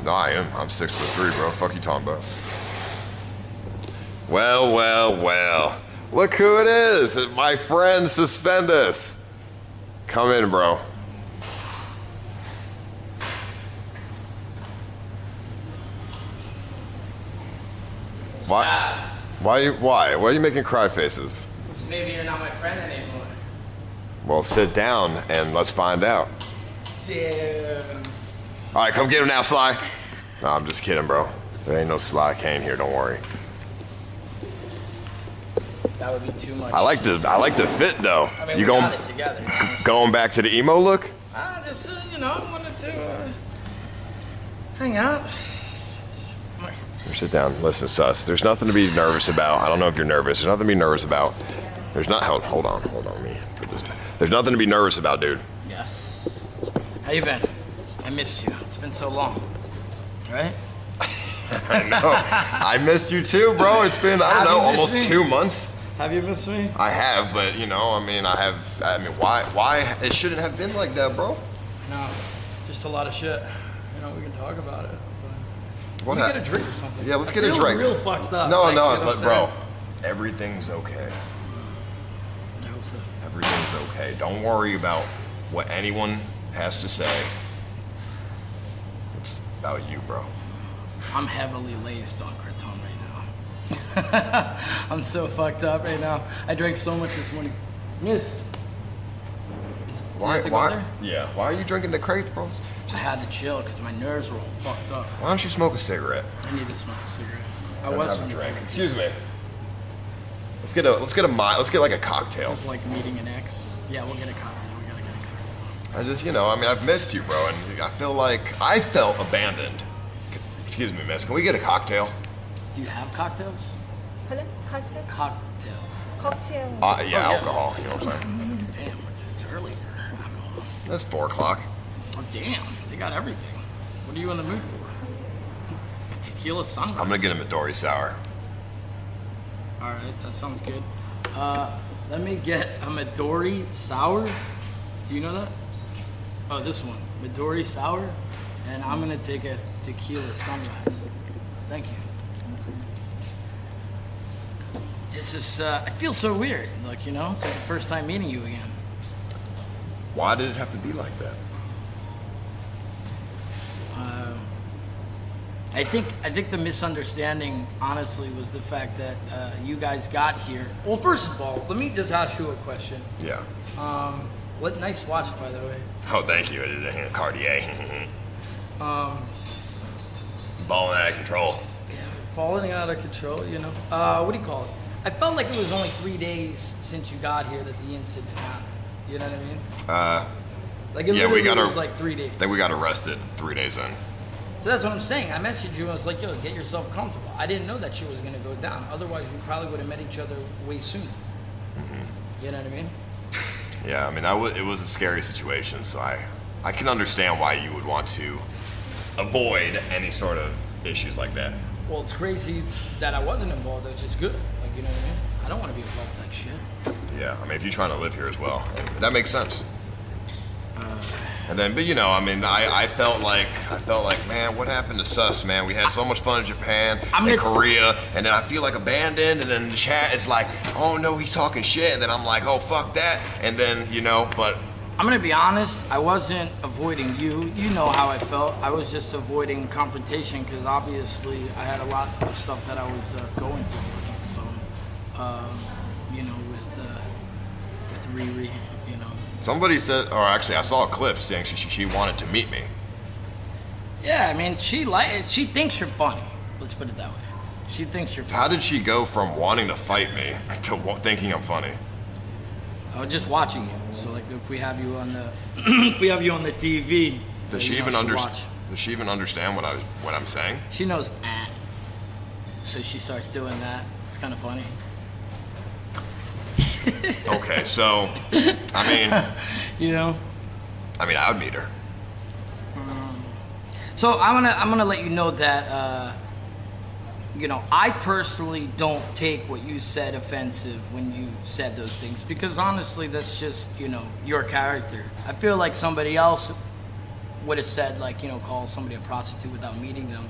No, I am. I'm 6'3", bro. Fuck you talking about? Well, well, well. Look who it is. It's my friend Suspendas. Come in, bro. Why? Why are you making cry faces? Maybe you're not my friend anymore. Well, sit down and let's find out. Damn. All right, come get him now, Sly. No, I'm just kidding, bro. There ain't no Sly Kane here. Don't worry. That would be too much. I like the fit though. I mean, you we got it together. going back to the emo look? Just you know, I wanted to hang out. Sit down. Listen, Sus. There's nothing to be nervous about. I don't know if you're nervous. There's nothing to be nervous about. There's not. Hold on. Me. There's nothing to be nervous about, dude. Yes. How you been? I missed you. It's been so long. Right? I know. I missed you too, bro. It's been, I don't know, almost 2 months. Have you missed me? I have, but you know, I mean, why? It shouldn't have been like that, bro. No, just a lot of shit. You know, we can talk about it. What Let me get a drink or something. Yeah, let's get a drink. Real fucked up. No, like, no, you know but bro, everything's okay. I hope so. Everything's okay. Don't worry about what anyone has to say. It's about you, bro. I'm heavily laced on Kratom right now. I'm so fucked up right now. I drank so much this morning. Miss. Why? Yeah. Why are you drinking the crates, bro? I had to chill because my nerves were all fucked up. Why don't you smoke a cigarette? I need to smoke a cigarette. I Then was have a drink. Excuse me. Let's get like a cocktail. This is like meeting an ex. Yeah, we'll get a cocktail. We gotta get a cocktail. I just, you know, I mean, I've missed you, bro, and I feel like I felt abandoned. Excuse me, miss. Can we get a cocktail? Do you have cocktails? Hello? Cocktail? Cocktail. Cocktail. Yeah, alcohol. You know what I'm saying? Damn, it's early for alcohol. That's 4 o'clock. Oh, damn. They got everything. What are you in the mood for? A tequila sunrise. I'm gonna get a Midori sour. All right, that sounds good. Let me get a Midori sour. Do you know that? Oh, this one. Midori sour. And I'm gonna take a tequila sunrise. Thank you. This is, I feel so weird. Like, you know, it's like the first time meeting you again. Why did it have to be like that? I think the misunderstanding, honestly, was the fact that you guys got here. Well, first of all, let me just ask you a question. Yeah. What nice watch, by the way. Oh, thank you. It is a Cartier. Balling out of control. Yeah, falling out of control, you know. What do you call it? I felt like it was only 3 days since you got here that the incident happened. You know what I mean? Like it was like 3 days. I think we got arrested 3 days in. So that's what I'm saying. I messaged you and I was like, yo, get yourself comfortable. I didn't know that shit was gonna go down. Otherwise, we probably would have met each other way sooner. Mm-hmm. You know what I mean? Yeah, I mean, it was a scary situation, so I can understand why you would want to avoid any sort of issues like that. Well, it's crazy that I wasn't involved, which is good. Like, you know what I mean? I don't want to be involved in that shit. Yeah, I mean, if you're trying to live here as well, that makes sense. And then, but you know, I mean, I felt like, man, what happened to Sus, man? We had so much fun in Japan and Korea, and then I feel like abandoned, and then the chat is like, oh no, he's talking shit, and then I'm like, oh fuck that, and then, you know, but. I'm gonna be honest, I wasn't avoiding you. You know how I felt. I was just avoiding confrontation because obviously I had a lot of stuff that I was going through fucking phone, you know, with Riri, you know. Somebody said, or actually I saw a clip saying she wanted to meet me. Yeah, I mean, she thinks you're funny. Let's put it that way. She thinks you're funny. How did she go from wanting to fight me to thinking I'm funny? Just watching you. So like, if we have you on the, if we have you on the TV, does she even understand? Does she even understand what I'm saying? She knows. So she starts doing that. It's kind of funny. Okay, so I mean, you know, I mean, I would meet her. So I'm gonna let you know that you know, I personally don't take what you said offensive when you said those things, because honestly, that's just, you know, your character. I feel like somebody else would have said, like, you know, call somebody a prostitute without meeting them,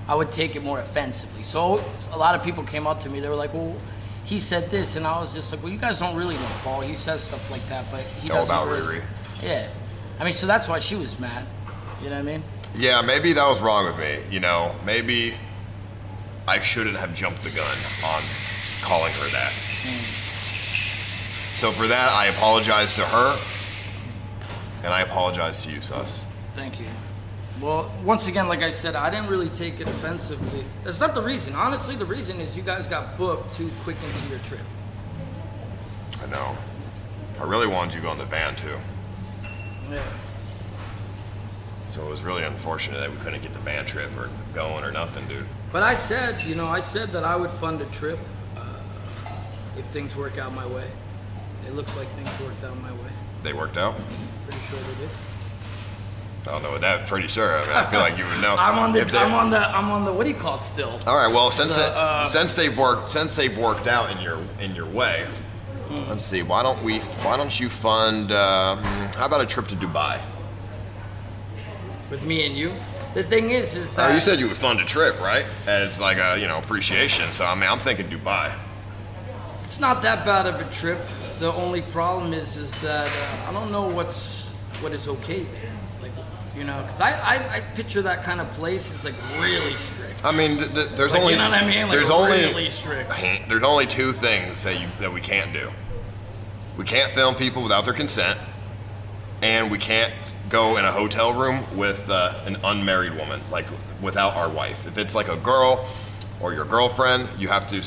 I would take it more offensively. So a lot of people came up to me. They were like, well, he said this. And I was just like, well, you guys don't really know Paul. He says stuff like that, but he doesn't about really. Riri. Yeah. I mean, so that's why she was mad. You know what I mean? Yeah, maybe that was wrong with me. You know, maybe I shouldn't have jumped the gun on calling her that. So for that, I apologize to her, and I apologize to you, Sus. Thank you. Well, once again, like I said, I didn't really take it offensively. That's not the reason. Honestly, the reason is you guys got booked too quick into your trip. I know. I really wanted you to go on the van, too. Yeah. So it was really unfortunate that we couldn't get the van trip or going or nothing, dude. But I said, you know, I said that I would fund a trip if things work out my way. It looks like things worked out my way. They worked out? Pretty sure they did. I don't know what that. Pretty sure. I mean, I feel like you would know. I'm on the. What do you call it still? All right. Well, since they've worked out in your way, let's see. Why don't you fund? How about a trip to Dubai? With me and you. The thing is that. Oh, you said you would fund a trip, right? As like a appreciation. So I mean, I'm thinking Dubai. It's not that bad of a trip. The only problem is that I don't know what is okay there. Like, you know, because I picture that kind of place as like really strict. I mean, there's like, only, you know what I mean? Like, there's really strict. There's only two things that we can't do. We can't film people without their consent, and we can't go in a hotel room with an unmarried woman, like without our wife. If it's like a girl or your girlfriend, you have to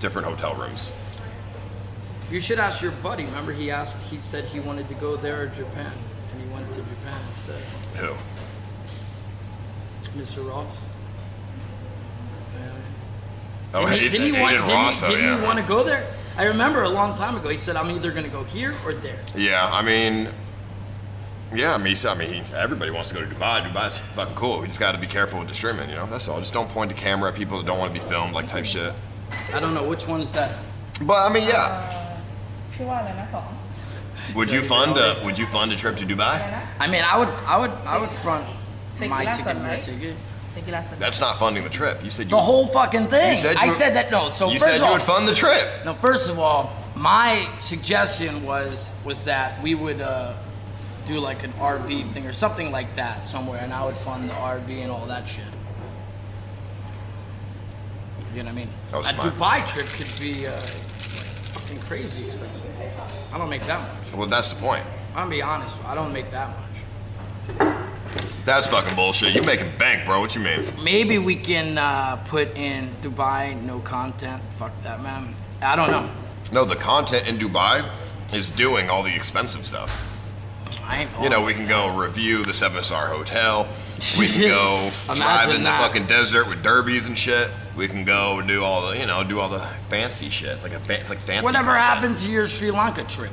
different hotel rooms. You should ask your buddy. Remember, he said he wanted to go there or Japan, and he went to Japan instead. Who? Mr. Ross. Oh, didn't he want to go there? I remember a long time ago, he said, I'm either going to go here or there. Yeah, I mean, everybody wants to go to Dubai. Dubai's fucking cool. We just got to be careful with the streaming, you know? That's all. Just don't point the camera at people that don't want to be filmed, like type shit. I don't know. Which one is that? But, I mean, yeah. ชื่อว่าอะไรนะสอง Would you fund a trip to Dubai? I mean, I would front my ticket and your ticket. That's not funding the trip. You said The whole fucking thing. I said that, no. So you first said of all, you would fund the trip. No, first of all, my suggestion was that we would do like an RV thing or something like that somewhere, and I would fund the RV and all that shit. You know what I mean? A Dubai trip could be fucking crazy expensive. I don't make that much. Well, that's the point. I'm gonna be honest, I don't make that much. That's fucking bullshit. You making bank, bro. What you mean? Maybe we can put in Dubai, no content. Fuck that, man. I don't know. No, the content in Dubai is doing all the expensive stuff. You know, we can go review the 7-star hotel. We can go drive in the fucking desert with derbies and shit. We can go do all the fancy shit. It's like fancy. Whatever content. happened to your Sri Lanka trip?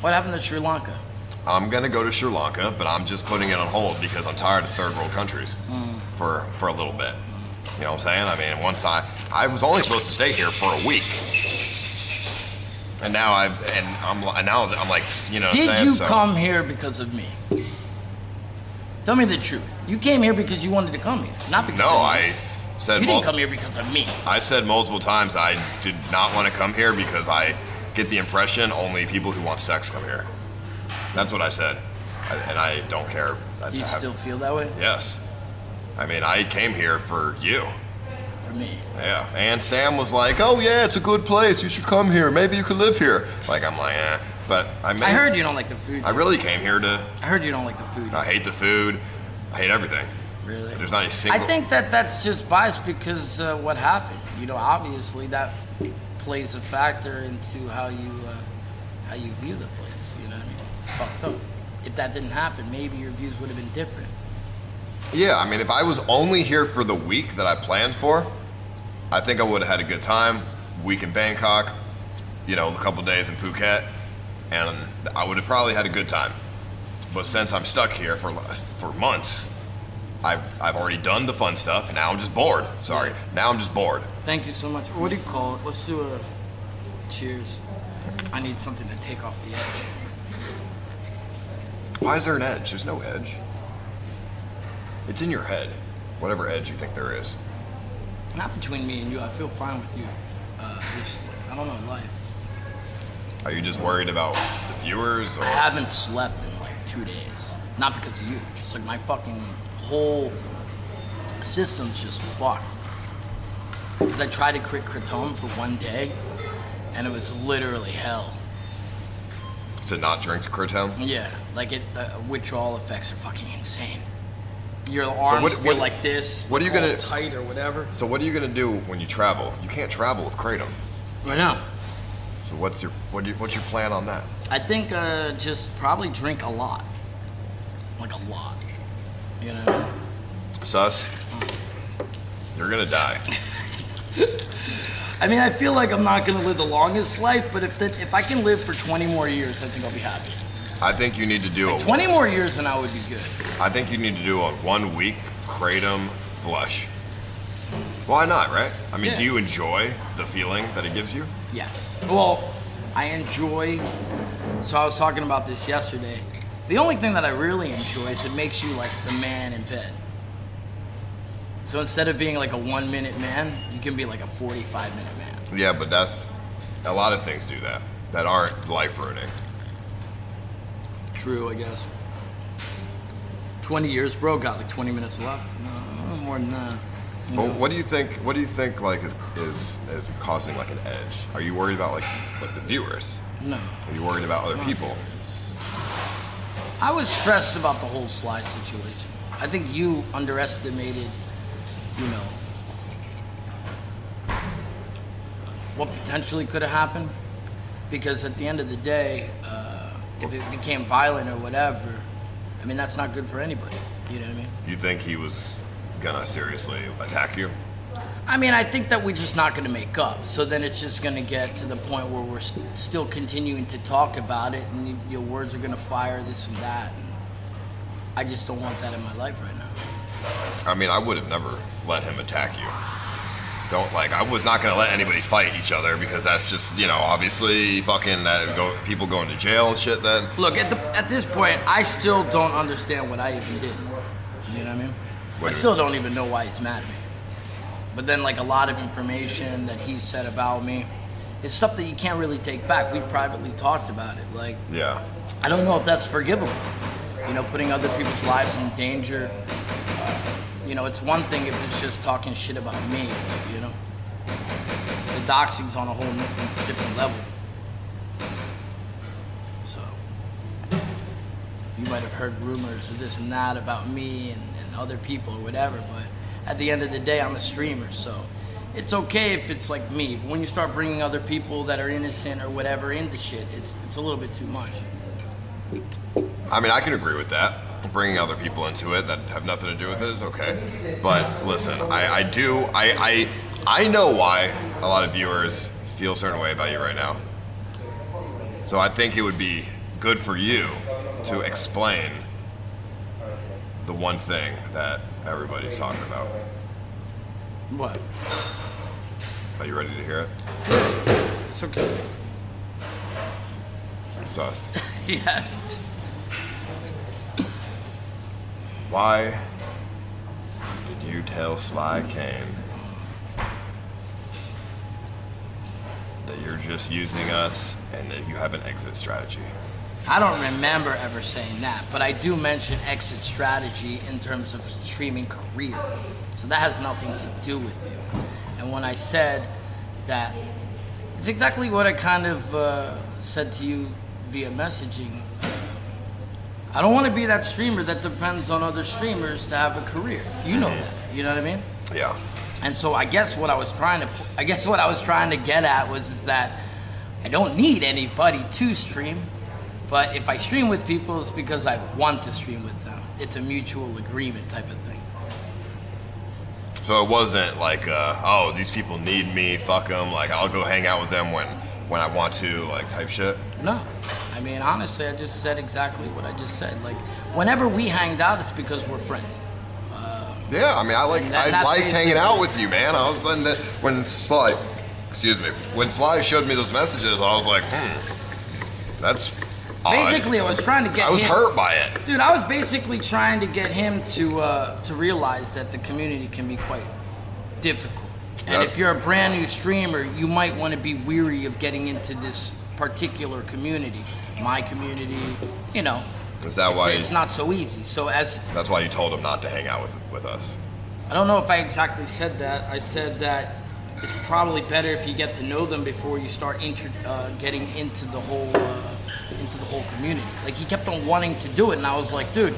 What happened to Sri Lanka? I'm gonna go to Sri Lanka, but I'm just putting it on hold because I'm tired of third world countries for a little bit. You know what I'm saying? I mean, once I was only supposed to stay here for a week. And now I'm like, you know. Did you come here because of me? Tell me the truth. You came here because you wanted to come here, not because. No, of me. I said. You didn't come here because of me. I said multiple times I did not want to come here because I get the impression only people who want sex come here. That's what I said, and I don't care. Do you still feel that way? Yes. I mean, I came here for you. For me. Yeah, and Sam was like, "Oh yeah, it's a good place. You should come here. Maybe you could live here." Like I'm like, eh. But I heard you don't like the food. I really came here to. I heard you don't like the food. I hate the food. I hate everything. Really? There's not a single. I think that's just biased because what happened. You know, obviously that plays a factor into how you view the place. You know what I mean? Fucked up. If that didn't happen, maybe your views would have been different. Yeah, I mean, if I was only here for the week that I planned for, I think I would have had a good time. Week in Bangkok, you know, a couple days in Phuket, and I would have probably had a good time. But since I'm stuck here for months, I've already done the fun stuff, and now I'm just bored. Sorry, now I'm just bored. Thank you so much. What do you call it? Let's do a cheers. I need something to take off the edge. Why is there an edge? There's no edge. It's in your head, whatever edge you think there is. Not between me and you. I feel fine with you. I don't know, life. Are you just worried about the viewers? Or? I haven't slept in like 2 days. Not because of you. Just like my fucking whole system's just fucked. Because I tried to quit kratom for 1 day, and it was literally hell. To not drink kratom? Yeah, like the withdrawal effects are fucking insane. Your arms feel like this. What are you gonna tight or whatever? So what are you gonna do when you travel? You can't travel with kratom. I know. So what's your plan on that? I think just probably drink a lot, like a lot. You know what I mean? Sus, you're gonna die. I mean, I feel like I'm not gonna live the longest life, but if I can live for 20 more years, I think I'll be happy. I think you need to do 20 more years and I would be good. I think you need to do a 1 week kratom flush. Why not, right? I mean, do you enjoy the feeling that it gives you? Yes. Well, I enjoy, so I was talking about this yesterday. The only thing that I really enjoy is it makes you like the man in bed. So instead of being like a 1 minute man, you can be like a 45-minute man. Yeah, but that's, a lot of things do that aren't life ruining. True, I guess. 20 years, bro, got like 20 minutes left. No, more than that. Well, what do you think like is causing like an edge? Are you worried about like the viewers? No. Are you worried about other people? I was stressed about the whole Sly situation. I think you underestimated, what potentially could have happened. Because at the end of the day, if it became violent or whatever, I mean, that's not good for anybody. You know what I mean? You think he was gonna seriously attack you? I mean, I think that we're just not gonna make up. So then it's just gonna get to the point where we're still continuing to talk about it, and your words are gonna fire this and that. And I just don't want that in my life right now. I mean, I would have never let him attack you. I was not going to let anybody fight each other because that's just, obviously fucking people going to jail and shit then. Look, at this point, I still don't understand what I even did. You know what I mean? I still don't even know why he's mad at me. But then, like, a lot of information that he said about me, it's stuff that you can't really take back. We privately talked about it. Like, yeah. I don't know if that's forgivable. Putting other people's lives in danger. It's one thing if it's just talking shit about me, The doxing's on a whole different level. So, you might have heard rumors of this and that about me and other people or whatever, but at the end of the day, I'm a streamer, so it's okay if it's like me. But when you start bringing other people that are innocent or whatever into shit, it's a little bit too much. I mean, I can agree with that. Bringing other people into it that have nothing to do with it is okay. But listen, I know why a lot of viewers feel a certain way about you right now. So I think it would be good for you to explain the one thing that everybody's talking about. What? Are you ready to hear it? It's okay. Sus. Yes. Why did you tell Sly Kane that you're just using us and that you have an exit strategy? I don't remember ever saying that, but I do mention exit strategy in terms of streaming career. So that has nothing to do with you. And when I said that, it's exactly what I kind of said to you via messaging. I don't want to be that streamer that depends on other streamers to have a career. You know that. You know what I mean? Yeah. And so I guess what I was trying to get at is that I don't need anybody to stream, but if I stream with people, it's because I want to stream with them. It's a mutual agreement type of thing. So it wasn't like, these people need me, fuck them, like I'll go hang out with them when I want to, like type shit? No. I mean, honestly, I just said exactly what I just said. Like, whenever we hanged out, it's because we're friends. Yeah, I mean, I liked hanging out with you, man. All of a sudden, when Sly showed me those messages, I was like, that's Basically, I was trying to get him. I was hurt by it. Dude, I was basically trying to get him to realize that the community can be quite difficult. And if you're a brand new streamer, you might want to be weary of getting into this particular community. My community, you know. Is that why it's not so easy? That's why you told him not to hang out with us. I don't know if I exactly said that. I said that it's probably better if you get to know them before you start getting into the whole community. Like, he kept on wanting to do it, and I was like, dude,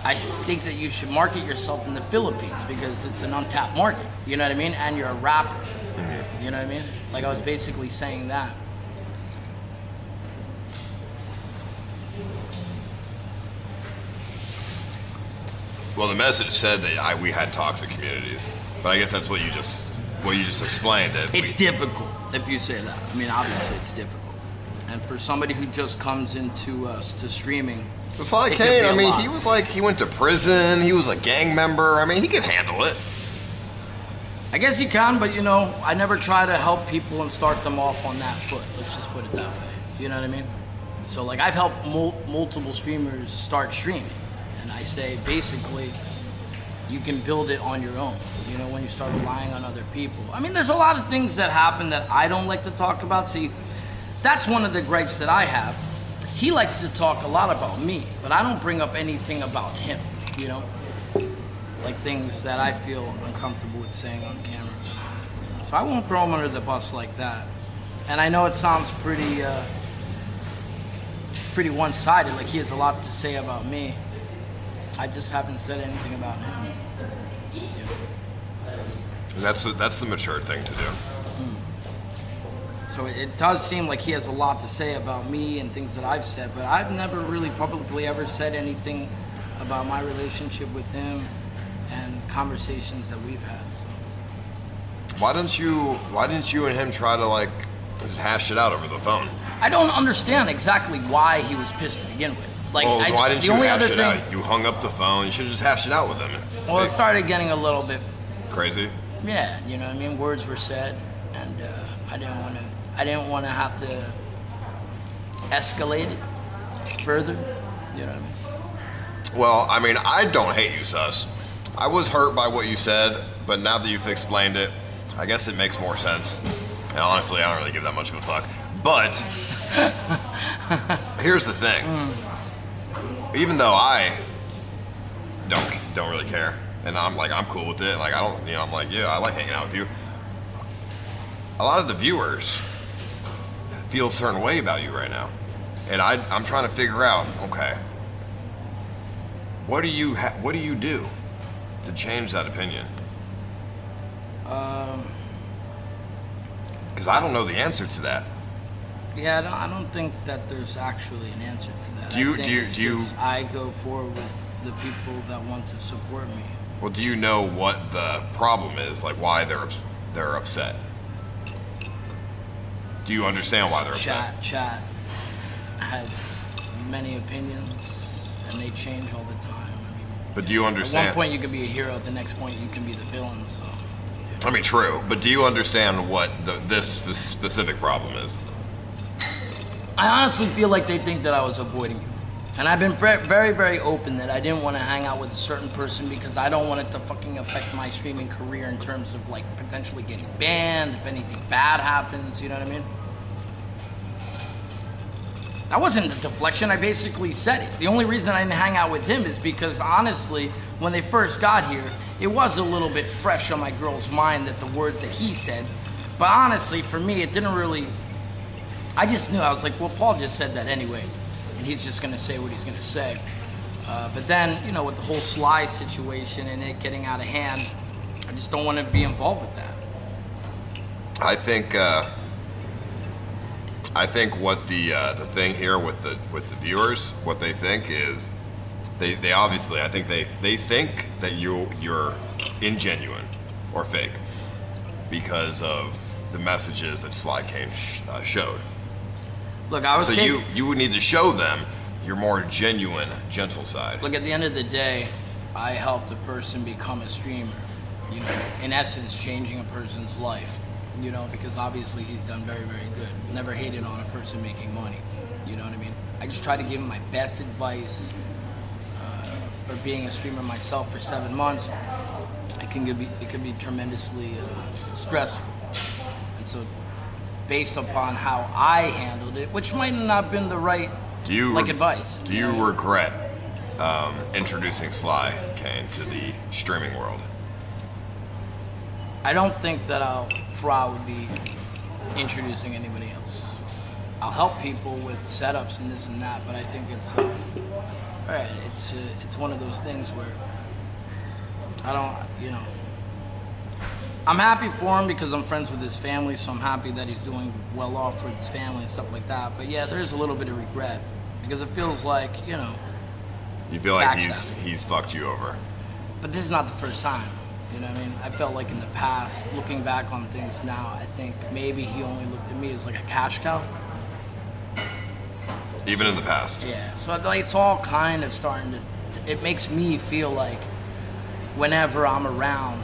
I think that you should market yourself in the Philippines because it's an untapped market. You know what I mean? And you're a rapper. Mm-hmm. You know what I mean? Like, I was basically saying that. Well, the message said that we had toxic communities, but I guess that's what you just explained. It's difficult if you say that. I mean, obviously it's difficult, and for somebody who just comes into to streaming, it's like Kane. I mean, he went to prison. He was a gang member. I mean, he could handle it. I guess he can, but you know, I never try to help people and start them off on that foot. Let's just put it that way. You know what I mean? So, like, I've helped multiple streamers start streaming. And I say, basically, you can build it on your own, you know, when you start relying on other people. I mean, there's a lot of things that happen that I don't like to talk about. See, that's one of the gripes that I have. He likes to talk a lot about me, but I don't bring up anything about him, you know? Like things that I feel uncomfortable with saying on camera. So I won't throw him under the bus like that. And I know it sounds pretty one-sided, like he has a lot to say about me. I just haven't said anything about him. You know? That's the mature thing to do. So it does seem like he has a lot to say about me and things that I've said, but I've never really publicly ever said anything about my relationship with him and conversations that we've had. So why didn't you and him try to, like, just hash it out over the phone? I don't understand exactly why he was pissed to begin with. Like, why didn't you hash it out? You hung up the phone. You should have just hashed it out with him. Well, it started getting a little bit crazy. Yeah, you know what I mean? Words were said, and I didn't want to have to escalate it further. You know what I mean? Well, I mean, I don't hate you, Sus. I was hurt by what you said, but now that you've explained it, I guess it makes more sense. And honestly, I don't really give that much of a fuck. But here's the thing. Even though I don't really care, and I'm cool with it. Like, I don't, you know, I'm like, yeah, I like hanging out with you. A lot of the viewers feel a certain way about you right now, and I'm trying to figure out, okay, what do you do to change that opinion? Because I don't know the answer to that. Yeah, I don't think that there's actually an answer to that. I go forward with the people that want to support me. Well, do you know what the problem is? Like, why they're upset? Do you understand why they're upset? Chat has many opinions, and they change all the time. I mean, but do you understand? At one point you can be a hero, at the next point you can be the villain. So, I mean, true. But do you understand what this specific problem is? I honestly feel like they think that I was avoiding you. And I've been very, very open that I didn't want to hang out with a certain person because I don't want it to fucking affect my streaming career in terms of, like, potentially getting banned if anything bad happens, you know what I mean? That wasn't the deflection, I basically said it. The only reason I didn't hang out with him is because, honestly, when they first got here, it was a little bit fresh on my girl's mind that the words that he said. But honestly, for me, it didn't really... I just knew. I was like, well, Paul just said that anyway, and he's just going to say what he's going to say. But then, you know, with the whole Sly situation and it getting out of hand, I just don't want to be involved with that. I think what the thing here with the viewers, what they think is, they obviously, I think they think that you're ingenuine or fake because of the messages that Sly Kane showed. Look, I was you would need to show them your more genuine, gentle side. Look, at the end of the day, I helped a person become a streamer. You know, in essence, changing a person's life. You know, because obviously he's done very, very good. Never hated on a person making money. You know what I mean? I just try to give him my best advice for being a streamer myself for 7 months. It can be tremendously stressful. And so, based upon how I handled it, which might not have been the right advice. Do you regret introducing Sly Kane to the streaming world? I don't think that I'll probably be introducing anybody else. I'll help people with setups and this and that, but I think it's one of those things where I don't, you know. I'm happy for him because I'm friends with his family, so I'm happy that he's doing well off with his family and stuff like that. But yeah, there is a little bit of regret because it feels like, you know. You feel like he's fucked you over. But this is not the first time. You know what I mean? I felt like in the past, looking back on things now, I think maybe he only looked at me as like a cash cow. Even in the past. Yeah. So like, it's all kind of starting to. It makes me feel like whenever I'm around,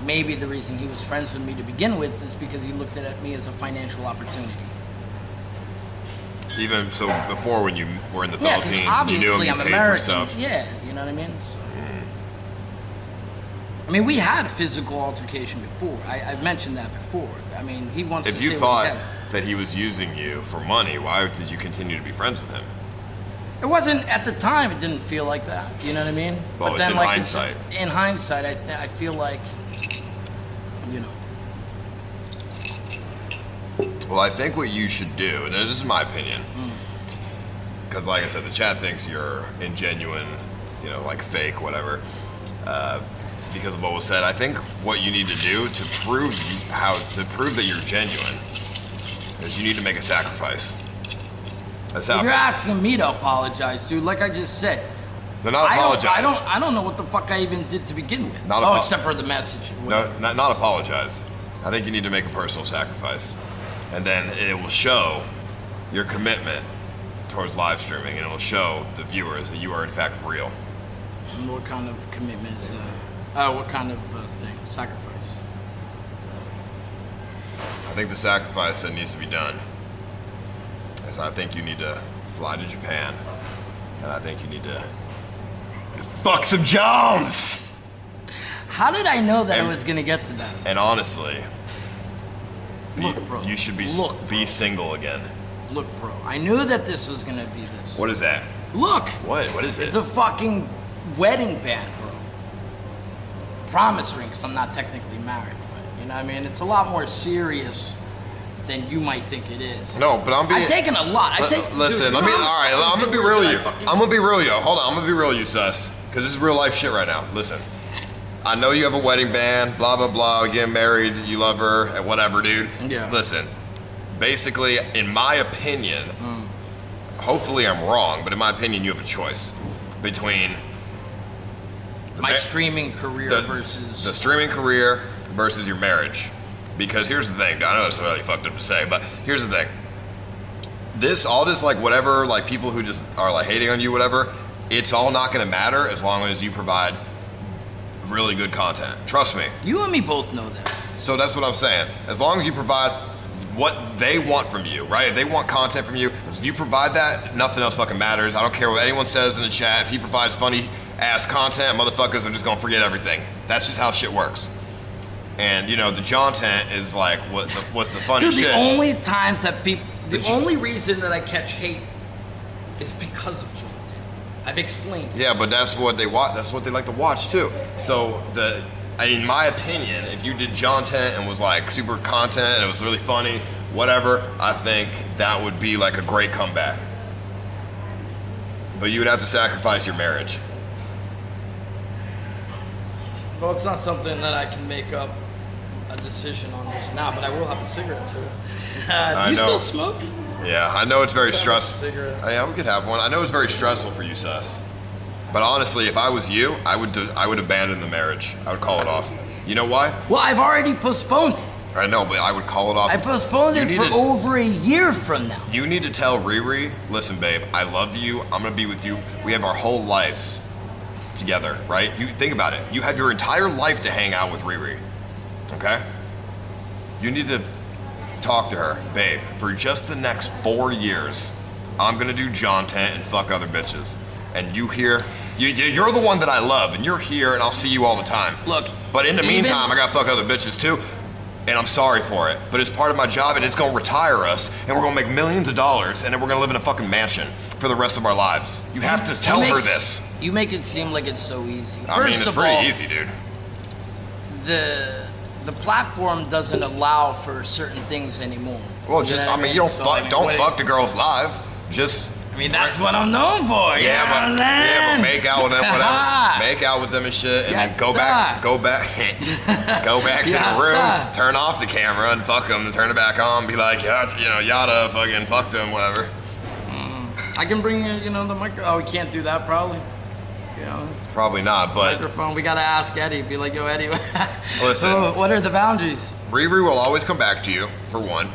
maybe the reason he was friends with me to begin with is because he looked at me as a financial opportunity. Even so, before when you were in the Philippines, obviously you knew him, I'm paid American. for stuff. Yeah, you know what I mean. So, I mean, we had physical altercation before. I've mentioned that before. I mean, he wants to say If you thought that he was using you for money, why did you continue to be friends with him? It wasn't at the time. It didn't feel like that. You know what I mean? Well, but then, in hindsight. In hindsight, I feel like, you know. Well, I think what you should do, and this is my opinion, because like I said, the chat thinks you're ingenuine, you know, like fake, whatever, because of what was said. I think what you need to do to prove that you're genuine is you need to make a sacrifice. You're asking me to apologize, dude. Like I just said. No, not apologize. I don't know what the fuck I even did to begin with. Except for the message. No, not apologize. I think you need to make a personal sacrifice. And then it will show your commitment towards live streaming, and it will show the viewers that you are in fact real. And what kind of commitment is that? What kind of thing? Sacrifice? I think the sacrifice that needs to be done is I think you need to fly to Japan, and I think you need to fuck some Jones! How did I know that I was going to get to that? And honestly, look, bro, you should be single again. Look, bro, I knew that this was going to be this. What is that? Look! What is it? It's a fucking wedding band, bro. Promise ring, because I'm not technically married, but, you know what I mean? It's a lot more serious than you might think it is. No, but I've taken a lot. Listen, dude, I'm gonna be real with you. I'm gonna be real with you. Hold on, I'm gonna be real with you, Sus. Because this is real life shit right now. Listen. I know you have a wedding band, blah, blah, blah, getting married, you love her, and whatever, dude. Yeah. Listen, basically, in my opinion, hopefully I'm wrong, but in my opinion, you have a choice between my streaming career versus the streaming career versus your marriage. Because here's the thing, I know it's really fucked up to say, but here's the thing. All this, like, whatever, like, people who just are, like, hating on you, whatever, it's all not gonna matter as long as you provide really good content. Trust me. You and me both know that. So that's what I'm saying. As long as you provide what they want from you, right? If they want content from you, if you provide that, nothing else fucking matters. I don't care what anyone says in the chat. If he provides funny ass content, motherfuckers are just gonna forget everything. That's just how shit works. And you know, the content is like what's the funny shit. The only times that people, the only reason that I catch hate is because of Jonathan. I've explained. Yeah, but that's what they watch. That's what they like to watch too. So in my opinion, if you did content and was like super content and it was really funny, whatever, I think that would be like a great comeback. But you would have to sacrifice your marriage. Well, it's not something that I can make up a decision on this now, but I will have a cigarette too. Do you still smoke? Yeah, I know it's very stressful. Yeah, we could have one. I know it's very stressful for you, Sus. But honestly, if I was you, I would abandon the marriage. I would call it off. You know why? Well, I've already postponed it. I know, but I would call it off. I postponed it for over a year from now. You need to tell Riri, listen, babe, I love you. I'm going to be with you. We have our whole lives together, right? You think about it. You have your entire life to hang out with Riri. Okay? you need to talk to her, babe. For just the next 4 years, I'm gonna do John tent and fuck other bitches. And you're the one that I love, and you're here, and I'll see you all the time. Look, but in the meantime, I gotta fuck other bitches too, and I'm sorry for it. But it's part of my job, and it's gonna retire us, and we're gonna make millions of dollars, and then we're gonna live in a fucking mansion for the rest of our lives. You have to tell her this. You make it seem like it's so easy. I mean, it's pretty easy, dude. The platform doesn't allow for certain things anymore. Well, just you don't fuck the girls live. Just. I mean, that's what I'm known for. But make out with them, whatever. Make out with them and shit, and then go back to the room, turn off the camera, and fuck them, and turn it back on. Be like, yada, fucking fucked them, whatever. I can bring the microphone. Oh, we can't do that probably. Probably not, but microphone. We gotta ask Eddie. Be like, yo, Eddie. Listen. So what are the boundaries? Riri will always come back to you, for one.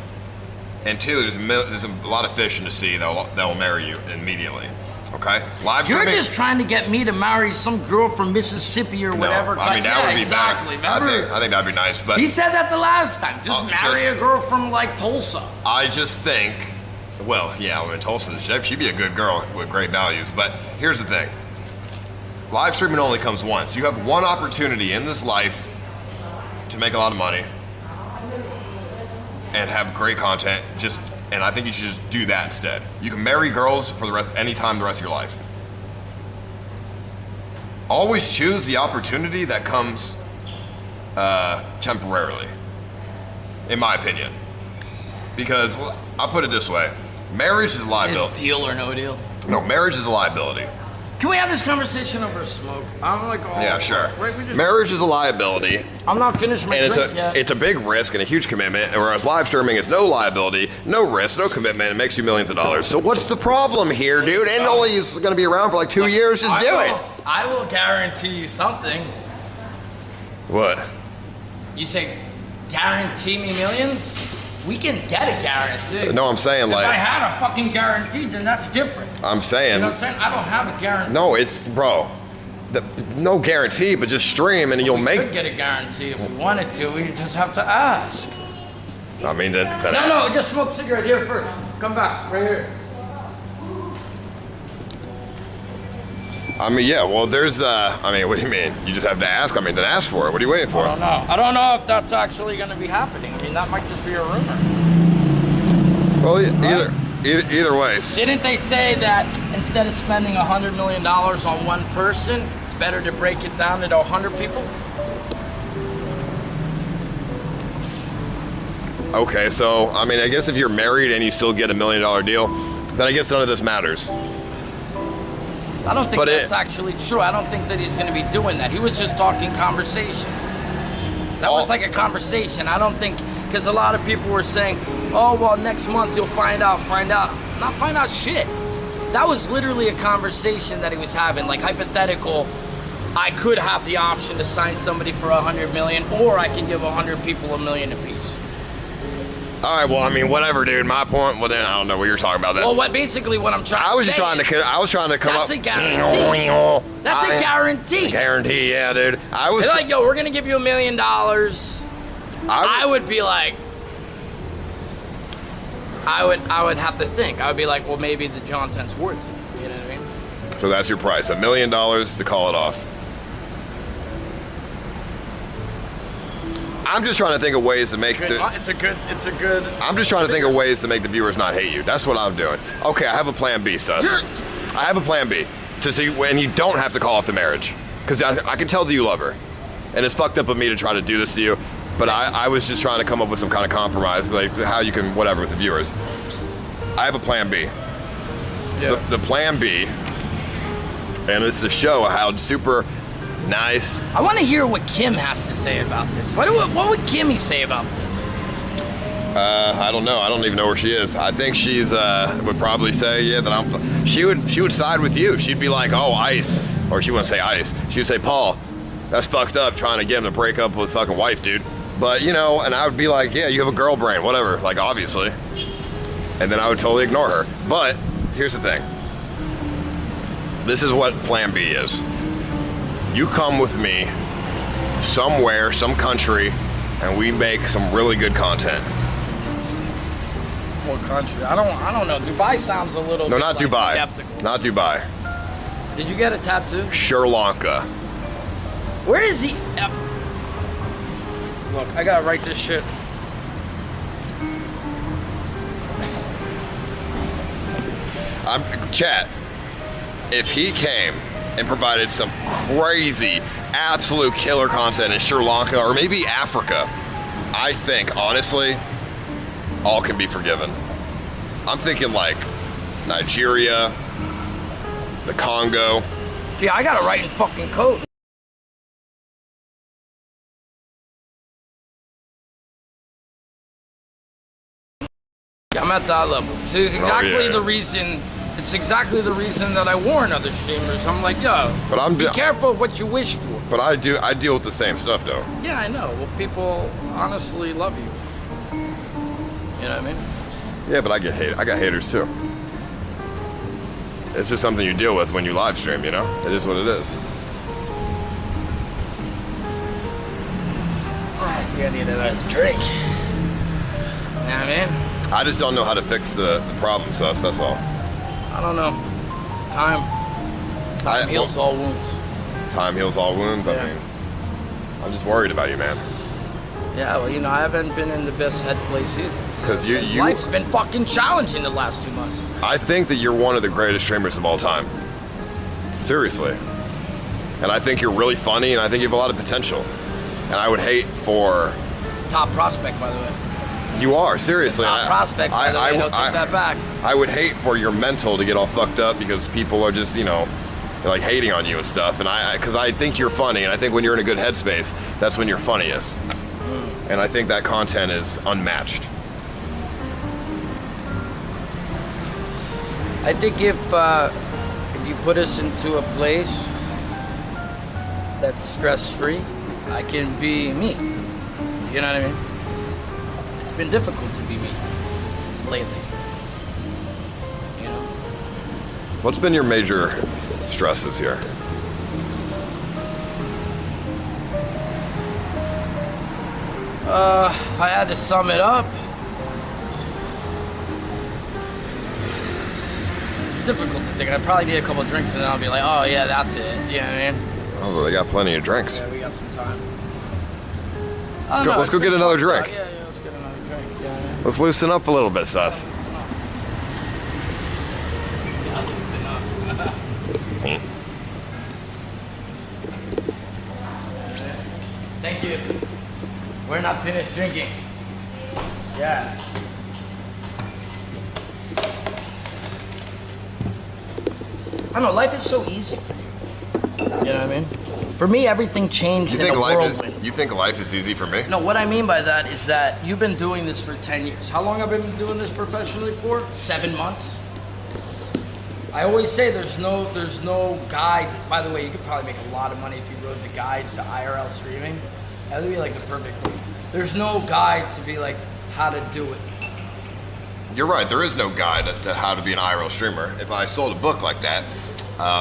And two, there's a lot of fish in the sea that will marry you immediately. Okay? You're just trying to get me to marry some girl from Mississippi or whatever. I mean, that would be exactly. better. I think that'd be nice. But he said that the last time. Just marry a girl from like Tulsa. I just think, Tulsa, she'd be a good girl with great values. But here's the thing. Live streaming only comes once. You have one opportunity in this life to make a lot of money and have great content, and I think you should just do that instead. You can marry girls for the rest of your life. Always choose the opportunity that comes temporarily, in my opinion. Because I'll put it this way: marriage is a liability. Is deal or no deal? No, marriage is a liability. Can we have this conversation over a smoke? I'm like, sure. Marriage is a liability. I'm not finished my drink yet. It's a big risk and a huge commitment, whereas live streaming is no liability, no risk, no commitment. It makes you millions of dollars. So what's the problem here, dude? And only is going to be around for like 2 years. Just do it. I will guarantee you something. What? You say guarantee me millions? We can get a guarantee. No, I'm saying if I had a fucking guarantee, then that's different. I'm saying. You know what I'm saying? I don't have a guarantee. No, no guarantee, but just stream and you'll make. We could get a guarantee if we wanted to. We just have to ask. I mean, No, just smoke a cigarette here first. Come back, right here. I mean, there's, what do you mean? You just have to ask? I mean, then ask for it. What are you waiting for? I don't know if that's actually going to be happening. I mean, that might just be a rumor. Well, either way. Didn't they say that instead of spending $100 million on one person, it's better to break it down into 100 people? Okay, so, I mean, I guess if you're married and you still get $1 million deal, then I guess none of this matters. I don't think that's actually true. I don't think that he's going to be doing that. He was just talking conversation. That was like a conversation. I don't think, because a lot of people were saying, oh, well, next month you'll find out. Not find out shit. That was literally a conversation that he was having, like hypothetical. I could have the option to sign somebody for $100 million, or I can give 100 people $1 million apiece. All right, well, I mean, whatever, dude. My point. Well, then I don't know what you're talking about. Then. Well, basically what I'm trying. I was trying to come up. That's a guarantee. That's a guarantee. Guarantee, yeah, dude. I was They're like, yo, we're gonna give you $1 million. I would be like, I would have to think. I would be like, well, maybe the John tent's worth it. You know what I mean? So that's your price, $1 million to call it off. I'm just trying to think of ways to make it's a good. I'm just trying to think of ways to make the viewers not hate you. That's what I'm doing. Okay, I have a plan B, Sus. I have a plan B to see when you don't have to call off the marriage, because I can tell that you love her, and it's fucked up of me to try to do this to you. But I was just trying to come up with some kind of compromise, like how you can whatever with the viewers. I have a plan B. Yeah. The plan B, and it's to show how super nice. I want to hear what Kim has to say about this. What would Kimmy say about this? I don't know. I don't even know where she is. I think she's would probably say that she would side with you. She'd be like, oh, Ice, or she wouldn't say Ice. She would say, Paul, that's fucked up trying to get him to break up with fucking wife, dude. But and I would be like, yeah, you have a girl brain, whatever. Like obviously, and then I would totally ignore her. But here's the thing. This is what Plan B is. You come with me somewhere, some country, and we make some really good content. What country? I don't know. Dubai sounds a little. No, bit not like Dubai. skeptical. Not Dubai. Did you get a tattoo? Sri Lanka. Where is he? Look, I gotta write this shit. Chat, if he came and provided some crazy, absolute killer content in Sri Lanka or maybe Africa, I think, honestly, all can be forgiven. I'm thinking like Nigeria, the Congo. See, I gotta write in fucking code. I'm at that level. See, it's exactly the reason. It's exactly the reason that I warn other streamers. I'm like, yo, but be careful of what you wish for. But I deal with the same stuff though. Yeah, I know. Well, people honestly love you. You know what I mean? Yeah, but I get hate. I got haters too. It's just something you deal with when you live stream. You know, it is what it is. I think I need another drink. You know what I mean? I just don't know how to fix the problem, Sus. That's all. I don't know. Time heals all wounds. Time heals all wounds. Yeah. I mean, I'm just worried about you, man. Yeah, well, you know, I haven't been in the best head place either. Because you life's been fucking challenging the last 2 months. I think that you're one of the greatest streamers of all time. Seriously. And I think you're really funny, and I think you have a lot of potential. And I would hate for... Top prospect, by the way. You are, seriously. Top prospect, by the way. Don't take that back. I would hate for your mental to get all fucked up because people are just, you know, like hating on you and stuff. And because I think you're funny, and I think when you're in a good headspace, that's when you're funniest. And I think that content is unmatched. I think if you put us into a place that's stress-free, I can be me. You know what I mean? It's been difficult to be me lately. You know? What's been your major stresses here? If I had to sum it up, it's difficult to think. I'd probably need a couple of drinks and then I'll be like, oh yeah, that's it. You know what I mean? Oh, well, they got plenty of drinks. Yeah, we got some time. Let's go get another drink. Yeah, let's get another drink. Yeah. Let's loosen up a little bit, Sus. Thank you. We're not finished drinking. Yeah. I don't know, life is so easy for you. You know what I mean? For me, everything changed in a whirlwind. You think life is easy for me? No, what I mean by that is that you've been doing this for 10 years. How long have I been doing this professionally for? 7 months? I always say there's no guide. By the way, you could probably make a lot of money if you wrote the guide to IRL streaming. That would be like the perfect thing. There's no guide to be like how to do it. You're right, there is no guide to how to be an IRL streamer. If I sold a book like that,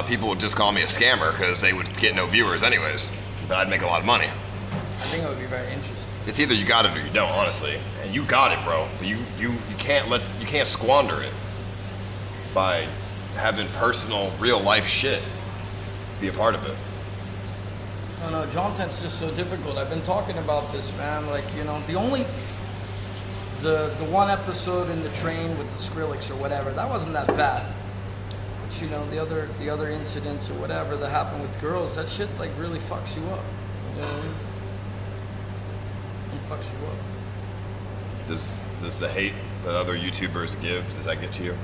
people would just call me a scammer because they would get no viewers anyways. But I'd make a lot of money. I think it would be very interesting. It's either you got it or you don't, honestly. And you got it, bro. But you can't squander it by having personal, real life shit be a part of it. I don't know, Jonathan's just so difficult. I've been talking about this, man. Like, you know, the one episode in the train with the Skrillex or whatever, that wasn't that bad. But you know, the other incidents or whatever that happened with girls, that shit like really fucks you up. You know what I mean? It fucks you up. Does the hate that other YouTubers give, does that get to you?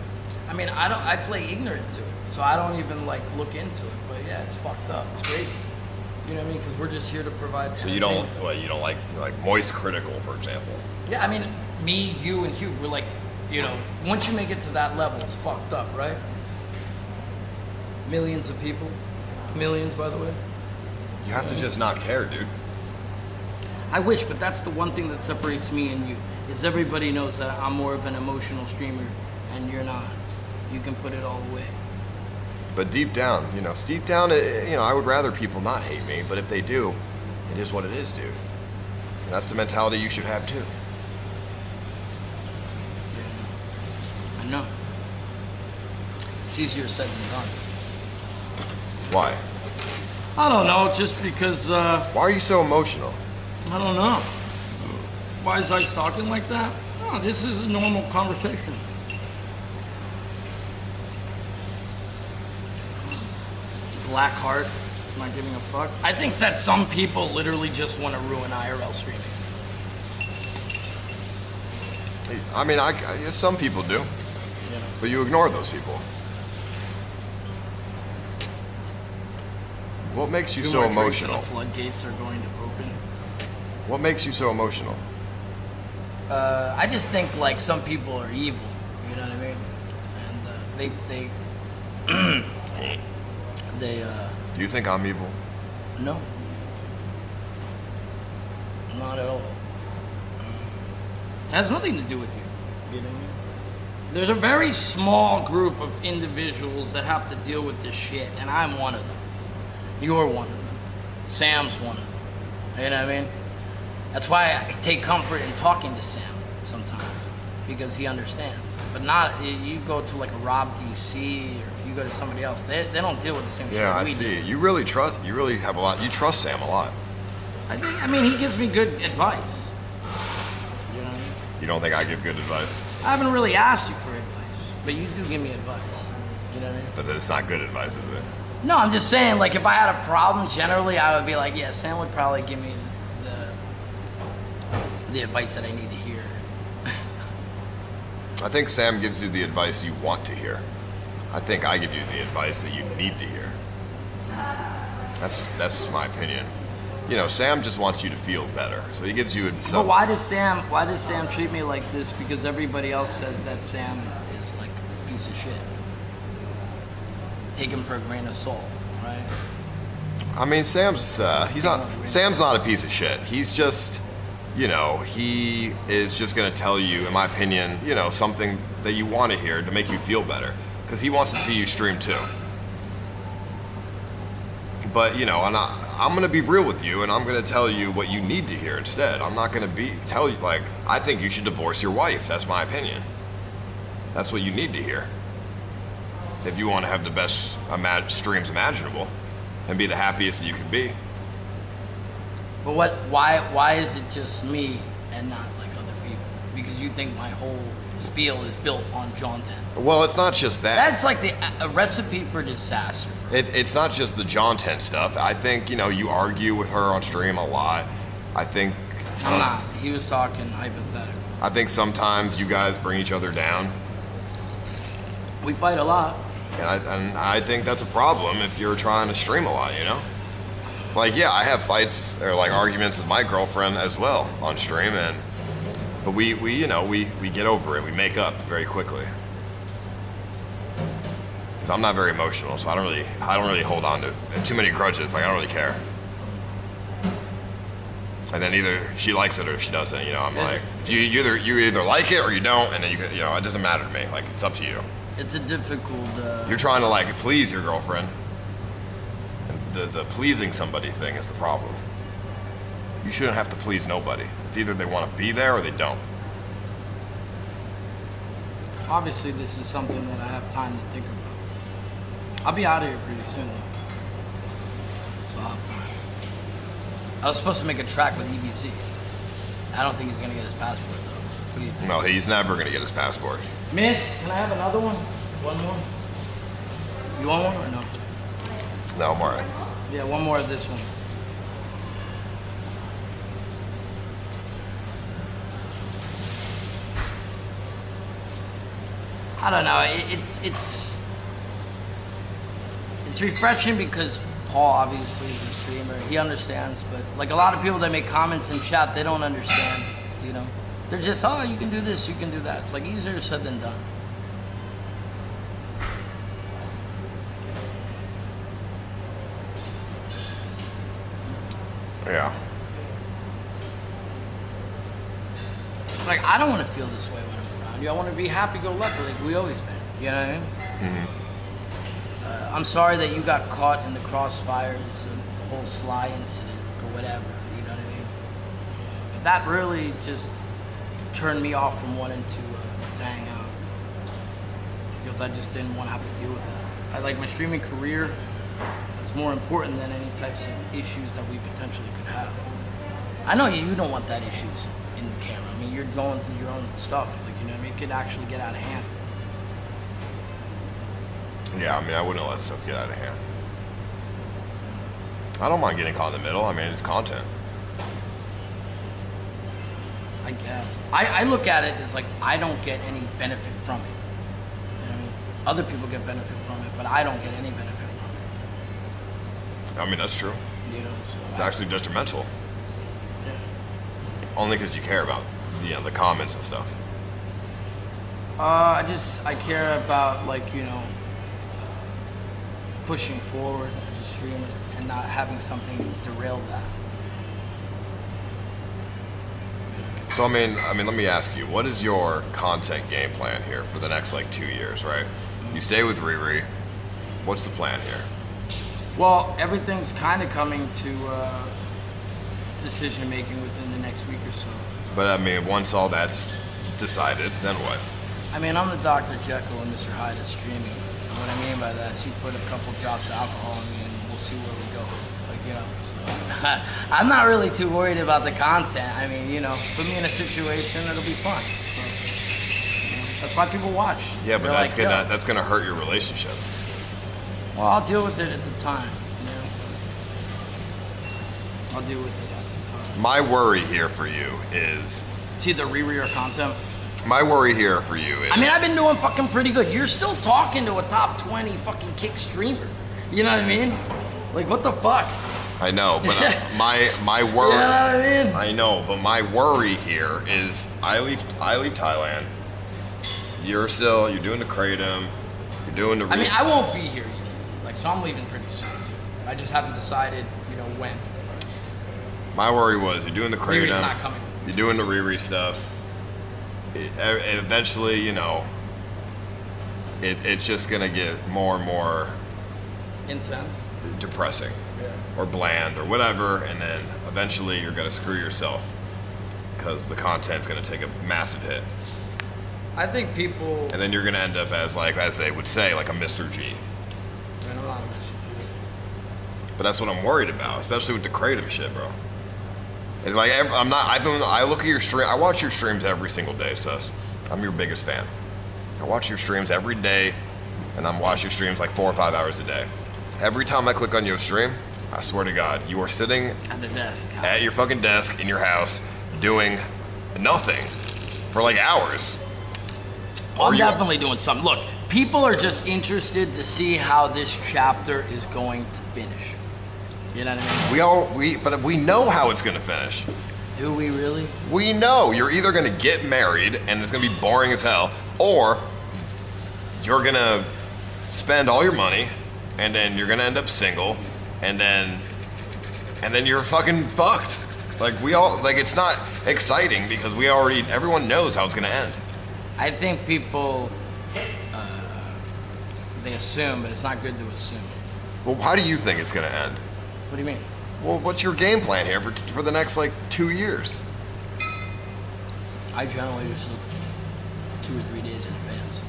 I mean, I play ignorant to it, so I don't even like look into it. But yeah, it's fucked up. It's crazy. You know what I mean? Because we're just here to provide. So you don't like Moist Critical, for example? Yeah, I mean, me, you, and Hugh, we're like, you know, once you make it to that level, it's fucked up, right? Millions of people, millions, by the way. You have to just not care, dude. I wish, but that's the one thing that separates me and you, is everybody knows that I'm more of an emotional streamer, and you're not. You can put it all away. But deep down, I would rather people not hate me, but if they do, it is what it is, dude. And that's the mentality you should have too. Yeah. I know. It's easier said than done. Why? I don't know, just because, Why are you so emotional? I don't know. Why is Dice talking like that? No, this is a normal conversation. Black heart, not giving a fuck. I think that some people literally just want to ruin IRL streaming. I mean, some people do, Yeah. but you ignore those people. What makes you Two so more drinks and emotional? the floodgates are going to open. What makes you so emotional? I just think like some people are evil. You know what I mean? And they Do you think I'm evil? no, not at all. It has nothing to do with you. You know what I mean? There's a very small group of individuals that have to deal with this shit, and I'm one of them. You're one of them. Sam's one of them. You know what I mean? That's why I take comfort in talking to Sam sometimes, because he understands. But not, you go to like a Rob DC, or if you go to somebody else, they don't deal with the same shit Yeah, I we see. do. You really have a lot. You trust Sam a lot. I mean, he gives me good advice. You know what I mean? You don't think I give good advice? I haven't really asked you for advice, but you do give me advice. You know what I mean? But it's not good advice, is it? No, I'm just saying, like, if I had a problem, generally, I would be like, yeah, Sam would probably give me the advice that I need to hear. I think Sam gives you the advice you want to hear. I think I give you the advice that you need to hear. That's my opinion. You know, Sam just wants you to feel better, so he gives you some. But why does Sam treat me like this? Because everybody else says that Sam is like a piece of shit. Take him for a grain of salt, right? I mean, Sam's not a piece of shit. He's just, you know, he is just going to tell you, in my opinion, you know, something that you want to hear to make you feel better, because he wants to see you stream too. But, you know, and I'm going to be real with you, and I'm going to tell you what you need to hear instead. I'm not going to tell you, like, I think you should divorce your wife. That's my opinion. That's what you need to hear if you want to have the best streams imaginable and be the happiest that you can be. But why is it just me and not like other people? Because you think my whole spiel is built on John 10. Well, it's not just that. That's like a recipe for disaster. It's not just the John 10 stuff. I think, you know, you argue with her on stream a lot. I think... I'm not. He was talking hypothetical. I think sometimes you guys bring each other down. We fight a lot. And I think that's a problem if you're trying to stream a lot, you know? Like, yeah, I have fights or like arguments with my girlfriend as well on stream, but we you know, we get over it. We make up very quickly. Because I'm not very emotional, so I don't really hold on to too many grudges. Like, I don't really care. And then either she likes it or she doesn't. You know, I'm like, if you either like it or you don't, and then you know, it doesn't matter to me. Like, it's up to you. It's a difficult... You're trying to, like, please your girlfriend. And the pleasing somebody thing is the problem. You shouldn't have to please nobody. It's either they want to be there or they don't. Obviously, this is something that I have time to think about. I'll be out of here pretty soon, though. So I'll have time. I was supposed to make a track with EBZ. I don't think he's going to get his passport, though. What do you think? No, he's never going to get his passport. Miss, can I have another one? One more? You want one or no? No, I'm alright. Yeah, one more of this one. I don't know. It's refreshing because Paul obviously is a streamer. He understands, but like a lot of people that make comments in chat, they don't understand. You know, they're just, oh, you can do this, you can do that. It's like easier said than done. Yeah. Like, I don't want to feel this way when I'm around you. I want to be happy-go-lucky like we always been. You know what I mean? Mm-hmm. I'm sorry that you got caught in the crossfires of the whole Sly incident or whatever. You know what I mean? that really just turned me off from wanting to hang out because I just didn't want to have to deal with it. I like my streaming career is more important than any types of issues that we potentially could have. I know you don't want that issues in the camera. I mean, you're going through your own stuff. Like, you know what I mean? It could actually get out of hand. Yeah, I mean, I wouldn't let stuff get out of hand. I don't mind getting caught in the middle. I mean, it's content. I guess. I look at it as like I don't get any benefit from it. You know what I mean? Other people get benefit from it, but I don't get any benefit from it. I mean, that's true. You know, so it's actually detrimental. Yeah. Only because you care about the comments and stuff. I care about, like, you know, pushing forward as a streamer and not having something derail that. So I mean, let me ask you, what is your content game plan here for the next like 2 years, right? You stay with Riri. What's the plan here? Well, everything's kind of coming to decision making within the next week or so. But I mean, once all that's decided, then what? I mean, I'm the Dr. Jekyll and Mr. Hyde of streaming. And what I mean by that is you put a couple drops of alcohol in me and we'll see where we go. Like, you know, so I'm not really too worried about the content. I mean, you know, put me in a situation that'll be fun. So, you know, that's why people watch. Yeah, but They're that's gonna hurt your relationship. Well, I'll deal with it at the time. You know? I'll deal with it at the time. My worry here for you is... It's either Riri or content. My worry here for you is... I mean, I've been doing fucking pretty good. You're still talking to a top 20 fucking kick streamer. You know what I mean? Like, what the fuck? I know, but my worry... You know what I mean? I know, but my worry here is I leave Thailand. You're doing the Kratom. You're doing the... I mean, I won't be here either. Like, so I'm leaving pretty soon, too. I just haven't decided, you know, when. My worry was you're doing the Kratom. Riri's not coming. You're doing the Riri stuff. Eventually, you know, it's just gonna get more and more intense, depressing, or bland, or whatever, and then eventually you're gonna screw yourself because the content's gonna take a massive hit. I think people, and then you're gonna end up as they would say, like a Mr. G. Man, I'm not a Mr. G. But that's what I'm worried about, especially with the Kratom shit, bro. And like, I look at your stream. I watch your streams every single day, Sus. I'm your biggest fan. I watch your streams every day, and I'm watching your streams like 4 or 5 hours a day. Every time I click on your stream, I swear to God, you are sitting at the desk, at your fucking desk in your house, doing nothing for like hours. Well, I'm definitely doing something. Look, people are just interested to see how this chapter is going to finish. You know what I mean? But we know how it's gonna finish. Do we really? We know you're either gonna get married and it's gonna be boring as hell, or you're gonna spend all your money and then you're gonna end up single, and then you're fucking fucked. Like it's not exciting because everyone knows how it's gonna end. I think people they assume, but it's not good to assume. Well, how do you think it's gonna end? What do you mean? Well, what's your game plan here for the next, like, 2 years? I generally just look 2 or 3 days in advance.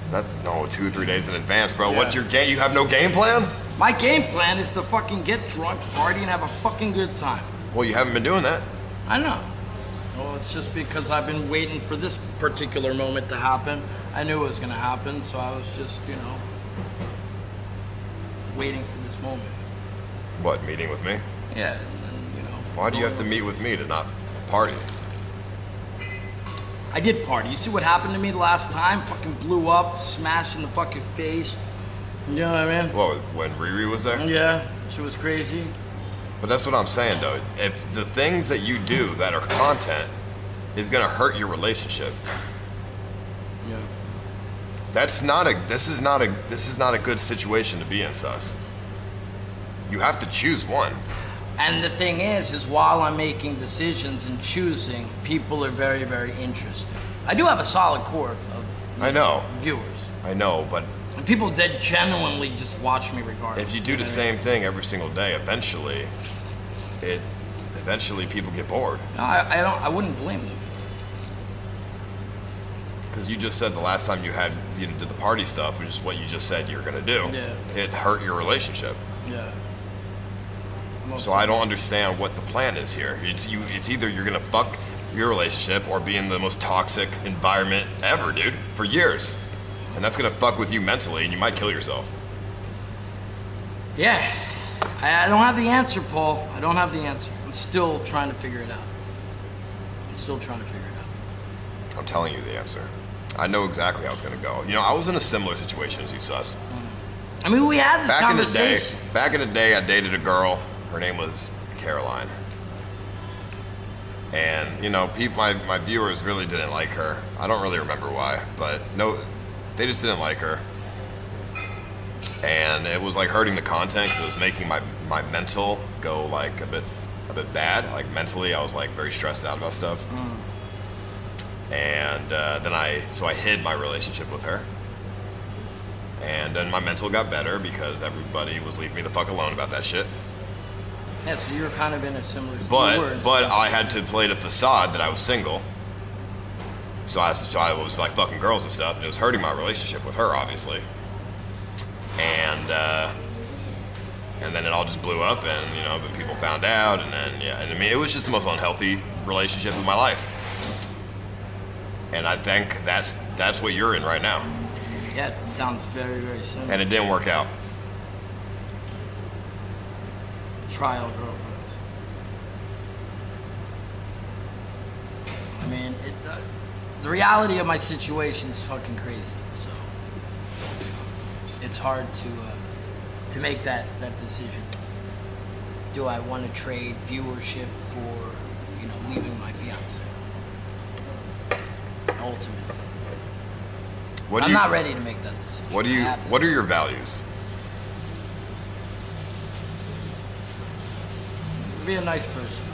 No, 2 or 3 days in advance, bro. Yeah. What's your game? You have no game plan? My game plan is to fucking get drunk, party, and have a fucking good time. Well, you haven't been doing that. I know. Well, it's just because I've been waiting for this particular moment to happen. I knew it was going to happen, so I was just, you know, waiting for this moment. What, meeting with me? Yeah, and then, you know. Why do you have to meet with me to not party? I did party. You see what happened to me the last time? Fucking blew up, smashed in the fucking face. You know what I mean? Well, when Riri was there? Yeah, she was crazy. But that's what I'm saying, though. If the things that you do that are content is gonna hurt your relationship, yeah, this is not a good situation to be in, Sus. You have to choose one. And the thing is while I'm making decisions and choosing, people are very, very interested. I do have a solid core of viewers. I know, but and people that genuinely just watch me regardless. If you do the same thing every single day, eventually, eventually people get bored. No, I wouldn't blame them. Because you just said the last time you did the party stuff, which is what you just said you were going to do. Yeah. It hurt your relationship. Yeah. So I don't understand what the plan is here. It's either you're going to fuck your relationship or be in the most toxic environment ever, dude, for years. And that's going to fuck with you mentally, and you might kill yourself. Yeah. I don't have the answer, Paul. I don't have the answer. I'm still trying to figure it out. I'm telling you the answer. I know exactly how it's going to go. You know, I was in a similar situation as you, Sus. I mean, we had this conversation. Back in the day, I dated a girl. Her name was Caroline. And, you know, my viewers really didn't like her. I don't really remember why, but no, they just didn't like her. And it was like hurting the content because it was making my mental go like a bit bad. Like mentally, I was like very stressed out about stuff. And then I hid my relationship with her. And then my mental got better because everybody was leaving me the fuck alone about that shit. Yeah, so you were kind of in a similar situation. But I had to play the facade that I was single. So I was like fucking girls and stuff, and it was hurting my relationship with her, obviously. And then it all just blew up, and you know, but people found out, and then and I mean, it was just the most unhealthy relationship of my life. And I think that's what you're in right now. Yeah, it sounds very, very similar. And it didn't work out. Trial girlfriends. I mean, the reality of my situation is fucking crazy. So it's hard to make that decision. Do I want to trade viewership for, you know, leaving my fiance? Ultimately, I'm not ready to make that decision. What are your values? Be a nice person.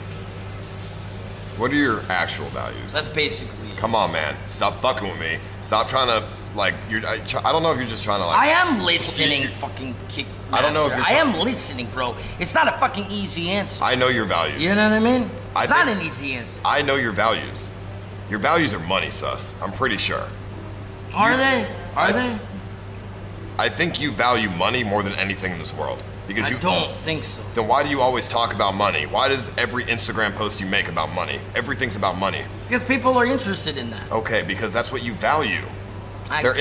What are your actual values? That's basically it. Come on, man. Stop fucking with me. Stop trying to, like, I don't know if you're just trying to, like... I am listening, fucking kick master. I don't know if you're... I am listening, bro. It's not a fucking easy answer. I know your values. You know what I mean? It's not an easy answer. I know your values. Your values are money, Sus. I'm pretty sure. Are they? Are they? I think you value money more than anything in this world. Because I don't think so. Then why do you always talk about money? Why does every Instagram post you make about money? Everything's about money. Because people are interested in that. Okay, because that's what you value. They're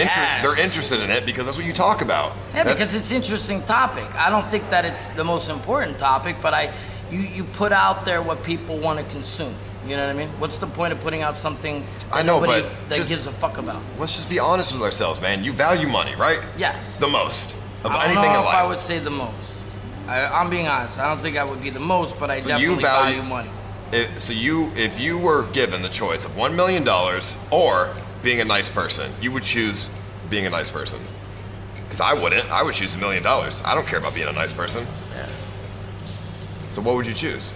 interested in it because that's what you talk about. Yeah, because it's an interesting topic. I don't think that it's the most important topic, but you put out there what people want to consume. You know what I mean? What's the point of putting out something that nobody gives a fuck about? Let's just be honest with ourselves, man. You value money, right? Yes. The most of anything in life. I don't know if I would say the most. I'm being honest. I don't think I would be the most, but I definitely value money. If you were given the choice of $1 million or being a nice person, you would choose being a nice person. Because I wouldn't. I would choose $1 million. I don't care about being a nice person. Yeah. So what would you choose?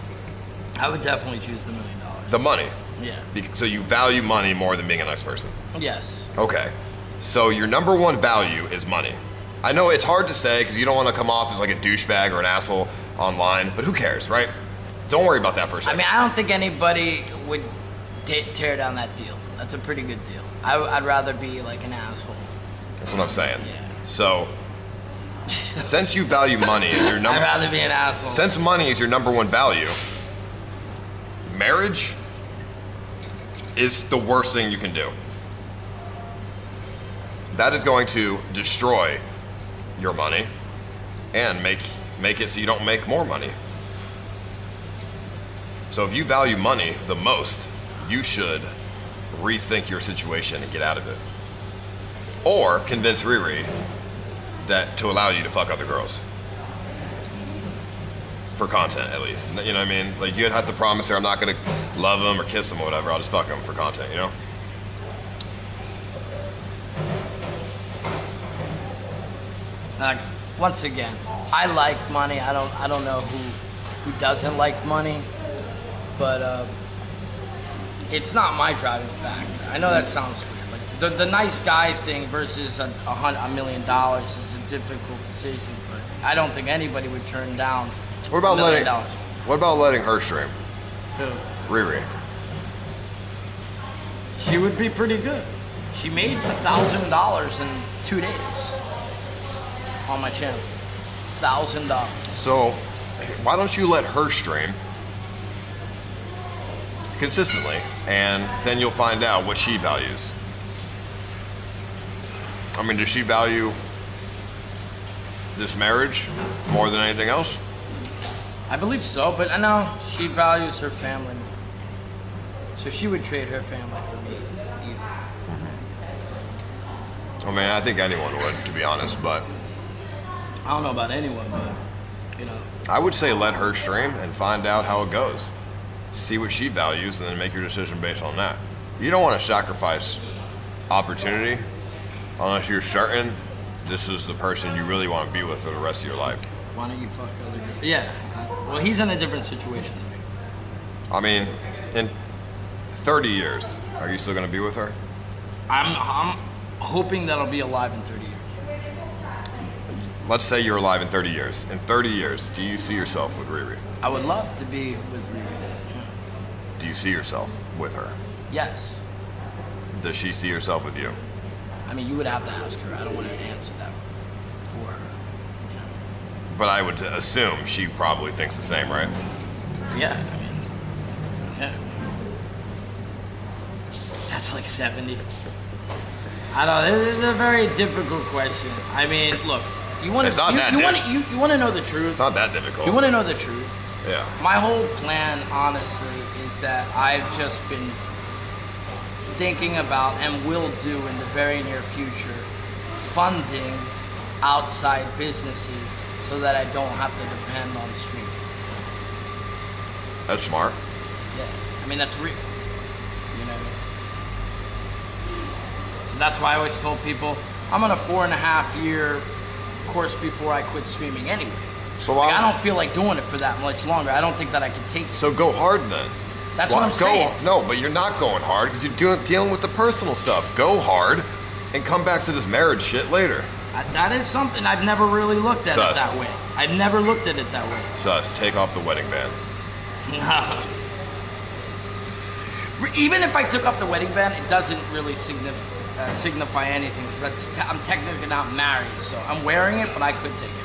I would definitely choose the $1 million. The money? Yeah. So you value money more than being a nice person? Yes. Okay. So your number one value is money. I know it's hard to say because you don't want to come off as like a douchebag or an asshole online, but who cares, right? Don't worry about that for a second. I mean, I don't think anybody would tear down that deal. That's a pretty good deal. I'd rather be like an asshole. That's what I'm saying. Yeah. So, since you value money as your number... I'd rather be an asshole. Since money is your number one value, marriage is the worst thing you can do. That is going to destroy your money and make it so you don't make more money. So if you value money the most, you should rethink your situation and get out of it. Or convince Riri to allow you to fuck other girls. For content, at least. You know what I mean? Like, you'd have to promise her I'm not going to love them or kiss them or whatever. I'll just fuck them for content, you know? Once again, I like money. I don't know who doesn't like money, but it's not my driving factor. I know that sounds weird. Like the nice guy thing versus $1 million is a difficult decision, but I don't think anybody would turn down What about $1 million. What about letting her stream? Who? Riri. She would be pretty good. She made $1,000 in 2 days on my channel. $1,000. So, why don't you let her stream consistently, and then you'll find out what she values. I mean, does she value this marriage more than anything else? I believe so, but I know she values her family more. So she would trade her family for me easy. I mean, I think anyone would, to be honest, but I don't know about anyone, but, you know. I would say let her stream and find out how it goes. See what she values and then make your decision based on that. You don't want to sacrifice opportunity unless you're certain this is the person you really want to be with for the rest of your life. Why don't you fuck other girls? Yeah. Well, he's in a different situation than me. I mean, in 30 years, are you still going to be with her? I'm hoping that I'll be alive in 30 years. Let's say you're alive in 30 years. In 30 years, do you see yourself with Riri? I would love to be with Riri. Yeah. Do you see yourself with her? Yes. Does she see herself with you? I mean, you would have to ask her. I don't want to answer that for her. You know? But I would assume she probably thinks the same, right? Yeah, I mean, yeah. That's like 70. I don't know. It's a very difficult question. I mean, look, you want to you want to know the truth. It's not that difficult. You want to know the truth. Yeah. My whole plan, honestly, is that I've just been thinking about and will do in the very near future funding outside businesses so that I don't have to depend on streaming. That's smart. Yeah, I mean, that's real. You know what I mean? So that's why I always told people I'm on a 4.5-year course before I quit streaming anyway. So like, I don't feel like doing it for that much longer. I don't think that I can take it. So go hard then. That's what I'm saying. No, but you're not going hard because you're dealing with the personal stuff. Go hard and come back to this marriage shit later. That is something I've never really looked at it that way. I've never looked at it that way. Sus, take off the wedding band. Even if I took off the wedding band, it doesn't really signify anything because I'm technically not married, so I'm wearing it, but I could take it off.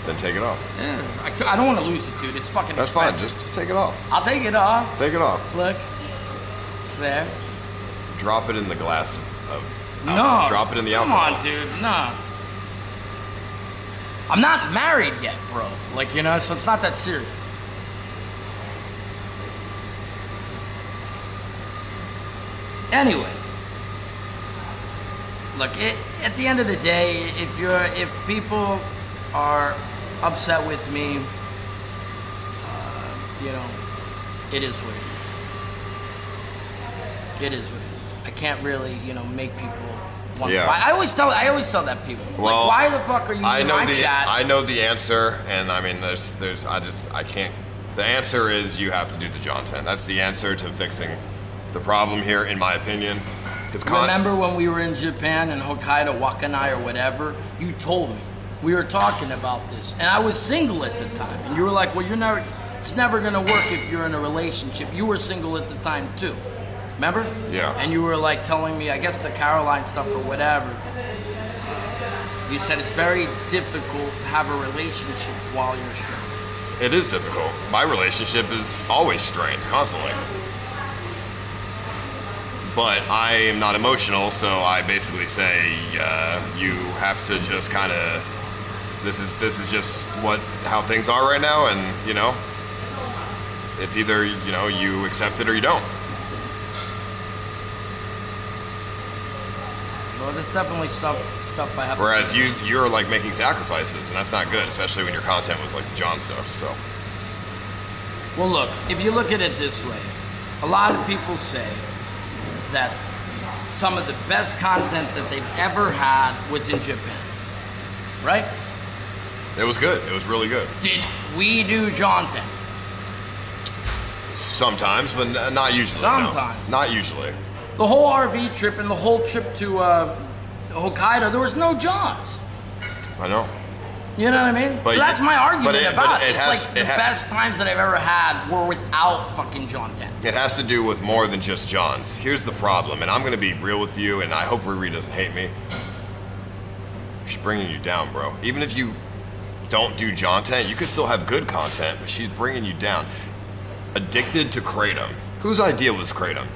Then take it off. Yeah, I don't want to lose it, dude. It's fucking That's expensive. fine. Just take it off. I'll take it off. Take it off. Look. There. Drop it in the glass of alcohol. No. Drop it in the alcohol. Come on, dude. No. I'm not married yet, bro. Like, you know, so it's not that serious. Anyway. Look, at the end of the day, if people are upset with me, you know, it is what it is. It is what it is. I can't really, you know, make people want to buy. I always tell that people. Well, like, why the fuck are you in my chat? I know the answer, and I mean, I can't. The answer is you have to do the John 10. That's the answer to fixing the problem here, in my opinion. Remember when we were in Japan and Hokkaido, Wakanai, or whatever? You told me. We were talking about this, and I was single at the time, and you were like, well, it's never gonna work if you're in a relationship. You were single at the time too, remember? Yeah. And you were like telling me, I guess the Caroline stuff or whatever. You said it's very difficult to have a relationship while you're strained. It is difficult. My relationship is always strained, constantly. But I am not emotional, so I basically say you have to just kind of. This is just how things are right now, and you know, it's either you accept it or you don't. Well, there's definitely stuff I have. Whereas you're like making sacrifices, and that's not good, especially when your content was like the John stuff. So. Well, look, if you look at it this way, a lot of people say that some of the best content that they've ever had was in Japan, right? It was good. It was really good. Did we do John 10? Sometimes, but not usually. Sometimes. No. Not usually. The whole RV trip and the whole trip to Hokkaido, there was no Johns. I know. You know what I mean? But so that's my argument about it. It's like the best times that I've ever had were without fucking John 10. It has to do with more than just John's. Here's the problem, and I'm going to be real with you, and I hope Riri doesn't hate me. She's bringing you down, bro. Even if you don't do John 10, you can still have good content, but she's bringing you down. Addicted to Kratom. Whose idea was Kratom?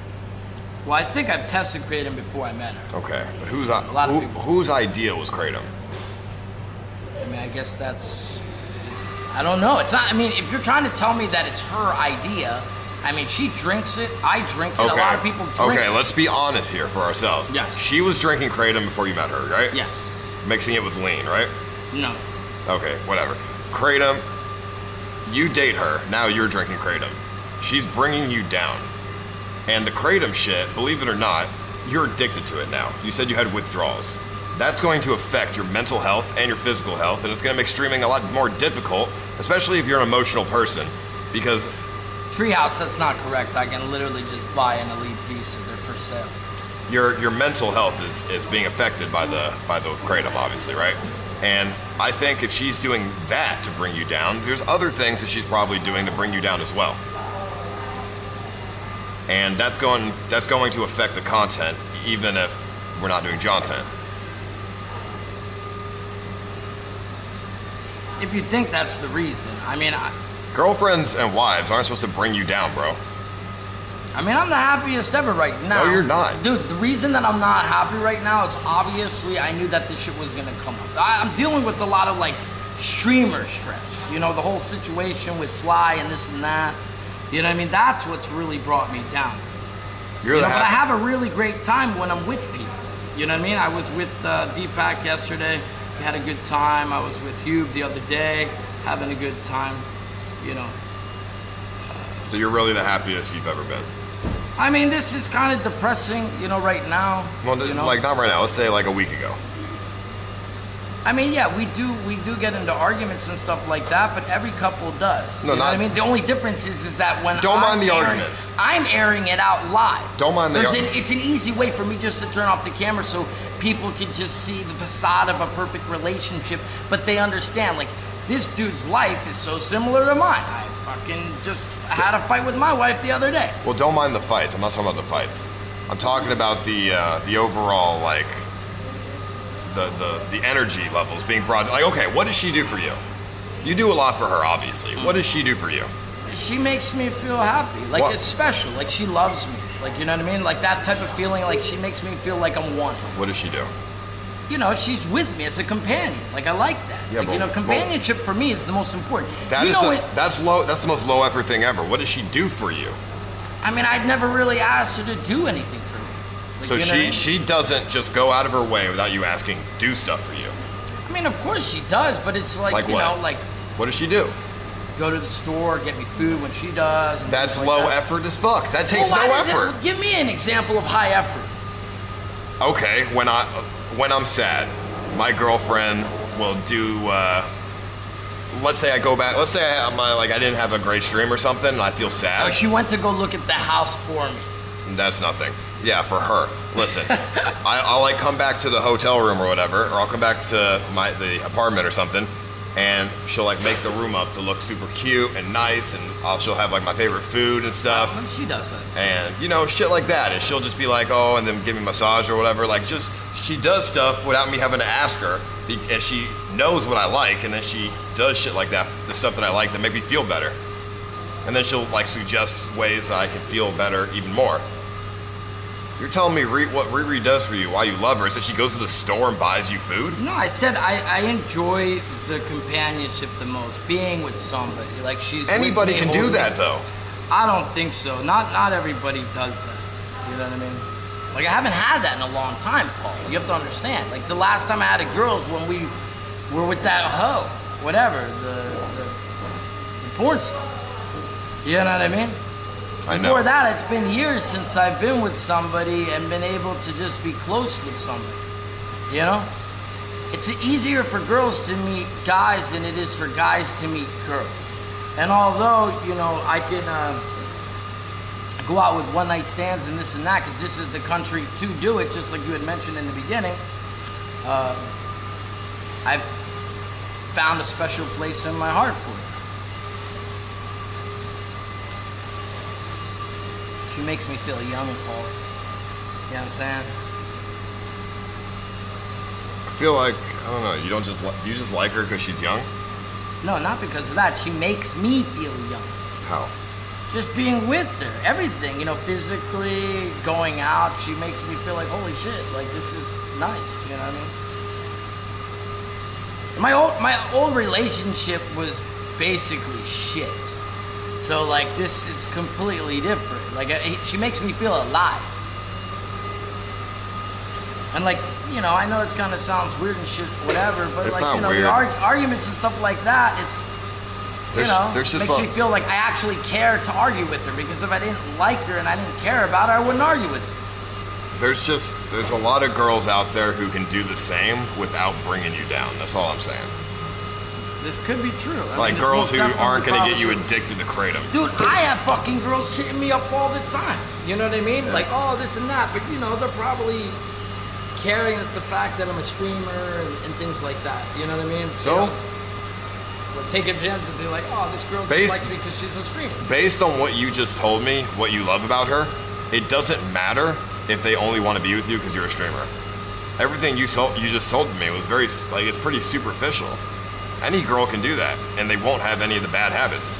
Well, I think I've tested Kratom before I met her. Okay, but whose idea was Kratom? I mean, I guess that's... I don't know. It's not... I mean, if you're trying to tell me that it's her idea, I mean, she drinks it, I drink it, okay. A lot of people drink it. Okay, let's be honest here for ourselves. Yes. She was drinking Kratom before you met her, right? Yes. Mixing it with lean, right? No. Okay, whatever. Kratom, you date her, now you're drinking Kratom. She's bringing you down. And the Kratom shit, believe it or not, you're addicted to it now. You said you had withdrawals. That's going to affect your mental health and your physical health, and it's going to make streaming a lot more difficult, especially if you're an emotional person, because... Treehouse, that's not correct. I can literally just buy an Elite Visa. They're for sale. Your mental health is being affected by the Kratom, obviously, right? And I think if she's doing that to bring you down, there's other things that she's probably doing to bring you down as well. And that's going to affect the content, even if we're not doing content. If you think that's the reason, I mean... Girlfriends and wives aren't supposed to bring you down, bro. I mean, I'm the happiest ever right now. No, you're not. Dude, the reason that I'm not happy right now is obviously I knew that this shit was going to come up. I'm dealing with a lot of, like, streamer stress. You know, the whole situation with Sly and this and that. You know what I mean? That's what's really brought me down. But I have a really great time when I'm with people. You know what I mean? I was with Deepak yesterday. We had a good time. I was with Hugh the other day, having a good time, you know. So you're really the happiest you've ever been? I mean, this is kind of depressing, you know, right now. Well, you know? Like not right now. Let's say like a week ago. I mean, yeah, we do get into arguments and stuff like that, but every couple does. No, you know what I mean? The only difference is that when arguments. I'm airing it out live. Don't mind the arguments. It's an easy way for me just to turn off the camera so people can just see the facade of a perfect relationship, but they understand, like, this dude's life is so similar to mine. I fucking just had a fight with my wife the other day. Well, don't mind the fights. I'm not talking about the fights. I'm talking about the overall, like, the energy levels being brought. Like, okay, what does she do for you? You do a lot for her, obviously. What does she do for you? She makes me feel happy. Like, it's special. Like, she loves me. Like, you know what I mean? Like, that type of feeling, like, she makes me feel like I'm wanted. What does she do? You know, she's with me as a companion. Like, I like that. Yeah, like, you know, companionship for me is the most important. That's the most low effort thing ever. What does she do for you? I mean, I'd never really asked her to do anything for me. Like, so she doesn't just go out of her way without you asking, do stuff for you. I mean, of course she does, but it's like you know, like... What does she do? Go to the store, get me food when she does. And that's low effort as fuck. That takes no effort. Give me an example of high effort. Okay, when I'm sad, my girlfriend will do. Let's say I go back. Let's say I didn't have a great stream or something, and I feel sad. Oh, she went to go look at the house for me. That's nothing. Yeah, for her. Listen, I'll like come back to the hotel room or whatever, or I'll come back to the apartment or something, and she'll like make the room up to look super cute and nice, and she'll have like my favorite food and stuff. When she does that. And you know, shit like that. And she'll just be like, oh, and then give me a massage or whatever. Like, just she does stuff without me having to ask her, and she knows what I like, and then she does shit like that, the stuff that I like that make me feel better. And then she'll like suggest ways that I can feel better even more. You're telling me what Riri does for you, why you love her, is that she goes to the store and buys you food? No, I said I enjoy the companionship the most, being with somebody. Like, she's anybody can do that though. I don't think so. Not everybody does that. You know what I mean? Like, I haven't had that in a long time, Paul. You have to understand. Like, the last time I had a girl's when we were with that hoe, whatever, the porn star. You know what I mean? Before that, it's been years since I've been with somebody and been able to just be close with somebody. You know? It's easier for girls to meet guys than it is for guys to meet girls. And although, you know, I can go out with one-night stands and this and that, because this is the country to do it, just like you had mentioned in the beginning, I've found a special place in my heart for her. She makes me feel young, Paul. You know what I'm saying? I feel like, I don't know, do you just like her because she's young? No, not because of that. She makes me feel young. How? Just being with her, everything, you know, physically, going out, she makes me feel like, holy shit, like this is nice, you know what I mean? My old relationship was basically shit. So like this is completely different. Like she makes me feel alive. And like, you know, I know it's kind of sounds weird and shit, whatever, but it's like, you know, weird. the arguments and stuff like that, it's, you know, makes me feel like I actually care to argue with her, because if I didn't like her and I didn't care about her, I wouldn't argue with her. There's a lot of girls out there who can do the same without bringing you down. That's all I'm saying. This could be true. I mean, girls who aren't going to get you addicted to kratom. Dude, I have fucking girls hitting me up all the time. You know what I mean? Yeah. Like, oh, this and that. But, you know, they're probably carrying the fact that I'm a streamer and things like that. You know what I mean? So? Well, take advantage and be like, oh, this girl just likes me because she's a streamer. Based on what you just told me, what you love about her, it doesn't matter if they only want to be with you because you're a streamer. Everything you just told me was very, like, it's pretty superficial. Any girl can do that, and they won't have any of the bad habits.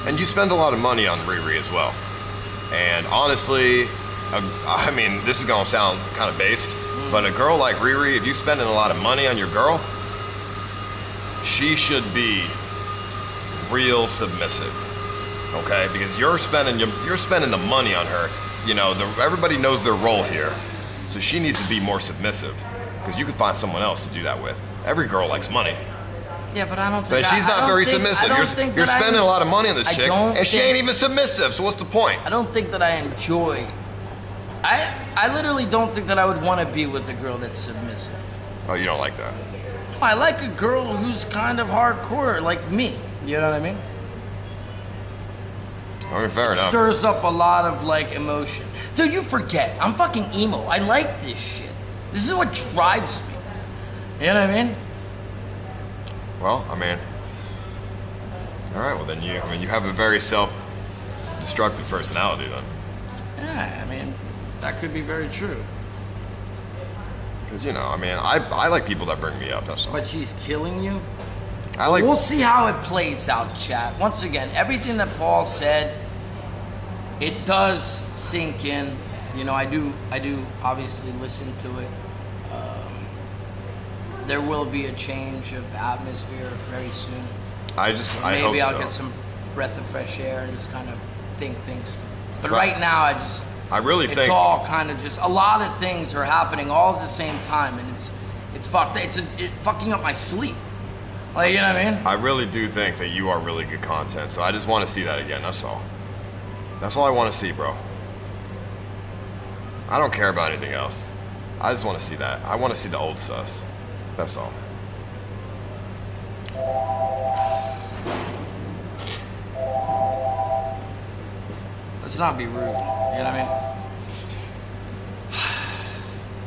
And you spend a lot of money on Riri as well. And honestly, I mean, this is going to sound kind of based, but a girl like Riri, if you're spending a lot of money on your girl, she should be real submissive, okay? Because you're spending the money on her. You know, everybody knows their role here, so she needs to be more submissive, because you can find someone else to do that with. Every girl likes money. Yeah, but I don't think... So she's not very submissive. You're spending a lot of money on this chick, and she ain't even submissive, so what's the point? I don't think that I enjoy... I literally don't think that I would want to be with a girl that's submissive. Oh, you don't like that? I like a girl who's kind of hardcore, like me. You know what I mean? I mean, fair enough. Stirs up a lot of, like, emotion. Dude, you forget. I'm fucking emo. I like this shit. This is what drives me. You know what I mean? Well, I mean... Alright, well then you have a very self-destructive personality then. Yeah, I mean, that could be very true. Because, you know, I mean, I like people that bring me up, that's all. But she's killing you? We'll see how it plays out, chat. Once again, everything that Paul said, it does sink in. You know, I do obviously listen to it. There will be a change of atmosphere very soon. Maybe I'll get some breath of fresh air and just kind of think things through. But right now, I really think it's all kind of just, a lot of things are happening all at the same time, and it's fucking up my sleep. Like, you know what I mean? I really do think that you are really good content, so I just want to see that again, that's all. That's all I want to see, bro. I don't care about anything else. I just want to see that. I want to see the old sus. That's all. Let's not be rude, you know what I mean?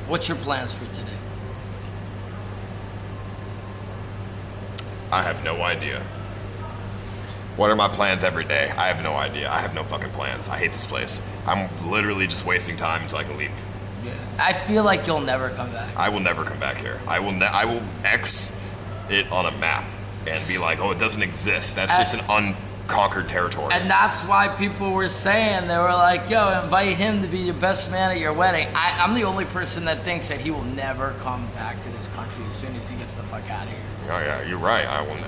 What's your plans for today? I have no idea. What are my plans every day? I have no idea. I have no fucking plans. I hate this place. I'm literally just wasting time until I can leave. Yeah. I feel like you'll never come back. I will never come back here. I will X it on a map and be like, oh, it doesn't exist. That's just an unconquered territory. And that's why people were saying, they were like, yo, invite him to be your best man at your wedding. I'm the only person that thinks that he will never come back to this country as soon as he gets the fuck out of here. Oh yeah, you're right. I will.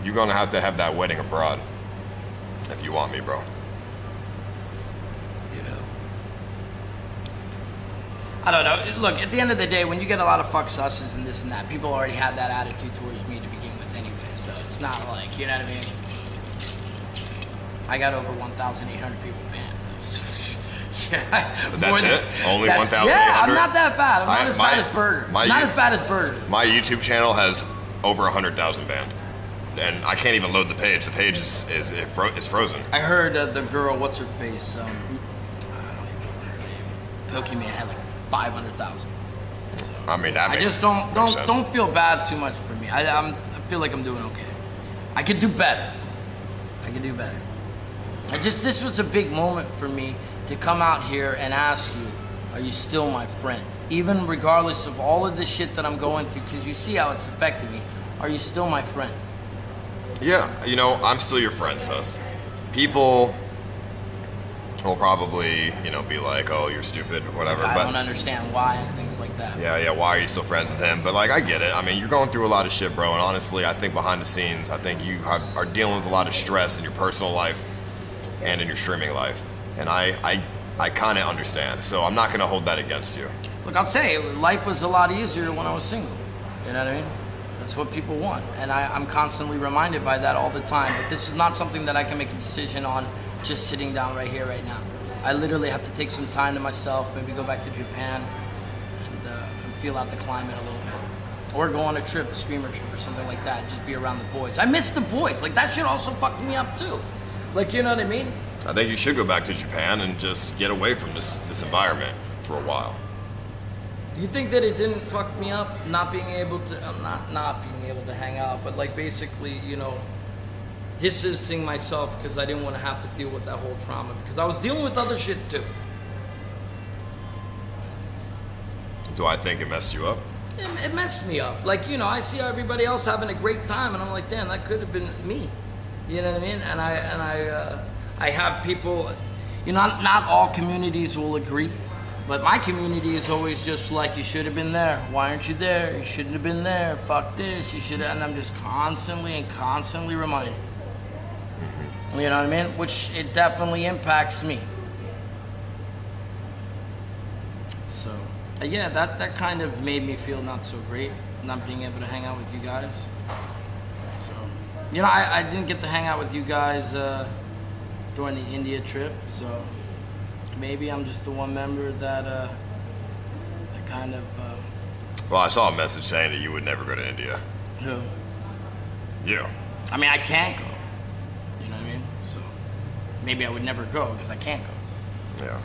You're gonna have to have that wedding abroad if you want me, bro. You know. I don't know. Look, at the end of the day, when you get a lot of fuck susses and this and that, people already have that attitude towards me to begin with anyway. So it's not like, you know what I mean? I got over 1,800 people banned. Yeah, that's it? Only 1,800? Yeah, I'm not that bad. I'm not as bad as Burger. Not as bad as Burger. My YouTube channel has over 100,000 banned. And I can't even load the page. The page is frozen. I heard the girl, what's her face? I don't even remember her name. Pokemon had like 500,000. So. I mean, that I makes, just makes sense. don't feel bad too much for me. I feel like I'm doing okay. I could do better. This was a big moment for me to come out here and ask you, are you still my friend? Even regardless of all of the shit that I'm going through, because you see how it's affected me, are you still my friend? Yeah, you know, I'm still your friend, Sus. People will probably, you know, be like, oh, you're stupid, or whatever. I but don't understand why and things like that. Yeah, why are you still friends with him? But, like, I get it. I mean, you're going through a lot of shit, bro, and honestly, I think behind the scenes, I think you are dealing with a lot of stress in your personal life and in your streaming life. And I kind of understand, so I'm not going to hold that against you. Look, I'll say, life was a lot easier when I was single. You know what I mean? That's what people want. And I'm constantly reminded by that all the time. But this is not something that I can make a decision on just sitting down right here, right now. I literally have to take some time to myself, maybe go back to Japan and feel out the climate a little bit. Or go on a trip, a streamer trip or something like that, just be around the boys. I miss the boys. Like, that shit also fucked me up too. Like, you know what I mean? I think you should go back to Japan and just get away from this environment for a while. You think that it didn't fuck me up, not being able to, not being able to hang out, but like basically, you know, distancing myself because I didn't want to have to deal with that whole trauma because I was dealing with other shit too. Do I think it messed you up? It messed me up. Like, you know, I see everybody else having a great time and I'm like, damn, that could have been me. You know what I mean? And I have people, you know, not all communities will agree. But my community is always just like, you should have been there. Why aren't you there? You shouldn't have been there. Fuck this. You should have. And I'm just constantly reminded. You know what I mean? Which it definitely impacts me. So, yeah, that kind of made me feel not so great, not being able to hang out with you guys. So, you know, I didn't get to hang out with you guys during the India trip, so... Maybe I'm just the one member that kind of... Well, I saw a message saying that you would never go to India. Who? You. I mean, I can't go. You know what I mean? So maybe I would never go because I can't go. Yeah.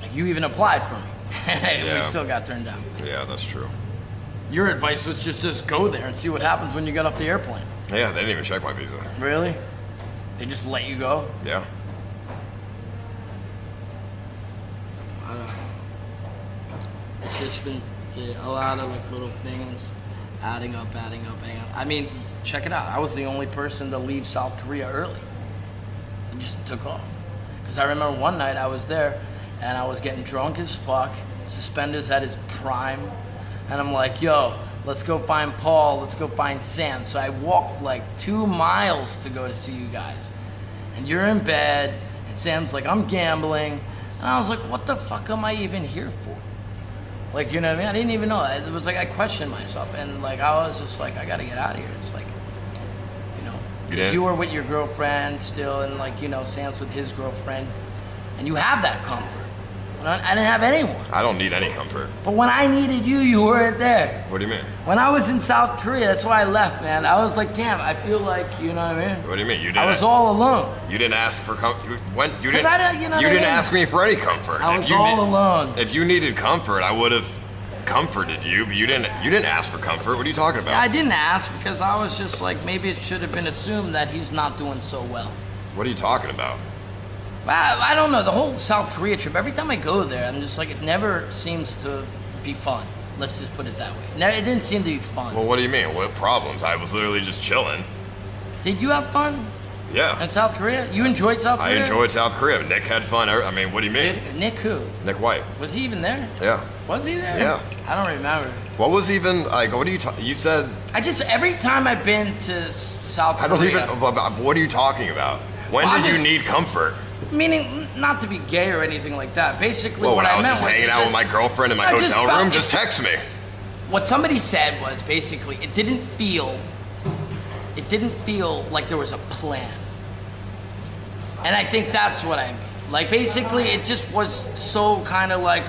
Like, you even applied for me. Yeah. We still got turned down. Yeah, that's true. Your advice was just go there and see what happens when you get off the airplane. Yeah, they didn't even check my visa. Really? They just let you go? Yeah. It's just been a lot of like little things adding up. I mean, check it out. I was the only person to leave South Korea early. I just took off. Because I remember one night I was there and I was getting drunk as fuck. Suspendas at his prime. And I'm like, yo, let's go find Paul. Let's go find Sam. So I walked like 2 miles to go to see you guys. And you're in bed. And Sam's like, I'm gambling. And I was like, what the fuck am I even here for? Like, you know what I mean? I didn't even know. It was like I questioned myself. And, like, I was just like, I got to get out of here. It's like, you know, because you were with your girlfriend still. And, like, you know, Sam's with his girlfriend. And you have that comfort. I didn't have anyone. I don't need any comfort. But when I needed you, you weren't there. What do you mean? When I was in South Korea, that's why I left, man. I was like, damn, I feel like, you know what I mean? What do you mean? You didn't? I was all alone. You didn't ask for comfort. You didn't ask me for any comfort. I was all alone. If you needed comfort, I would have comforted you. But you didn't ask for comfort. What are you talking about? Yeah, I didn't ask because I was just like, maybe it should have been assumed that he's not doing so well. What are you talking about? I don't know. The whole South Korea trip, every time I go there, I'm just like, it never seems to be fun. Let's just put it that way. It didn't seem to be fun. Well, what do you mean? What problems? I was literally just chilling. Did you have fun? Yeah. In South Korea? You enjoyed South Korea? I enjoyed South Korea. Nick had fun. I mean, what do you mean? Nick who? Nick White. Was he even there? Yeah. Was he there? Yeah. I don't remember. What was even, like, what are you you said... Every time I've been to South Korea... I don't even, what are you talking about? When did you need comfort? Meaning, not to be gay or anything like that. Basically, what I meant was... just hanging out with my girlfriend in my hotel room? Just text me. What somebody said was, basically, it didn't feel like there was a plan. And I think that's what I mean. Like, basically, it just was so kind of like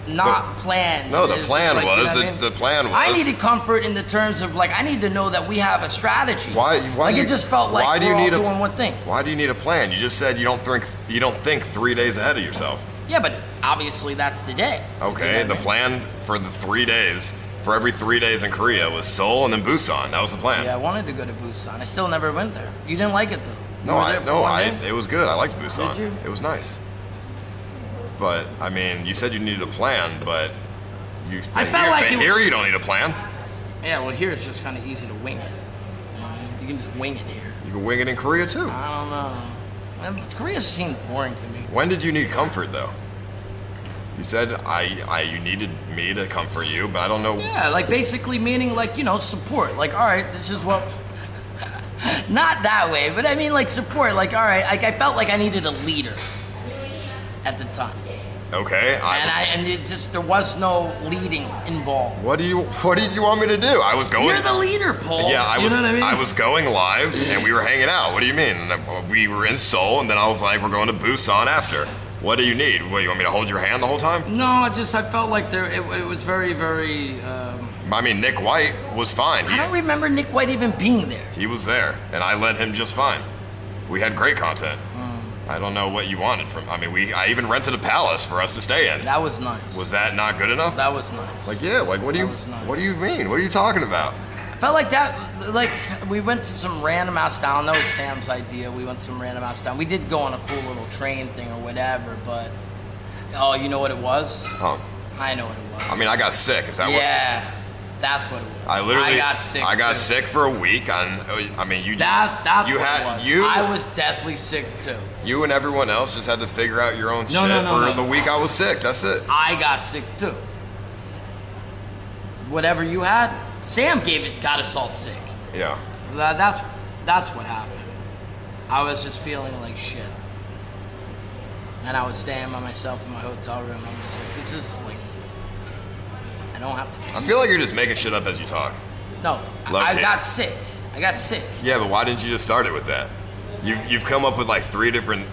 not planned. No, the plan was. I needed comfort in the terms of, like, I need to know that we have a strategy. Why it just felt like we're all doing one thing. Why do you need a plan? You just said you don't think 3 days ahead of yourself. Yeah, but obviously that's the day. Okay, You know the what I plan for the 3 days, for every 3 days in Korea was Seoul and then Busan. That was the plan. Yeah, I wanted to go to Busan. I still never went there. You didn't like it though. No, it was good. I liked Busan. Did you? It was nice. But I mean, you said you needed a plan, but here you don't need a plan. Yeah, well, here it's just kind of easy to wing it. You can just wing it here. You can wing it in Korea too. I don't know. Korea seemed boring to me. When did you need comfort though? You said you needed me to comfort you, but I don't know. Yeah, like basically meaning like, you know, support. Like, all right, this is what. Not that way, but I mean like support. Like, all right, like I felt like I needed a leader at the time. Okay. And it just there was no leading involved. What did you want me to do? I was going. You're the leader, Paul. Yeah, you know what I mean? I was going live, and we were hanging out. What do you mean? We were in Seoul, and then I was like, we're going to Busan after. What do you need? What, you want me to hold your hand the whole time? No, I felt like it was very, very. I mean, Nick White was fine. I don't remember Nick White even being there. He was there, and I led him just fine. We had great content. I don't know what you wanted from. I mean, I even rented a palace for us to stay in. That was nice. Was that not good enough? That was nice. Like, yeah, like what do you mean? What are you talking about? Felt like that. Like we went to some random ass town. That was Sam's idea. We went to some random ass town. We did go on a cool little train thing or whatever. But you know what it was? Huh. I know what it was. I mean, I got sick. Is that what? Yeah. That's what it was. I got sick. I got sick for a week. I mean, you. That's you what had it was. you. I was deathly sick too. You and everyone else just had to figure out your own shit No. the week I was sick. That's it. I got sick too. Whatever you had, Sam got us all sick. Yeah. That's what happened. I was just feeling like shit, and I was staying by myself in my hotel room. I'm just like, this is like. I don't have to. I feel like you're just making shit up as you talk. No, I got sick. Yeah, but why didn't you just start it with that? You've come up with like three different.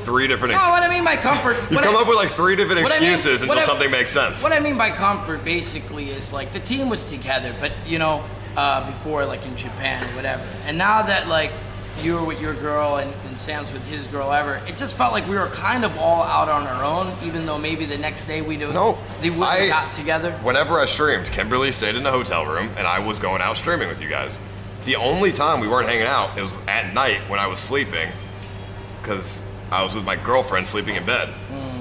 No, what I mean by comfort. You come up with like 3 different excuses until something makes sense. What I mean by comfort basically is like the team was together, but you know, before like in Japan or whatever, and now that like you were with your girl and Sam's with his girl it just felt like we were kind of all out on our own, even though maybe the next day we wouldn't have got together. Whenever I streamed, Kimberly stayed in the hotel room and I was going out streaming with you guys. The only time we weren't hanging out, it was at night when I was sleeping, because I was with my girlfriend sleeping in bed.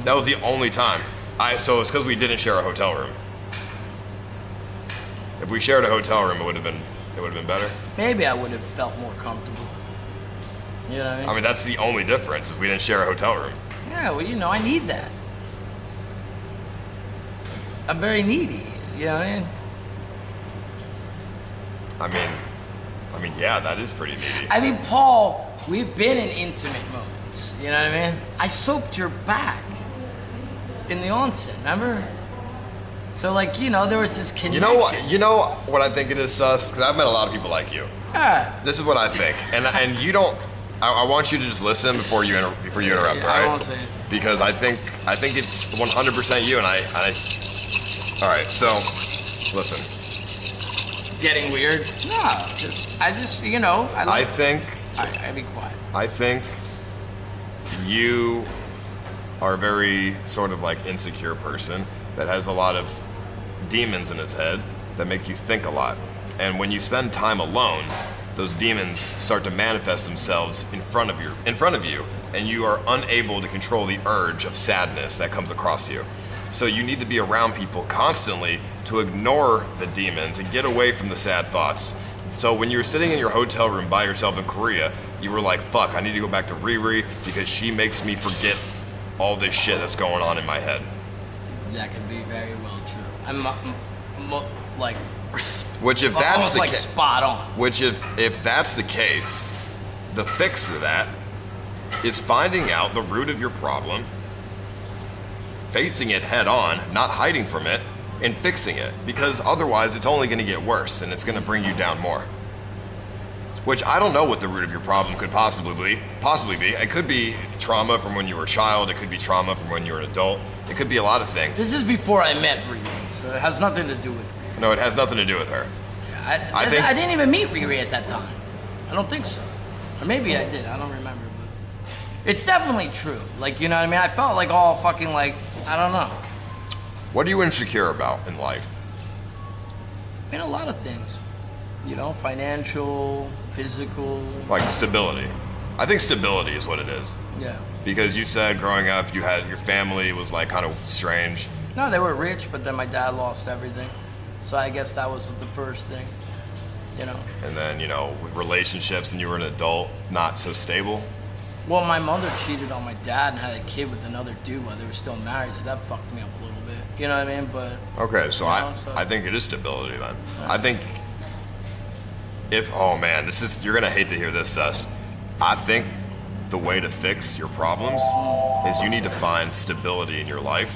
That was the only time. So it's because we didn't share a hotel room. If we shared a hotel room, it would have been better. Maybe I would have felt more comfortable. You know what I mean? I mean, that's the only difference, is we didn't share a hotel room. Yeah, well, you know, I need that. I'm very needy, you know what I mean? I mean, yeah, that is pretty needy. I mean, Paul, we've been in intimate moments, you know what I mean? I soaped your back in the onsen, remember? So, like, you know, there was this connection. You know what I think it is, Sus? Because I've met a lot of people like you. Yeah. This is what I think. And you don't... I want you to just listen before you interrupt, all right? I won't say it. Because I think it's 100% you, and I... All right, so, listen. Getting weird? No, I just, you know... I think... I'd be quiet. I think you are a very sort of like insecure person that has a lot of demons in his head that make you think a lot. And when you spend time alone, those demons start to manifest themselves in front of you, and you are unable to control the urge of sadness that comes across you. So you need to be around people constantly to ignore the demons and get away from the sad thoughts. So when you're sitting in your hotel room by yourself in Korea, you were like, fuck, I need to go back to Riri because she makes me forget all this shit that's going on in my head. That could be very well true. I'm like... Which if that's the case... spot on. Which if that's the case, the fix to that is finding out the root of your problem, facing it head on, not hiding from it, and fixing it. Because otherwise it's only going to get worse and it's going to bring you down more. Which I don't know what the root of your problem could possibly be. It could be trauma from when you were a child. It could be trauma from when you were an adult. It could be a lot of things. This is before I met Riri, so it has nothing to do with Riri. No, it has nothing to do with her. Yeah, I didn't even meet Riri at that time. I don't think so. Or maybe I did. I don't remember. It's definitely true. Like, you know what I mean? I felt like all fucking like, I don't know. What are you insecure about in life? I mean, a lot of things. You know, financial, physical. Like stability. I think stability is what it is. Yeah. Because you said growing up, you had your family was like kind of strange. No, they were rich, but then my dad lost everything. So I guess that was the first thing, you know. And then, you know, with relationships, and you were an adult, not so stable. Well, my mother cheated on my dad and had a kid with another dude while they were still married, so that fucked me up a little bit. You know what I mean? But okay, so so I think it is stability then. I think oh man, you're gonna hate to hear this, Sus. I think the way to fix your problems is you need to find stability in your life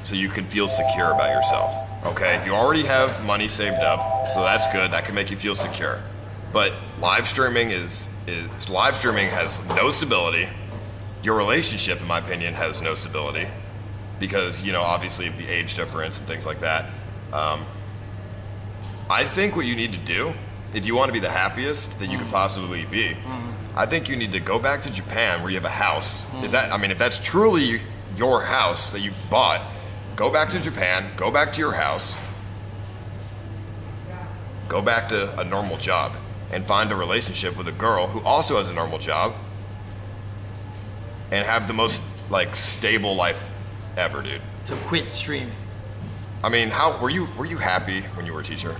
so you can feel secure about yourself. Okay, you already have money saved up, so that's good. That can make you feel secure. But live streaming has no stability. Your relationship, in my opinion, has no stability because, you know, obviously of the age difference and things like that. I think what you need to do, if you want to be the happiest that you could possibly be, I think you need to go back to Japan where you have a house. If that's truly your house that you bought, go back to Japan, go back to your house, go back to a normal job, and find a relationship with a girl who also has a normal job, and have the most like stable life ever, dude. to quit streaming. I mean, how were you happy when you were a teacher?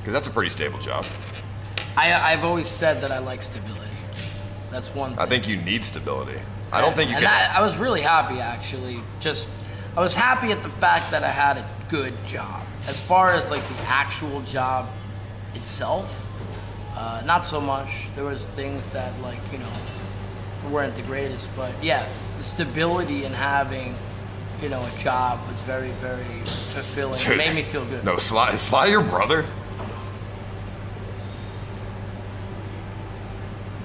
Because that's a pretty stable job. I've always said that I like stability. That's one thing. I think you need stability. I don't think you can. I was really happy, actually. I was happy at the fact that I had a good job. As far as like the actual job itself, not so much. There was things that weren't the greatest, but yeah, the stability in having, a job was very, very fulfilling. Dude, it made me feel good. No, is Sly your brother?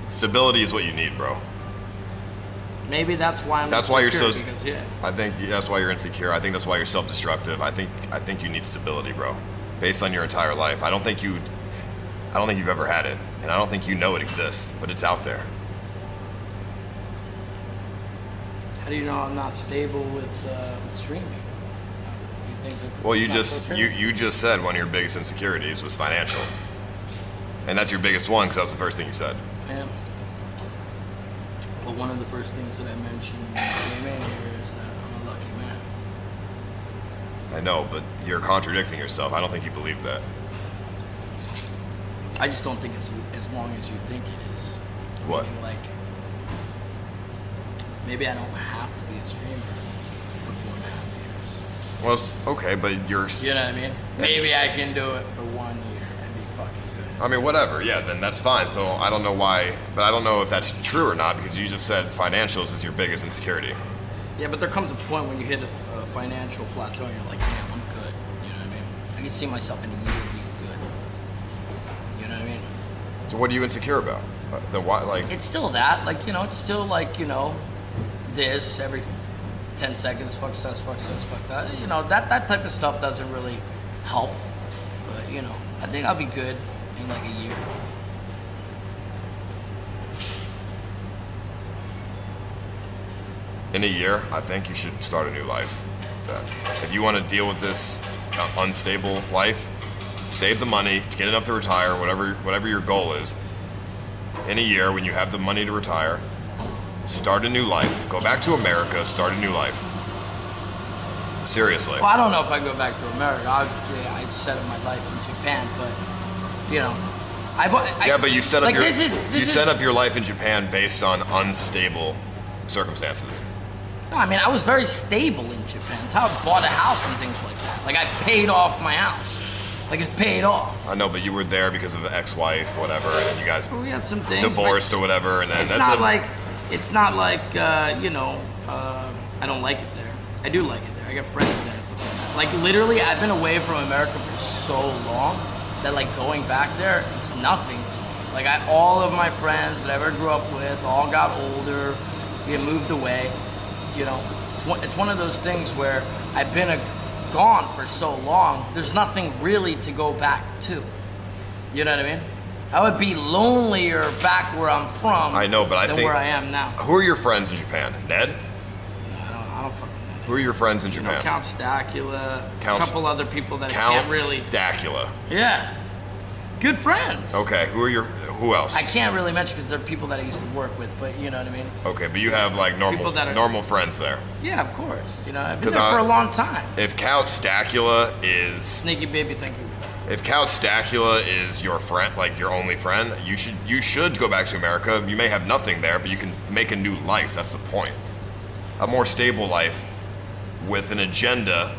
Stability is what you need, bro. Maybe that's why I'm That's why you're so. because, yeah. I think that's why you're insecure. I think that's why you're self-destructive. I think you need stability, bro. Based on your entire life, I don't think you've ever had it, and I don't think you know it exists, but it's out there. How do you know I'm not stable with streaming? You think that? Well, you just said one of your biggest insecurities was financial, and that's your biggest one because that's the first thing you said. Yeah. Well, one of the first things that I mentioned when I came in here is that I'm a lucky man. I know, but you're contradicting yourself. I don't think you believe that. I just don't think it's as long as you think it is. What? Meaning, maybe I don't have to be a streamer for 4.5 years. Well, okay, but you're... You know what I mean? Maybe I can do it for 1 year and be fucking good. I mean, whatever. Yeah, then that's fine. So I don't know why, but I don't know if that's true or not because you just said financials is your biggest insecurity. Yeah, but there comes a point when you hit a financial plateau and you're like, damn, I'm good. You know what I mean? I can see myself in a year being good. You know what I mean? So what are you insecure about? It's still that. It's still this every 10 seconds, fuck sus, fuck that. That type of stuff doesn't really help. But, I think I'll be good in a year. In a year, I think you should start a new life. If you want to deal with this unstable life, save the money to get enough to retire, whatever your goal is. In a year, when you have the money to retire, start a new life. Go back to America, start a new life. Seriously. Well, I don't know if I go back to America. I set up my life in Japan, but, but you set up set up your life in Japan based on unstable circumstances. No, I was very stable in Japan. It's how I bought a house and things like that. I paid off my house. It's paid off. I know, but you were there because of the ex-wife, whatever, and then you guys we had some things, divorced or whatever, and then it's not like I don't like it there. I do like it there. I got friends there and stuff like that. Literally, I've been away from America for so long that going back there, it's nothing to me. All of my friends that I ever grew up with all got older. We moved away. It's one of those things where I've been gone for so long. There's nothing really to go back to. You know what I mean? I would be lonelier back where I'm from. I know, but I than think where I am now. Who are your friends in Japan? Ned? I don't fucking know. Who are your friends in Japan? Count Stacula, a couple other people that I Count can't really. Stacula. Yeah, good friends. Okay, who else? I can't really mention because they're people that I used to work with, but you know what I mean. Okay, but you have like normal friends there. Yeah, of course. You know, I've been there for a long time. If Count Stacula is Sneaky baby, thank you. If Count Stacula is your friend, like your only friend, you should go back to America. You may have nothing there, but you can make a new life. That's the point. A more stable life with an agenda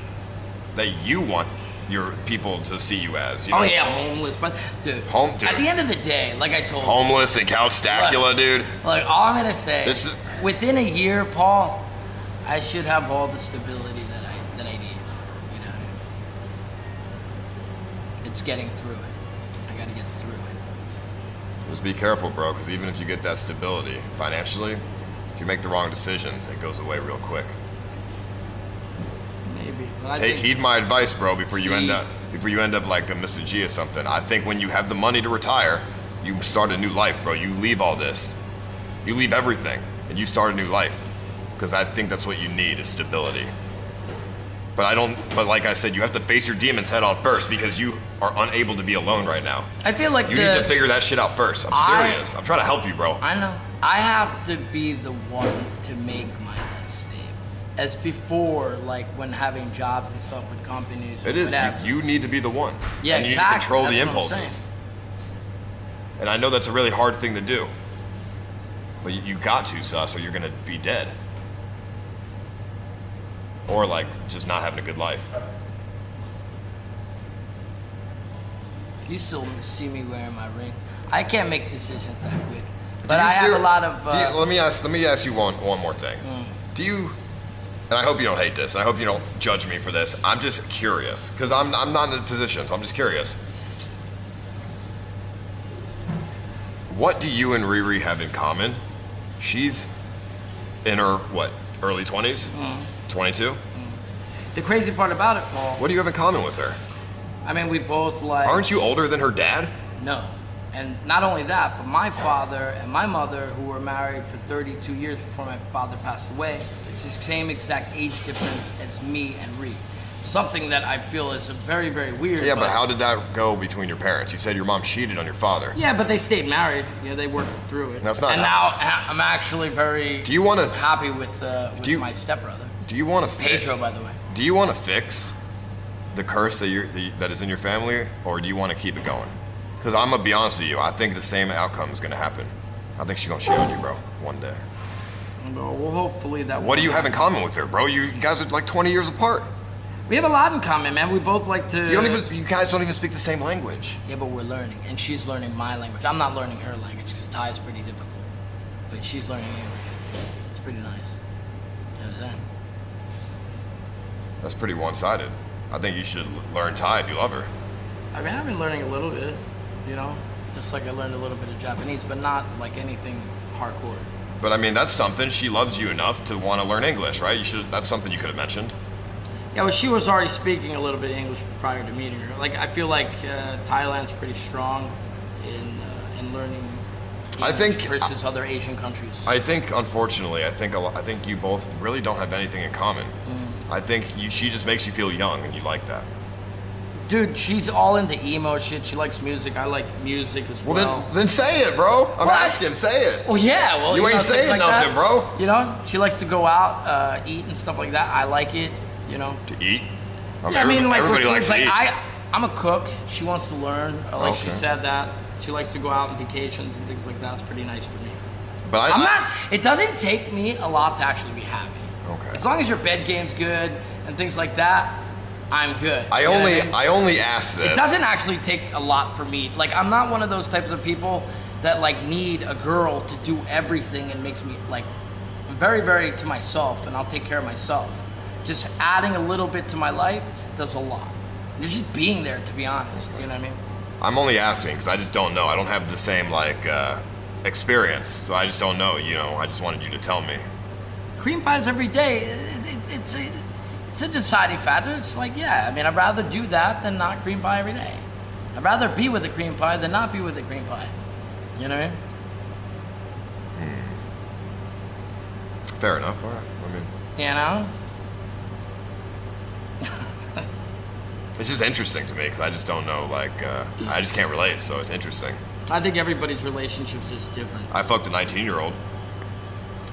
that you want your people to see you as. You know? Oh yeah, homeless, but dude. At the end of the day, like I told you, homeless and Count Stacula, dude. Like all I'm gonna say, within a year, Paul, I should have all the stability that I need. You know, it's getting through it. I gotta get through it. Just be careful, bro, because even if you get that stability financially, if you make the wrong decisions, it goes away real quick. Maybe. Heed my advice, bro, before you end up like a Mr. G or something. I think when you have the money to retire, you start a new life, bro. You leave all this. You leave everything, and you start a new life. Because I think that's what you need is stability. But like I said, you have to face your demons head on first because you are unable to be alone right now. I feel like you need to figure that shit out first. I'm serious. I'm trying to help you, bro. I know. I have to be the one to make my life stable. As before, like when having jobs and stuff with companies. It is. You need to be the one. Yeah, and exactly. You need to control the impulses. And I know that's a really hard thing to do. But you got to, sus, or you're going to be dead. Or like just not having a good life. You still see me wearing my ring. I can't make decisions that quick. But I have a lot of... let me ask you one more thing. Do you... And I hope you don't hate this, and I hope you don't judge me for this. I'm just curious, because I'm not in the position, so I'm just curious. What do you and Riri have in common? She's in her, early 20s? 22? The crazy part about it, Paul... What do you have in common with her? I mean, we both like... Aren't you older than her dad? No. And not only that, but my father and my mother, who were married for 32 years before my father passed away, it's the same exact age difference as me and Reed. Something that I feel is very, very weird. Yeah, but how did that go between your parents? You said your mom cheated on your father. Yeah, but they stayed married. Yeah, they worked through it. That's not. And now I'm actually very happy with my stepbrother. Do you want to Pedro, by the way? Do you want to fix the curse that is in your family, or do you want to keep it going? Because I'm going to be honest with you, I think the same outcome is going to happen. I think she's going to cheat on you, bro, one day. Well, hopefully that What do you have in common with her, bro? You guys are like 20 years apart. We have a lot in common, man. We both like to... You guys don't even speak the same language. Yeah, but we're learning, and she's learning my language. I'm not learning her language, because Thai is pretty difficult. But she's learning English. It's pretty nice. You know what I'm saying? That's pretty one-sided. I think you should learn Thai if you love her. I mean, I've been learning a little bit, you know? Just like I learned a little bit of Japanese, but not like anything hardcore. But I mean, that's something. She loves you enough to want to learn English, right? That's something you could have mentioned. Yeah, well, she was already speaking a little bit of English prior to meeting her. Like, I feel like Thailand's pretty strong in learning English versus other Asian countries. I think, unfortunately, I think you both really don't have anything in common. I think she just makes you feel young, and you like that. Dude, she's all into emo shit. She likes music. I like music as well. Well, then say it, bro. I'm asking. Say it. Well, yeah. Well, you ain't saying like nothing, bro. You know, she likes to go out, eat and stuff like that. I like it. You know. To eat? I mean, like, everybody likes to eat. I'm a cook. She wants to learn. She said that. She likes to go out on vacations and things like that. It's pretty nice for me. But I'm not. It doesn't take me a lot to actually be happy. Okay. As long as your bed game's good and things like that, I'm good. I only ask this. It doesn't actually take a lot for me. Like, I'm not one of those types of people that like need a girl to do everything and makes me like. I'm very, very to myself, and I'll take care of myself. Just adding a little bit to my life does a lot. And you're just being there, to be honest. You know what I mean? I'm only asking because I just don't know. I don't have the same experience, so I just don't know. You know, I just wanted you to tell me. Cream pies every day. It's a deciding factor. It's like, yeah, I mean, I'd rather do that than not cream pie every day. I'd rather be with the cream pie than not be with the cream pie. You know what I mean? Fair enough. All right. I mean, you know. it's just interesting to me because I just don't know. Like, I just can't relate. So it's interesting. I think everybody's relationships is different. I fucked a 19-year-old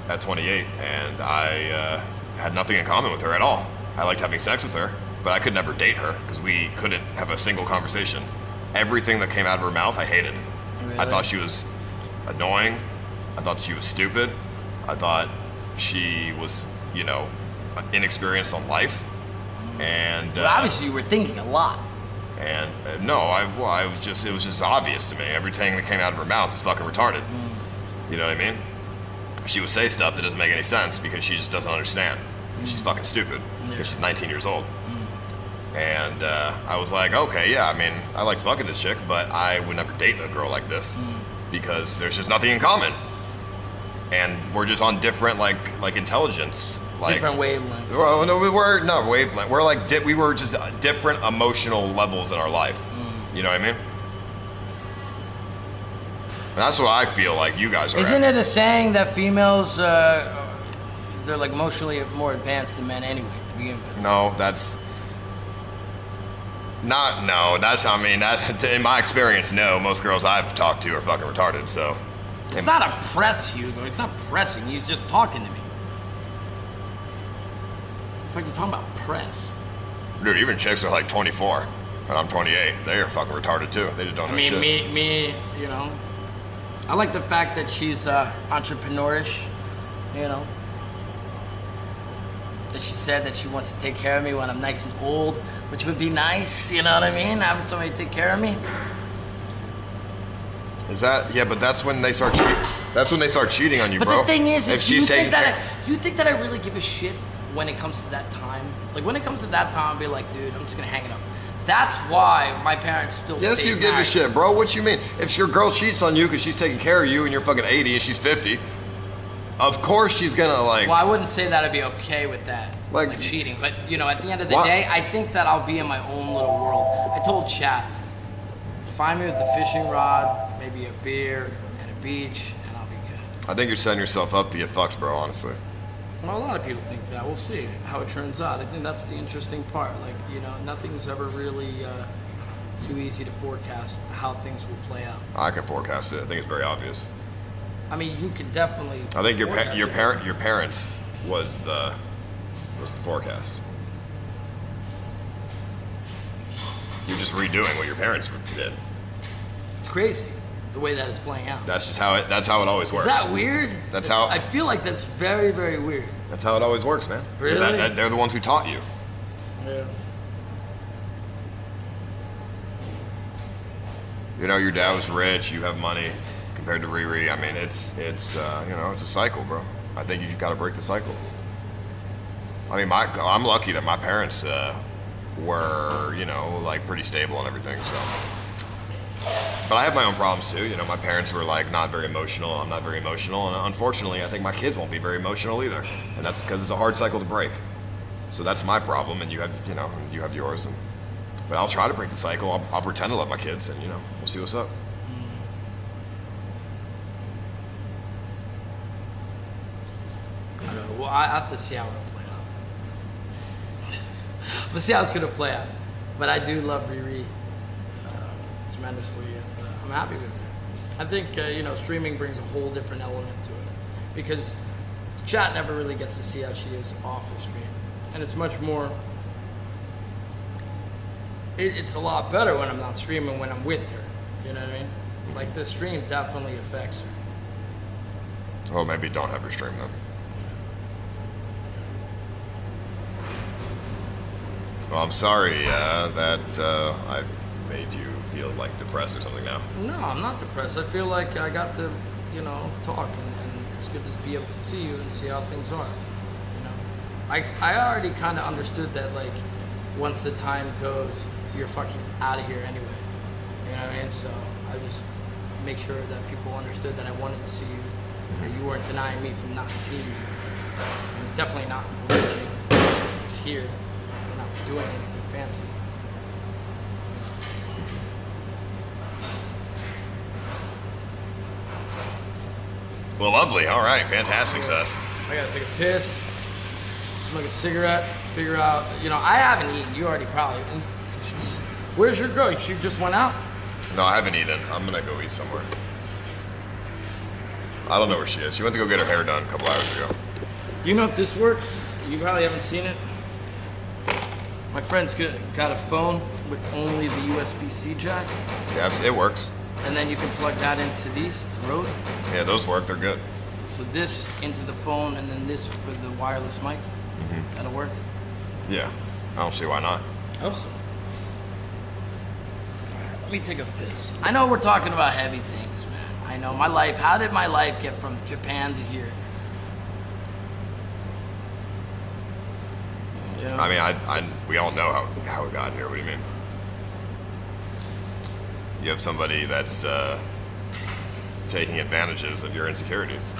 at 28, and I had nothing in common with her at all. I liked having sex with her, but I could never date her because we couldn't have a single conversation. Everything that came out of her mouth, I hated. Really? I thought she was annoying. I thought she was stupid. I thought she was, you know, inexperienced on life. And Well, obviously, you were thinking a lot. and no, I was just, it was just obvious to me. Everything that came out of her mouth is fucking retarded. You know what I mean? She would say stuff that doesn't make any sense because she just doesn't understand. She's fucking stupid because she's 19 years old. And I was like, okay, yeah, I mean, I like fucking this chick, but I would never date a girl like this because there's just nothing in common. And we're just on different, like intelligence. Like, Different wavelengths. Well, no, we're not wavelength. We're like, we were just different emotional levels in our life. You know what I mean? And that's what I feel like you guys are Isn't at. it a saying that females, they're like emotionally more advanced than men anyway, to begin with? No, that's... Not, no, that's, I mean, that, in my experience, no. Most girls I've talked to are fucking retarded, so... It's not a press, Hugo. It's not pressing. He's just talking to me. What the fuck are you talking about, press? Dude, even chicks are like 24, and I'm 28. They're fucking retarded, too. They just don't know shit. me, you know... I like the fact that she's entrepreneurish, you know. That she said that she wants to take care of me when I'm nice and old, which would be nice, you know what I mean? Having somebody take care of me. Is that... Yeah, but that's when they start cheating. That's when they start cheating on you, But bro. the thing is, if do you she's taking think that care... do you think that I really give a shit when it comes to that time? Like when it comes to that time, I'll be like, dude, I'm just gonna hang it up. That's why my parents still Yes, stay you give a married. shit, bro. What you mean? If your girl cheats on you because she's taking care of you and you're fucking 80 and she's 50, of course she's gonna like... Well, I wouldn't say that I'd be okay with that, like cheating. But, you know, at the end of the day, I think that I'll be in my own little world. I told Chat, find me with the fishing rod, maybe a beer, and a beach, and I'll be good. I think you're setting yourself up to get fucked, bro, honestly. Well, a lot of people think that. We'll see how it turns out. I think that's the interesting part. Like, you know, nothing's ever really too easy to forecast how things will play out. I can forecast it. I think it's very obvious. I mean, you can definitely. I think your forecast it. parents was the forecast. You're just redoing what your parents did. It's crazy the way that it's playing out. That's just how it. That's how it always works. Is that weird? That's how. I feel like that's very, very weird. That's how it always works, man. Really? They're the ones who taught you. Yeah. You know, your dad was rich. You have money compared to Riri. I mean, it's you know, it's a cycle, bro. I think you got to break the cycle. I mean, I'm lucky that my parents were, you know, like pretty stable and everything. So, but I have my own problems too. You know, my parents were like not very emotional. I'm not very emotional, and unfortunately, I think my kids won't be very emotional either. And that's because it's a hard cycle to break. So that's my problem, and you have yours. But I'll try to break the cycle. I'll pretend to love my kids, and you know, we'll see what's up. I don't know. Well, I have to see how it'll play out. Let's see how it's gonna play out. But I do love Riri tremendously, and I'm happy with her. I think you know, streaming brings a whole different element to it because Chat never really gets to see how she is off the screen, and it's much more. It's a lot better when I'm not streaming when I'm with her. You know what I mean? Like the stream definitely affects her. Well, maybe don't have her stream then. Well, I'm sorry that I've made you feel like depressed or something now. No, I'm not depressed. I feel like I got to, you know, talk, and it's good to be able to see you and see how things are. You know, I already kind of understood that, like, once the time goes, you're fucking out of here anyway. You know what I mean? So I just make sure that people understood that I wanted to see you, that you weren't denying me from not seeing you. And definitely not leaving. It's here. We're not doing anything fancy. Well, lovely. All right, fantastic, Sus. I gotta take a piss, smoke a cigarette, figure out. You know, I haven't eaten. You already probably. Where's your girl? She just went out. No, I haven't eaten. I'm gonna go eat somewhere. I don't know where she is. She went to go get her hair done a couple hours ago. Do you know if this works? You probably haven't seen it. My friend's got a phone with only the USB-C jack. Yeah, it works. And then you can plug that into these, Rode. Yeah, those work. They're good. So this into the phone and then this for the wireless mic. Mm-hmm. That'll work? Yeah. I don't see why not. I hope so. Let me take a piss. I know we're talking about heavy things, man. I know my life. How did my life get from Japan to here? Yeah. I mean, we all know how it got here. What do you mean? You have somebody that's taking advantages of your insecurities.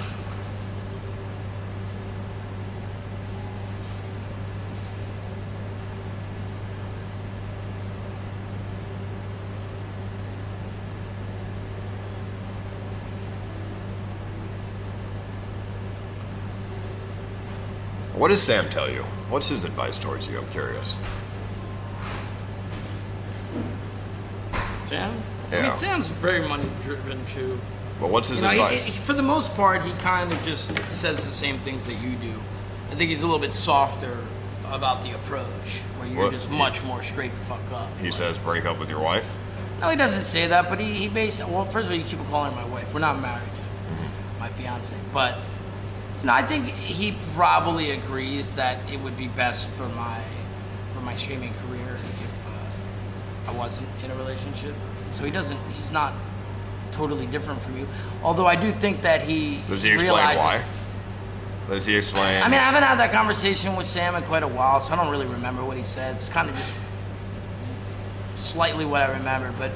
What does Sam tell you? What's his advice towards you? I'm curious. Sam? Yeah. I mean, Sam's very money-driven, too. Well, what's his advice? For the most part, he kind of just says the same things that you do. I think he's a little bit softer about the approach, where you're just much more straight the fuck up. He says break up with your wife? No, he doesn't say that, but he basically... Well, first of all, you keep calling her my wife. We're not married yet. Mm-hmm. My fiance. But... No, I think he probably agrees that it would be best for my streaming career if I wasn't in a relationship. So he's not totally different from you. Although I do think that he Does he explain why? Does he explain? I mean, I haven't had that conversation with Sam in quite a while, so I don't really remember what he said. It's kind of just slightly what I remember. But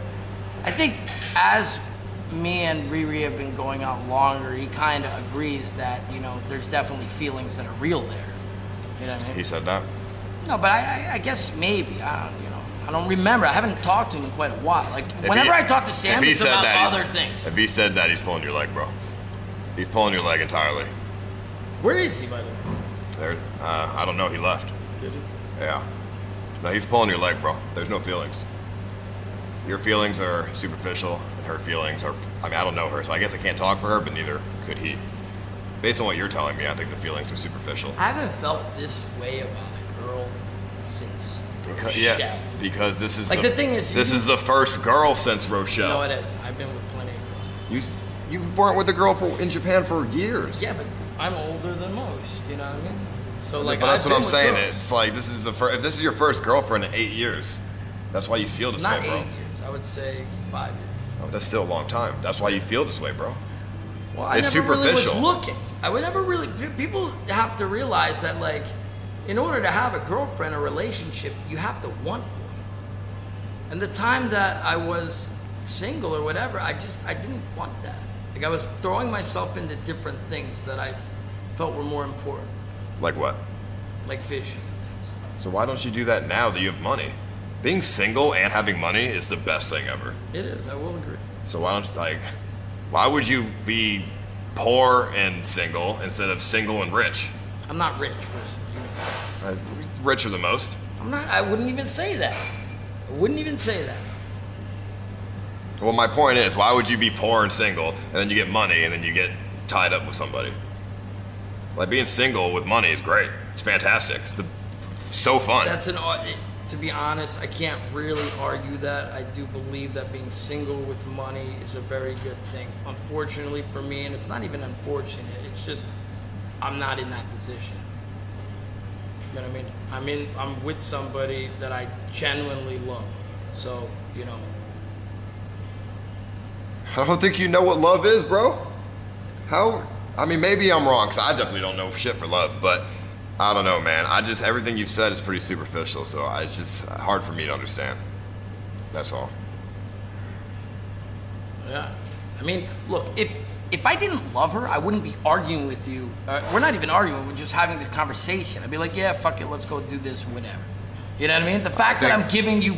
I think as me and Riri have been going out longer, he kind of agrees that, you know, there's definitely feelings that are real there. You know what I mean? He said that? No, but I guess maybe. I don't remember. I haven't talked to him in quite a while. Like, whenever I talk to Sam, it's about other things. If he said that, he's pulling your leg, bro. He's pulling your leg entirely. Where is he, by the way? There, I don't know. He left. Did he? Yeah. No, he's pulling your leg, bro. There's no feelings. Your feelings are superficial, and her feelings are... I mean, I don't know her, so I guess I can't talk for her, but neither could he. Based on what you're telling me, I think the feelings are superficial. I haven't felt this way about a girl since Rochelle. Yeah, because this is... Like, the thing is... This is the first girl since Rochelle. No, it is. I've been with plenty of girls. You weren't with a girl in Japan for years. Yeah, but I'm older than most, you know what I mean? So, like, but that's what I'm saying. Girls. It's like, this is if this is your first girlfriend in 8 years, that's why you feel this way, bro. Not 8 years. I would say 5 years. Oh, that's still a long time. That's why you feel this way, bro. Well, I never really was looking. I would never really... People have to realize that, like, in order to have a girlfriend or relationship, you have to want one. And the time that I was single or whatever, I didn't want that. Like, I was throwing myself into different things that I felt were more important. Like what? Like fishing and things. So why don't you do that now that you have money? Being single and having money is the best thing ever. It is, I will agree. So why would you be poor and single instead of single and rich? I'm not rich, first of all. Richer than most. I wouldn't even say that. I wouldn't even say that. Well, my point is, why would you be poor and single, and then you get money, and then you get tied up with somebody? Like, being single with money is great. It's fantastic. It's so fun. To be honest, I can't really argue that. I do believe that being single with money is a very good thing. Unfortunately for me, and it's not even unfortunate, it's just I'm not in that position. You know what I mean? I'm with somebody that I genuinely love. So, you know. I don't think you know what love is, bro. I mean, maybe I'm wrong, because I definitely don't know shit for love, but I don't know, man. Everything you've said is pretty superficial, so it's just hard for me to understand. That's all. Yeah. I mean, look, if I didn't love her, I wouldn't be arguing with you. We're not even arguing, we're just having this conversation. I'd be like, yeah, fuck it, let's go do this or whatever. You know what I mean? The fact that I'm giving you,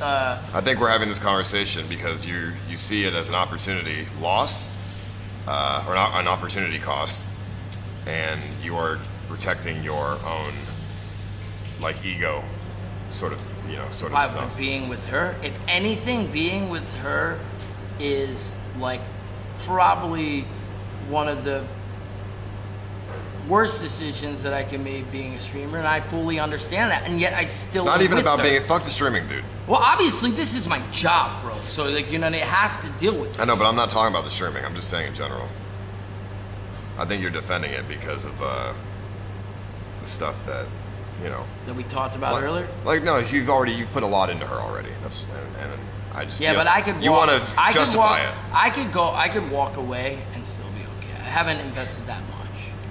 I think we're having this conversation because you see it as an opportunity loss, or not an opportunity cost, and you are protecting your own like ego, sort of stuff. Being with her, if anything, being with her is like probably one of the worst decisions that I can make being a streamer, and I fully understand that, and yet I still not even about her. being fuck the streaming, dude. Well, obviously this is my job, bro, so like, you know, it has to deal with this. I know, but I'm not talking about the streaming, I'm just saying in general. I think you're defending it because of the stuff that, you know, that we talked about earlier. Like, no, you've put a lot into her already. That's and I just but I could. You want to justify it. I could walk away and still be okay. I haven't invested that much.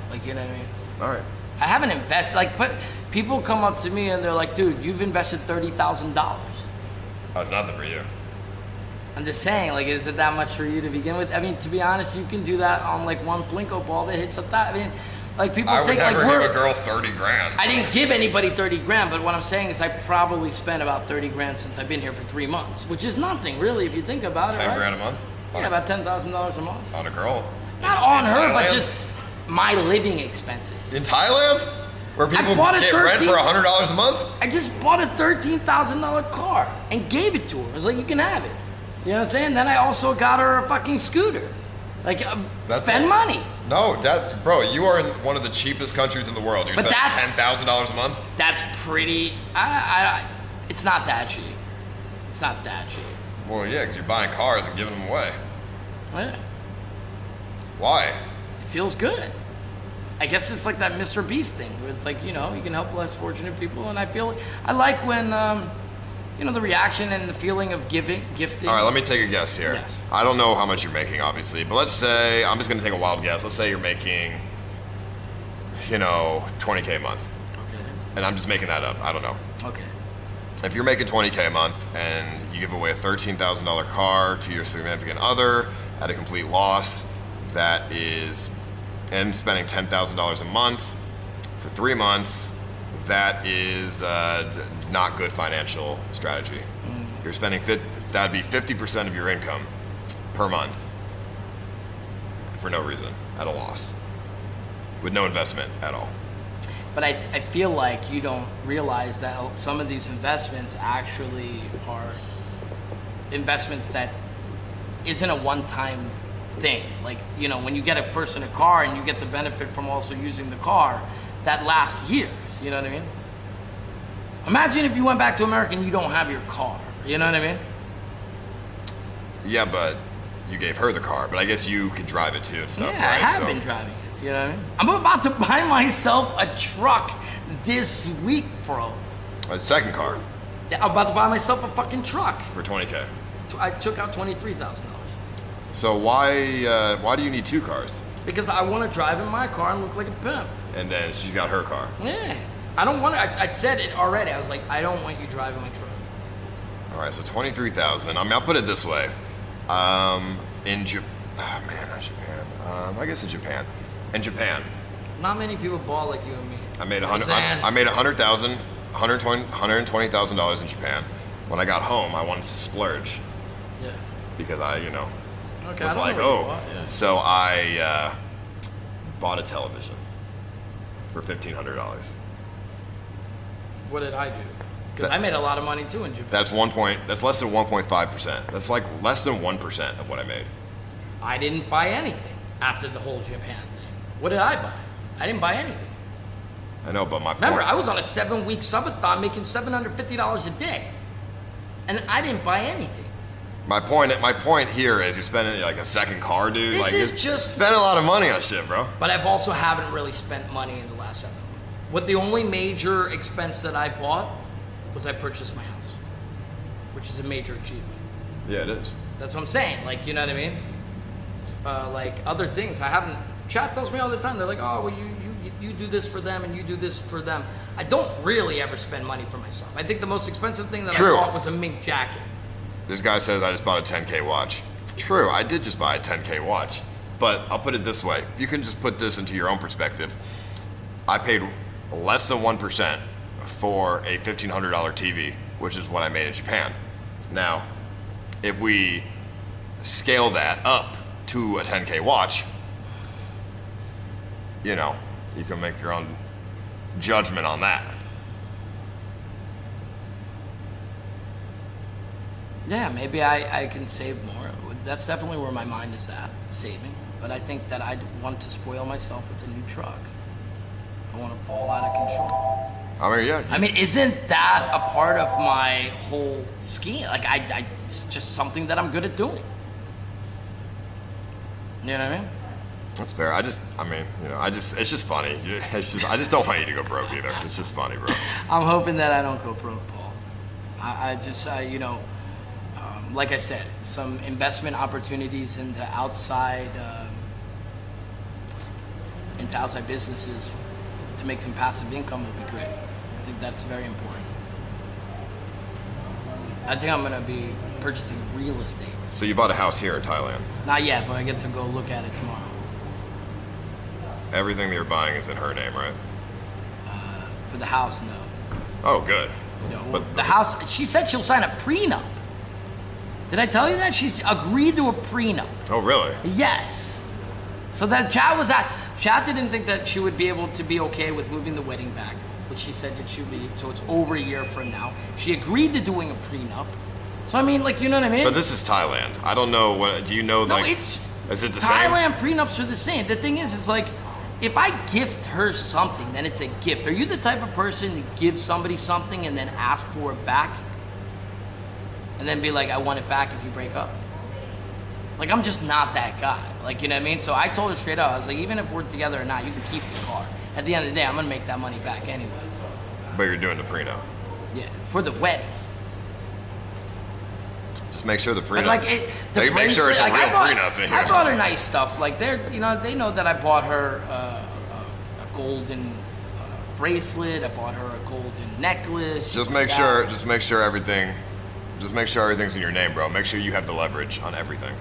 Like, you know what I mean? All right. I haven't invested. Like, but people come up to me and they're like, "Dude, you've invested $30,000." Oh, nothing for you. I'm just saying, like, is it that much for you to begin with? I mean, to be honest, you can do that on like one Plinko ball that hits at that. I mean, like people I think would never like give a girl $30,000. I didn't give anybody $30,000, but what I'm saying is I probably spent about $30,000 since I've been here for 3 months, which is nothing really if you think about it. $10,000 a month. Yeah, about $10,000 a month. On a girl. Not on her, but just my living expenses. In Thailand, where people get rent for $100 a month. I just bought a $13,000 car and gave it to her. I was like, you can have it. You know what I'm saying? Then I also got her a fucking scooter. Like, spend money. No, bro, you are in one of the cheapest countries in the world. You're spending $10,000 a month? That's pretty... it's not that cheap. It's not that cheap. Well, yeah, because you're buying cars and giving them away. Yeah. Why? It feels good. I guess it's like that Mr. Beast thing, where it's like, you know, you can help less fortunate people, and I like when... you know, the reaction and the feeling of gifting. All right, let me take a guess here. Yes. I don't know how much you're making, obviously, but let's say, I'm just going to take a wild guess. Let's say you're making, you know, $20K a month. Okay. And I'm just making that up. I don't know. Okay. If you're making $20K a month and you give away a $13,000 car to your significant other at a complete loss, that is, and spending $10,000 a month for 3 months, that is not good financial strategy. You're spending that'd be 50% of your income per month for no reason, at a loss, with no investment at all. But I feel like you don't realize that some of these investments actually are investments that isn't a one-time thing. Like, you know, when you get a person a car and you get the benefit from also using the car, that lasts years. You know what I mean? Imagine if you went back to America and you don't have your car. You know what I mean? Yeah, but you gave her the car. But I guess you could drive it too and stuff, yeah, right? I have been driving it. You know what I mean? I'm about to buy myself a truck this week, bro. A second car. Yeah, I'm about to buy myself a fucking truck. For $20K. I took out $23,000. So why do you need 2 cars? Because I want to drive in my car and look like a pimp. And then she's got her car. Yeah. I don't want to, I said it already. I was like, I don't want you driving my truck. All right, so $23,000. I mean, I'll put it this way. In Japan, not Japan. I guess in Japan. In Japan. Not many people ball like you and me. I made $100,000, $120,000 in Japan. When I got home, I wanted to splurge. Yeah. Because I, you know, okay, was like, yeah. So I bought a television for $1,500. What did I do? Because I made a lot of money too in Japan. That's less than 1.5%. That's like less than 1% of what I made. I didn't buy anything after the whole Japan thing. What did I buy? I didn't buy anything. I know, but Remember, I was on a 7-week subathon making $750 a day. And I didn't buy anything. My point here is you're spending like a second car, dude. This like, is just spending a lot of money on shit, bro. But I've also haven't really spent money in the last 7 months. What the only major expense that I bought was I purchased my house, which is a major achievement. Yeah, it is. That's what I'm saying. Like, you know what I mean? Like other things, I haven't. Chat tells me all the time. They're like, oh, well, you do this for them and you do this for them. I don't really ever spend money for myself. I think the most expensive thing that I bought was a mink jacket. This guy says I just bought a 10K watch. True, I did just buy a 10K watch. But I'll put it this way. You can just put this into your own perspective. I paid less than 1% for a $1,500 TV, which is what I made in Japan. Now, if we scale that up to a 10K watch, you know, you can make your own judgment on that. Yeah, maybe I can save more. That's definitely where my mind is at, saving. But I think that I want to spoil myself with a new truck. I want to ball out of control. I mean, yeah. I mean, isn't that a part of my whole scheme? Like, it's just something that I'm good at doing. You know what I mean? That's fair. it's just funny. I just don't want you to go broke either. It's just funny, bro. I'm hoping that I don't go broke, Paul. You know, like I said, some investment opportunities into outside businesses to make some passive income would be great. I think that's very important. I think I'm gonna be purchasing real estate. So you bought a house here in Thailand? Not yet, but I get to go look at it tomorrow. Everything that you're buying is in her name, right? For the house, no. Oh, good. No, but the house, she said she'll sign a prenup. Did I tell you that? She's agreed to a prenup. Oh, really? Yes. So that Chad didn't think that she would be able to be okay with moving the wedding back, which she said that she would be, so it's over a year from now. She agreed to doing a prenup. So I mean, like, you know what I mean? But this is Thailand. I don't know do you know, like, is it the same? Thailand prenups are the same. The thing is, it's like, if I gift her something, then it's a gift. Are you the type of person to give somebody something and then ask for it back? And then be like, I want it back if you break up? Like, I'm just not that guy. Like, you know what I mean? So I told her straight up, I was like, even if we're together or not, you can keep the car. At the end of the day, I'm gonna make that money back anyway. But you're doing the prenup. Yeah, for the wedding. Just make sure the prenup. Like make sure it's a real prenup in here. I bought her nice stuff. Like they know that I bought her a golden bracelet. I bought her a golden necklace. Just make sure everything's in your name, bro. Make sure you have the leverage on everything.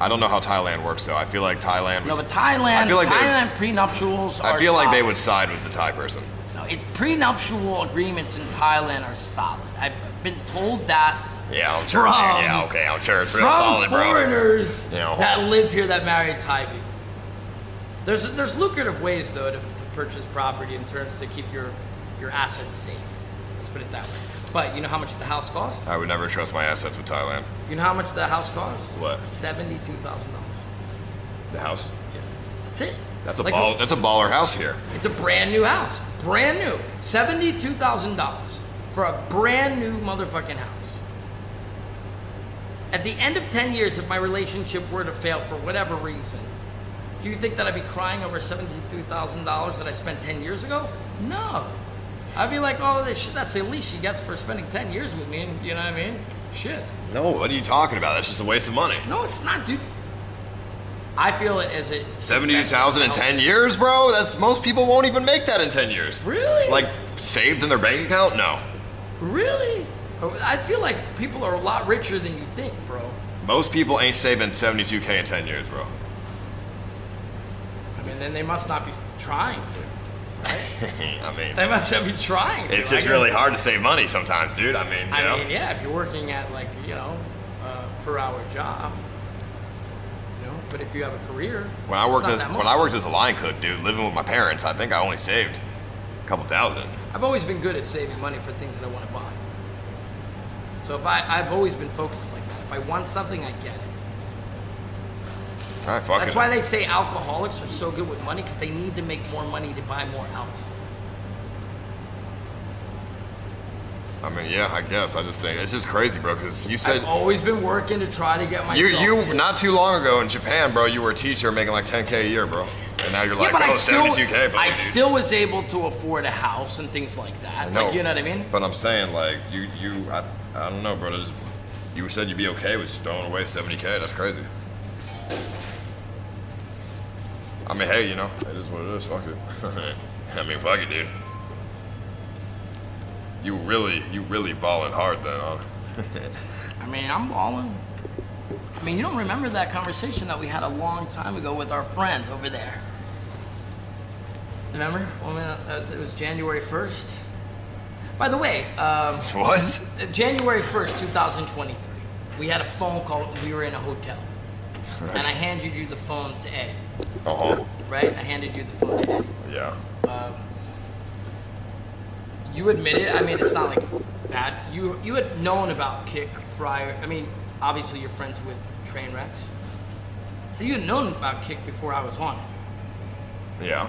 I don't know how Thailand works though. I feel like Thailand. Thailand prenuptials. I feel like they would side with the Thai person. No, prenuptial agreements in Thailand are solid. I've been told that. Yeah, I'm sure. I'm sure it's real solid, bro. From foreigners that live here that marry Thai people. There's lucrative ways though to purchase property in terms to keep your assets safe. Let's put it that way. But you know how much the house cost? I would never trust my assets with Thailand. You know how much the house cost? What? $72,000. The house? Yeah. That's it. That's a baller house here. It's a brand new house. Brand new. $72,000 for a brand new motherfucking house. At the end of 10 years, if my relationship were to fail for whatever reason, do you think that I'd be crying over $72,000 that I spent 10 years ago? No. I'd be like, oh, that's the least she gets for spending 10 years with me, and you know what I mean? Shit. No, what are you talking about? That's just a waste of money. No, it's not, dude. I feel it as it. 72,000 in 10 years, bro? Most people won't even make that in 10 years. Really? Like, saved in their bank account? No. Really? I feel like people are a lot richer than you think, bro. Most people ain't saving 72K in 10 years, bro. I mean, then they must not be trying to. Right? I mean, they must be trying to. It's just really hard to save money sometimes, dude. I mean, yeah, if you're working at like, per hour job, but if you have a career. When I worked as a line cook, dude, living with my parents, I think I only saved a couple thousand. I've always been good at saving money for things that I want to buy. So I've always been focused like that. If I want something, I get it. All right, fuck it. That's why they say alcoholics are so good with money, because they need to make more money to buy more alcohol. I mean, yeah, I guess. I just think it's just crazy, bro, because you said... I've always been working to try to get myself... You not too long ago in Japan, bro, you were a teacher making like 10K a year, bro. And now you're like, 72K. I still was able to afford a house and things like that. Like, you know what I mean? But I'm saying, like, I don't know, bro. You said you'd be okay with just throwing away 70K. That's crazy. I mean, hey, it is what it is. Fuck it. I mean, fuck it, dude. You really balling hard then, huh? I mean, I'm balling. I mean, you don't remember that conversation that we had a long time ago with our friend over there? Remember? It was January 1st. By the way, what? January 1st, 2023. We had a phone call. We were in a hotel. and I handed you the phone to Eddie. Right? I handed you the phone to Eddie. Yeah. You admit it. I mean, it's not like bad. You had known about Kick prior. I mean, obviously you're friends with Trainwrecks, so you had known about Kick before I was on it. Yeah.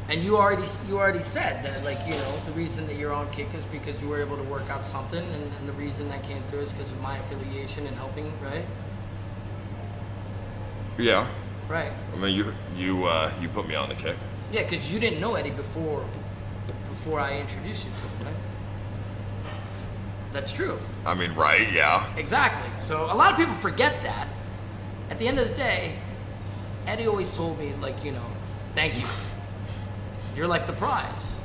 And you already said that, like, you know, the reason that you're on Kick is because you were able to work out something, and the reason that came through is because of my affiliation and helping, right? Yeah. Right. I mean, you put me on the Kick. Yeah, because you didn't know Eddie before I introduced you to him, right? That's true. I mean, right? Yeah. Exactly. So a lot of people forget that. At the end of the day, Eddie always told me, like, you know, thank you. You're like the prize.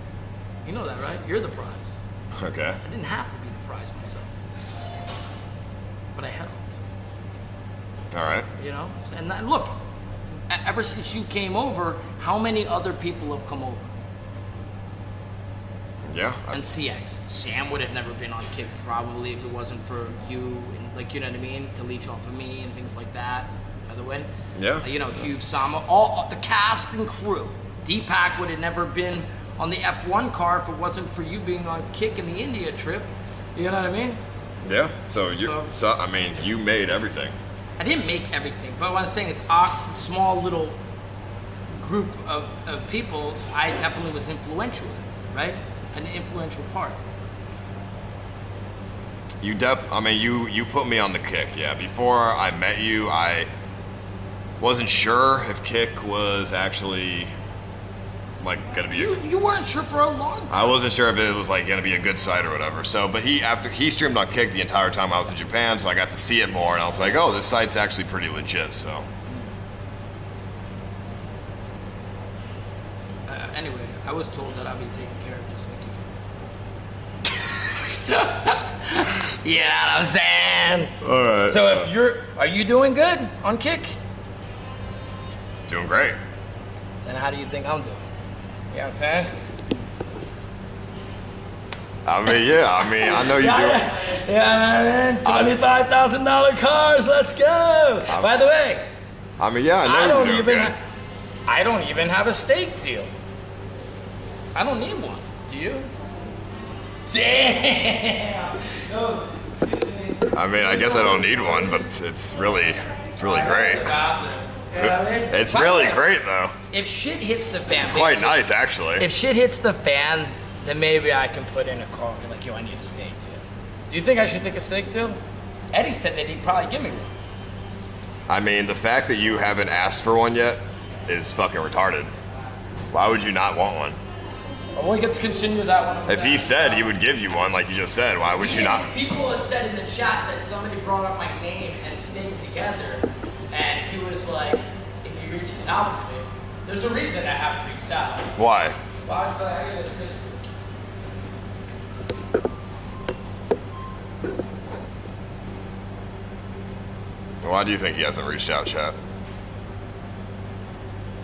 You know that, right? You're the prize. Okay. I didn't have to be the prize myself, but I helped. All right. You know, and look, ever since you came over, how many other people have come over? Yeah. And CX. Sam would have never been on Kick probably if it wasn't for you, and, like, you know what I mean, to leech off of me and things like that. By the way. Yeah. You know, Hugh, Sama, all the cast and crew. Deepak would have never been on the F1 car if it wasn't for you being on Kick in the India trip. You know what I mean? Yeah. So I mean, you made everything. I didn't make everything, but what I'm saying is a small little group of people, I definitely was influential in, right? An influential part. You put me on the Kick, yeah. Before I met you, I wasn't sure if Kick was actually, like, gonna be. You weren't sure for a long time. I wasn't sure if it was, like, gonna be a good site or whatever. So, but after he streamed on Kick the entire time I was in Japan, so I got to see it more, and I was like, oh, this site's actually pretty legit. So. Anyway, I was told that I'd be taken care of just like you. You know what I'm saying? All right. So are you doing good on Kick? Doing great. Then how do you think I'm doing? You know what I'm saying? I mean, yeah. I mean, I know you're doing. Yeah, man. $25,000 cars. Let's go. By the way. I mean, yeah. I know you're doing good. I don't even have a steak deal. I don't need one. Do you? Damn. Oh, excuse me. I mean, I guess I don't need one, but it's really great. It's really great, though. If shit hits the fan, it's quite nice, actually. If shit hits the fan, then maybe I can put in a call and be like, yo, I need a steak deal. Do you think I should take a steak deal? Eddie said that he'd probably give me one. I mean, the fact that you haven't asked for one yet is fucking retarded. Why would you not want one? Well, we get to continue that one. If he said he would give you one, like you just said, why would you not? People had said in the chat that somebody brought up my name and steak together, and he was like, if he reaches out to me, there's a reason I haven't reached out. Why? Well, I was like, I gotta Why do you think he hasn't reached out, chat?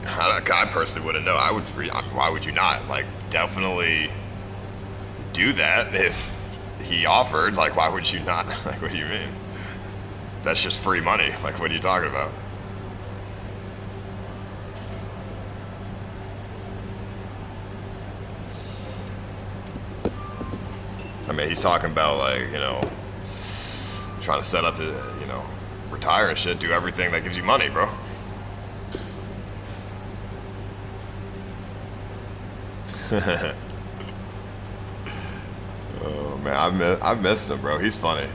I personally wouldn't know. Why would you not? Like, definitely do that if he offered. Like, why would you not? Like, what do you mean? That's just free money. Like, what are you talking about? I mean, he's talking about, like, you know, trying to set up to, you know, retire and shit, do everything that gives you money, bro. Oh man, I've missed him, bro. He's funny.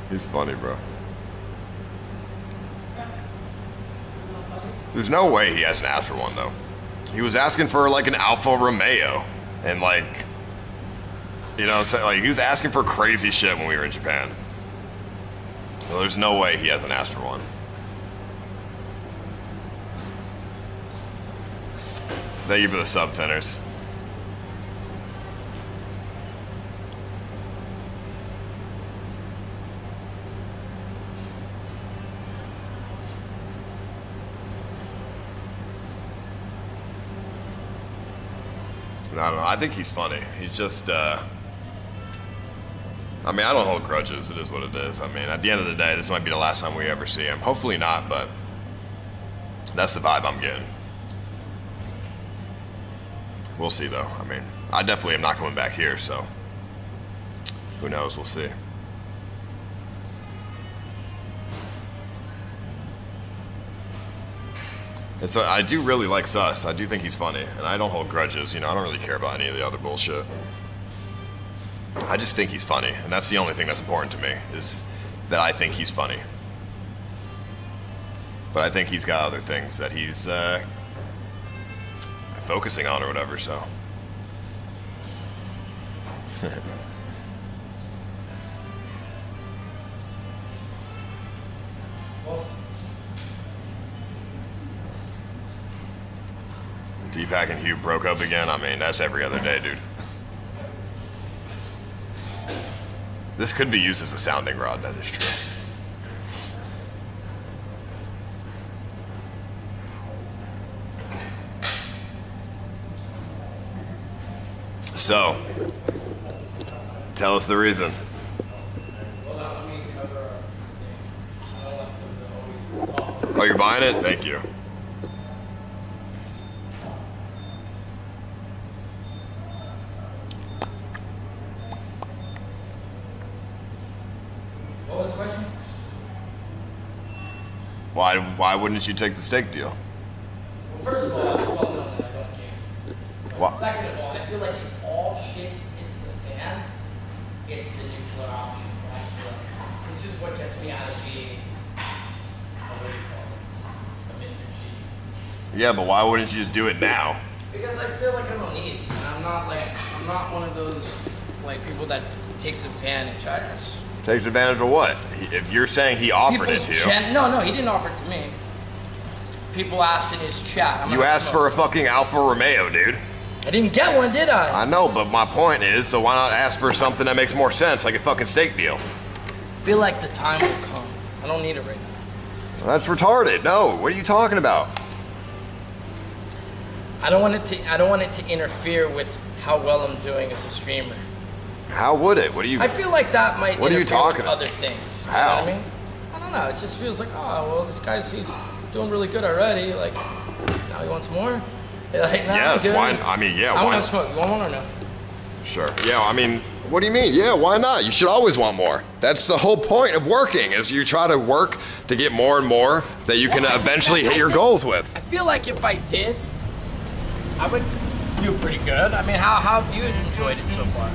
He's funny, bro. There's no way he hasn't asked for one though. He was asking for like an Alfa Romeo, and like, you know, so, like he was asking for crazy shit when we were in Japan. Well, there's no way he hasn't asked for one. Thank you for the sub, Thinners. I don't know. I think he's funny. He's just, I I mean, I don't hold grudges. It is what it is. I mean, at the end of the day, this might be the last time we ever see him. Hopefully not, but that's the vibe I'm getting. We'll see, though. I mean, I definitely am not coming back here, so who knows? We'll see. And so I do really like Sus. I do think he's funny, and I don't hold grudges. You know, I don't really care about any of the other bullshit. I just think he's funny, and that's the only thing that's important to me, is that I think he's funny. But I think he's got other things that he's focusing on or whatever, so. Deepak and Hugh broke up again. I mean, that's every other day, dude. This could be used as a sounding rod, that is true. So, tell us the reason. Oh, you're buying it? Thank you. What was the question? Why wouldn't you take the steak deal? Well, first of all, it's well known that I don't game. Why? Second of all, I feel like if all shit hits the fan, it's the nuclear option. Right? This is what gets me out of being, what do you call it, a Mr. G. Yeah, but why wouldn't you just do it now? Because I feel like I don't need it. And I'm not one of those like people that takes advantage. I just Takes advantage of what? If you're saying he offered it to you. No, he didn't offer it to me. People asked in his chat. You asked for a fucking Alfa Romeo, dude. I didn't get one, did I? I know, but my point is, so why not ask for something that makes more sense, like a fucking steak deal? I feel like the time will come. I don't need it right now. Well, that's retarded. No, what are you talking about? I don't want it to interfere with how well I'm doing as a streamer. How would it? What do you? I feel like that might What are you interfere talking with about? other things. How? You know what I mean? I don't know. It just feels like, oh, well, this guy's he's doing really good already. Like, now he wants more? Like, nah, Yes, I'm good. why? I mean, yeah, I why? want to smoke. You want one or no? Sure. Yeah, I mean, what do you mean? Yeah, why not? You should always want more. That's the whole point of working, is you try to work to get more and more that you can eventually hit your goals with. I feel like if I did, I would do pretty good. I mean, how have you enjoyed it so far?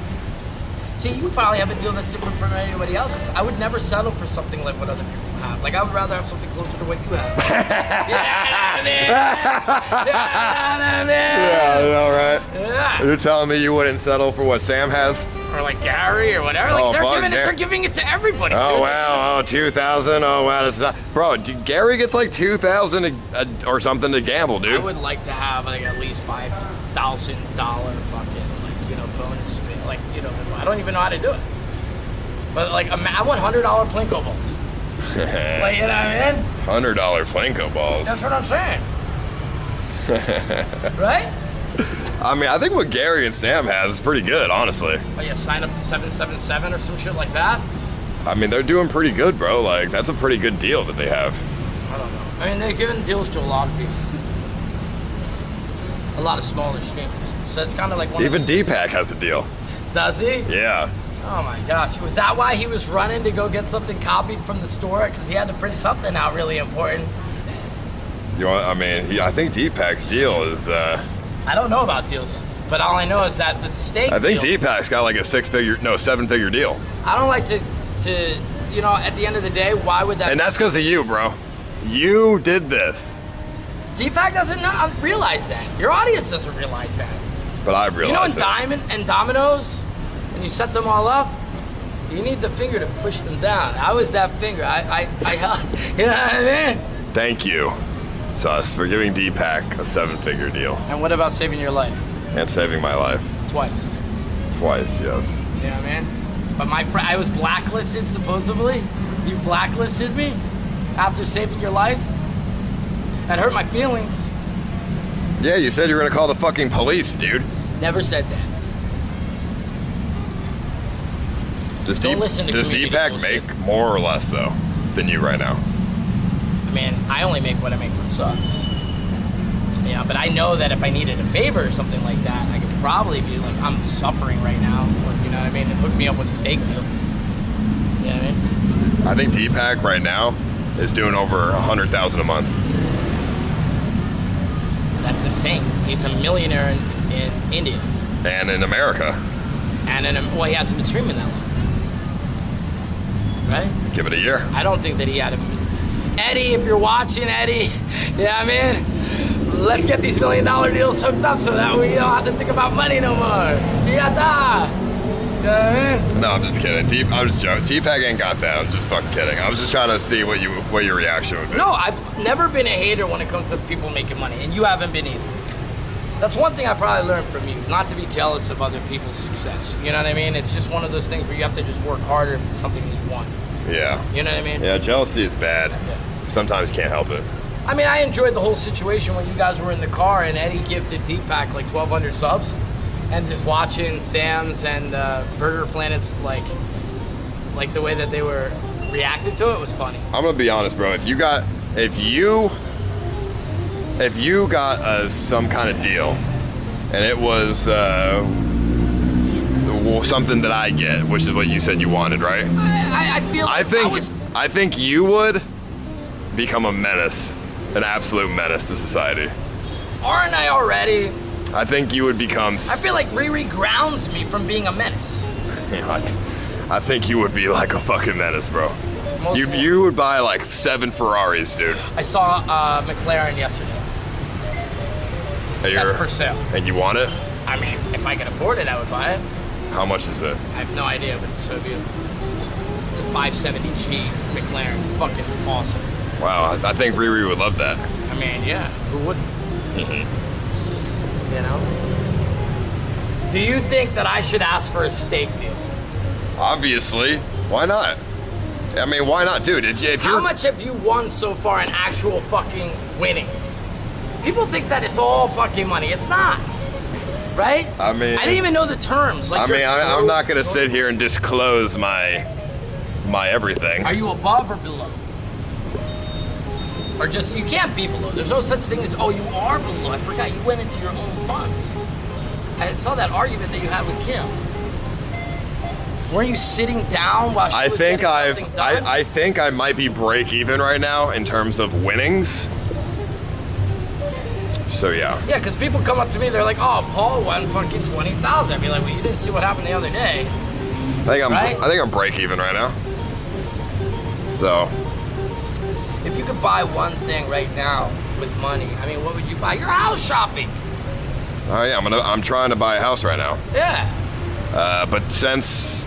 See, you probably have a deal that's different from anybody else's. I would never settle for something like what other people have. Like, I would rather have something closer to what you have. Yeah, I know, right? Yeah. You're telling me you wouldn't settle for what Sam has? Or like Gary or whatever. Like, Oh, fuck, they're giving it to everybody. Oh, dude. wow. Oh, 2,000. Oh, wow. That's not... Bro, Gary gets like 2,000 or something to gamble, I dude. would like to have like at least $5,000 fucking like, you know, bonus. Like, you know, I don't even know how to do it. But like, I want $100 Plinko balls. Like, you know what I mean? $100 Plinko balls. That's what I'm saying. Right? I mean, I think what Gary and Sam has is pretty good, honestly. Oh yeah, sign up to 777 or some shit like that. I mean, they're doing pretty good, bro. Like, that's a pretty good deal that they have. I don't know. I mean, they're giving deals to a lot of people. A lot of smaller streamers. So it's kind of like one Even of those... Deepak has a deal. Does he? Yeah. Oh my gosh. Was that why he was running to go get something copied from the store? Because he had to print something out really important. You know, I mean, I think Deepak's deal is, I don't know about deals, but all I know is that with the steak I think deal, Deepak's got like a 7-figure deal. I don't like to, you know, at the end of the day, why would that... And that's because of you, bro. You did this. Deepak doesn't realize that. Your audience doesn't realize that. But I realized You know, in it. Diamond and Dominoes, when you set them all up, you need the finger to push them down. I was that finger. I you know what I mean? Thank you, Sus, for giving Deepak a 7-figure deal. And what about saving your life? And saving my life. Twice. Twice, yes. You know what I mean? But I was blacklisted, supposedly. You blacklisted me after saving your life? That hurt my feelings. Yeah, you said you were gonna call the fucking police, dude. Never said that. Don't listen to Does community Deepak bullshit. make more or less though than you right now? I mean, I only make what I make from subs. Yeah, but I know that if I needed a favor or something like that, I could probably be like, I'm suffering right now. Or, you know what I mean? And hook me up with a steak deal. You know what I mean? I think Deepak right now is doing over 100,000 a month. That's insane. He's a millionaire in India. And in America. And well, he hasn't been streaming that long. Right? Give it a year. I don't think that he had a... Eddie, if you're watching, Eddie, yeah, man, let's get these $1 million deals hooked up so that we don't have to think about money no more. Yata! You know what I mean? No, I'm just kidding. I'm just joking. Deepak ain't got that. I'm just fucking kidding. I was just trying to see what your reaction would be. No, I've never been a hater when it comes to people making money, and you haven't been either. That's one thing I probably learned from you, not to be jealous of other people's success. You know what I mean? It's just one of those things where you have to just work harder if it's something that you want. Yeah. You know what I mean? Yeah, jealousy is bad. Yeah. Sometimes you can't help it. I mean, I enjoyed the whole situation when you guys were in the car and Eddie gifted Deepak like 1,200 subs, and just watching Sam's and Burger Planet's like the way that they were reacted to it was funny. I'm gonna be honest, bro. If you got some kind of deal, and it was something that I get, which is what you said you wanted, right? I feel. Like I think you would become a menace, an absolute menace to society. Aren't I already? I think you would become. I feel like Riri grounds me from being a menace. I think you would be like a fucking menace, bro. You would buy like 7 Ferraris, dude. I saw McLaren yesterday. That's for sale. And you want it? I mean, if I could afford it, I would buy it. How much is it? I have no idea, but it's so beautiful. It's a 570G McLaren. Fucking awesome. Wow, I think Riri would love that. I mean, yeah, who wouldn't? You know? Do you think that I should ask for a steak deal? Obviously. Why not? I mean, why not, dude? If you're... How much have you won so far in actual fucking winnings? People think that it's all fucking money. It's not. Right? I mean... I didn't even know the terms. Like, I'm not going to sit here and disclose my everything. Are you above or below? Or just, you can't be below. There's no such thing as, oh, you are below. I forgot you went into your own funds. I saw that argument that you had with Kim. Weren't you sitting down while she was getting something done? I think I might be break even right now in terms of winnings. So yeah. Yeah, because people come up to me, they're like, oh, Paul won fucking 20,000. I'd be like, well, you didn't see what happened the other day. I think I'm break even right now. So. If you could buy one thing right now with money, I mean, what would you buy? You're house shopping. Oh yeah, I'm trying to buy a house right now. Yeah. But since,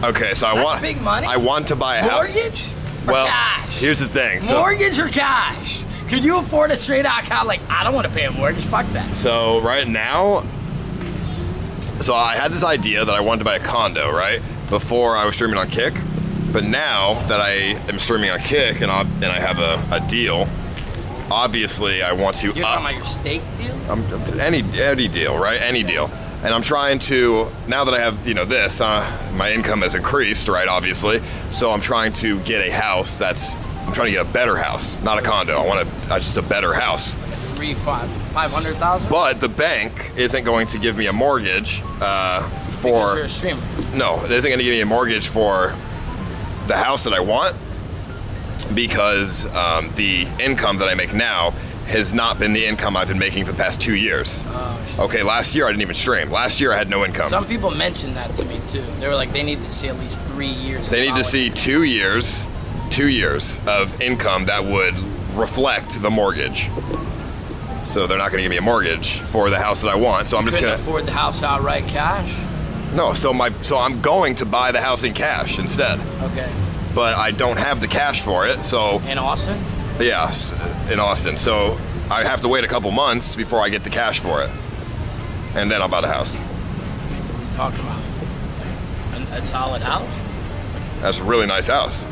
okay, so That's big money. I want to buy a house. Mortgage or cash? Here's the thing. Mortgage or cash? Could you afford a straight out account? Like, I don't want to pay a mortgage. Fuck that. So right now, so I had this idea that I wanted to buy a condo, right? Before I was streaming on Kick. But now that I am streaming on Kick and I have a deal, obviously I want to. You're talking about your steak deal? Any deal, right? Any deal. And I'm trying to, now that I have, this, my income has increased, right, obviously. So I'm trying to get a house I'm trying to get a better house, not a condo. I want just a better house. 500,000? But the bank isn't going to give me a mortgage Because you're a streamer. No, it isn't going to give me a mortgage for the house that I want because the income that I make now has not been the income I've been making for the past 2 years. Oh, shit. Okay, last year I didn't even stream. Last year I had no income. Some people mentioned that to me too. They were like, they need to see at least 3 years. They need to see 2 years of income that would reflect the mortgage. So they're not going to give me a mortgage for the house that I want. So I'm just going to afford the house outright cash. No, so I'm going to buy the house in cash instead. Okay. But I don't have the cash for it, so. In Austin? Yeah, in Austin. So I have to wait a couple months before I get the cash for it, and then I'll buy the house. What are you talking about? A solid house? That's a really nice house.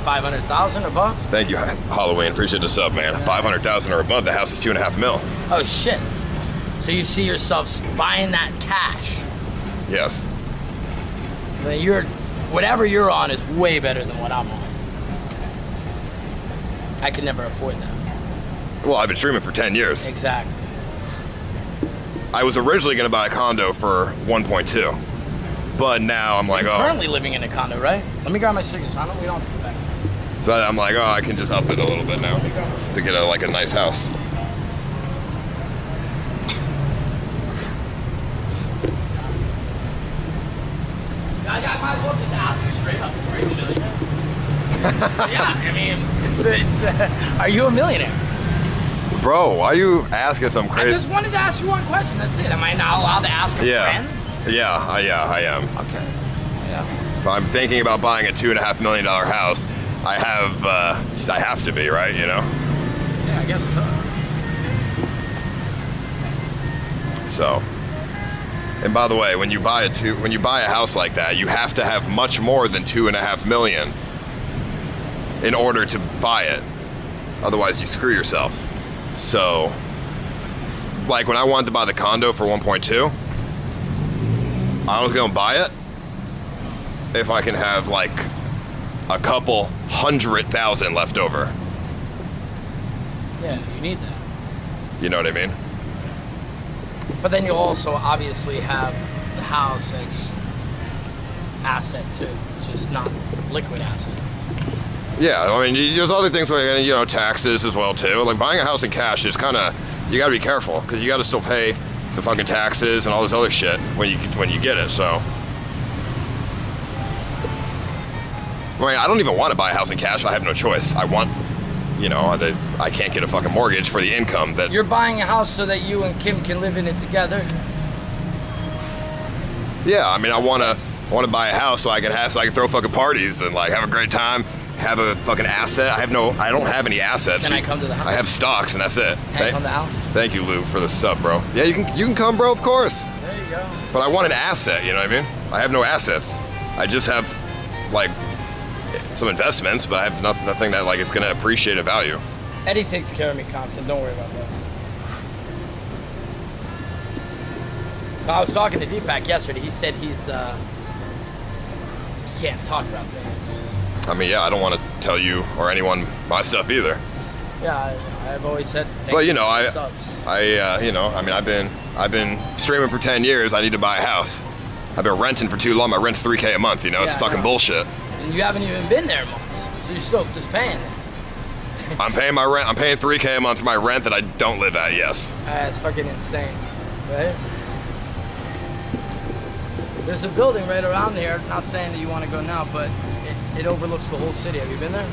500,000 above? Thank you, Halloween. Appreciate the sub, man. 500,000 or above. The house is $2.5 million. Oh shit! So you see yourself buying that cash? Yes. Then you're whatever you're on is way better than what I'm on. I could never afford that. Well, I've been streaming for 10 years. Exactly. I was originally going to buy a condo for 1.2, but now I'm like, You're currently living in a condo, right? Let me grab my cigarettes. We don't have to go back. So I'm like, oh, I can just up it a little bit now to get like a nice house. I might as well just ask you straight up. Are you a millionaire? Yeah, I mean, are you a millionaire? Bro, why are you asking some crazy? I just wanted to ask you one question. That's it. Am I not allowed to ask a friend? Yeah, I am. Okay. Yeah. If I'm thinking about buying a $2.5 million house, I have to be, right? You know. Yeah, I guess so. So. And by the way, when you buy a house like that, you have to have much more than $2.5 million in order to buy it. Otherwise, you screw yourself. So, like when I wanted to buy the condo for 1.2, I was gonna buy it if I can have like a couple 100,000 left over. Yeah, you need that. You know what I mean? But then you'll also obviously have the house as asset too, just not liquid asset. Yeah, I mean, there's other things like, you know, taxes as well too. Like buying a house in cash is kind of, you got to be careful because you got to still pay the fucking taxes and all this other shit when you get it. So, I mean, I don't even want to buy a house in cash. I have no choice. I want, you know, I can't get a fucking mortgage for the income that. You're buying a house so that you and Kim can live in it together. Yeah, I mean, I want to buy a house so I can throw fucking parties and like have a great time. Have a fucking asset. I don't have any assets. Can I come to the house? I have stocks and that's it. Can I come to the house? Thank you, Lou, for the stuff, bro. Yeah, you can come, bro, of course. There you go. But I want an asset, you know what I mean? I have no assets. I just have like some investments, but I have nothing that like is gonna appreciate in value. Eddie takes care of me constant, don't worry about that. So I was talking to Deepak yesterday, he said he can't talk about things. I mean, yeah, I don't want to tell you or anyone my stuff either. Yeah, I've always said. Well, you know, I've been streaming for 10 years. I need to buy a house. I've been renting for too long. My rent's $3K a month. You know, it's fucking bullshit. And you haven't even been there months, so you're still just paying it. I'm paying my rent. I'm paying $3K a month for my rent that I don't live at. Yes. It's fucking insane, right? There's a building right around here. Not saying that you want to go now, but it overlooks the whole city. Have you been there?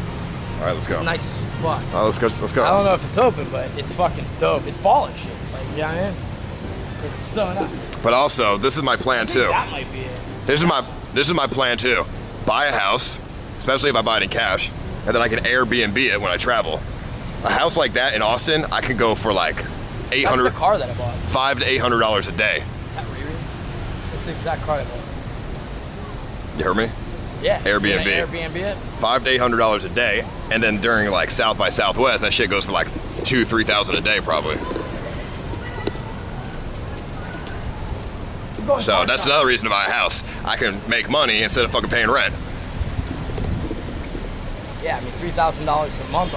All right, let's go. It's nice as fuck. Oh, let's go. I don't know if it's open, but it's fucking dope. It's baller shit. Like, you know what I mean? It's so nice. But also, this is my plan too. That might be it. This is my plan too. Buy a house, especially if I buy it in cash, and then I can Airbnb it when I travel. A house like that in Austin, I can go for like $800. That's the car that I bought. $500 to $800 a day. That Riri? That's the exact car I bought. You heard me? Yeah. Airbnb. Airbnb it? $500 to $800 a day, and then during like South by Southwest, that shit goes for like $2,000-3,000 a day probably. So that's another reason to buy a house. I can make money instead of fucking paying rent. Yeah, I mean $3,000 a month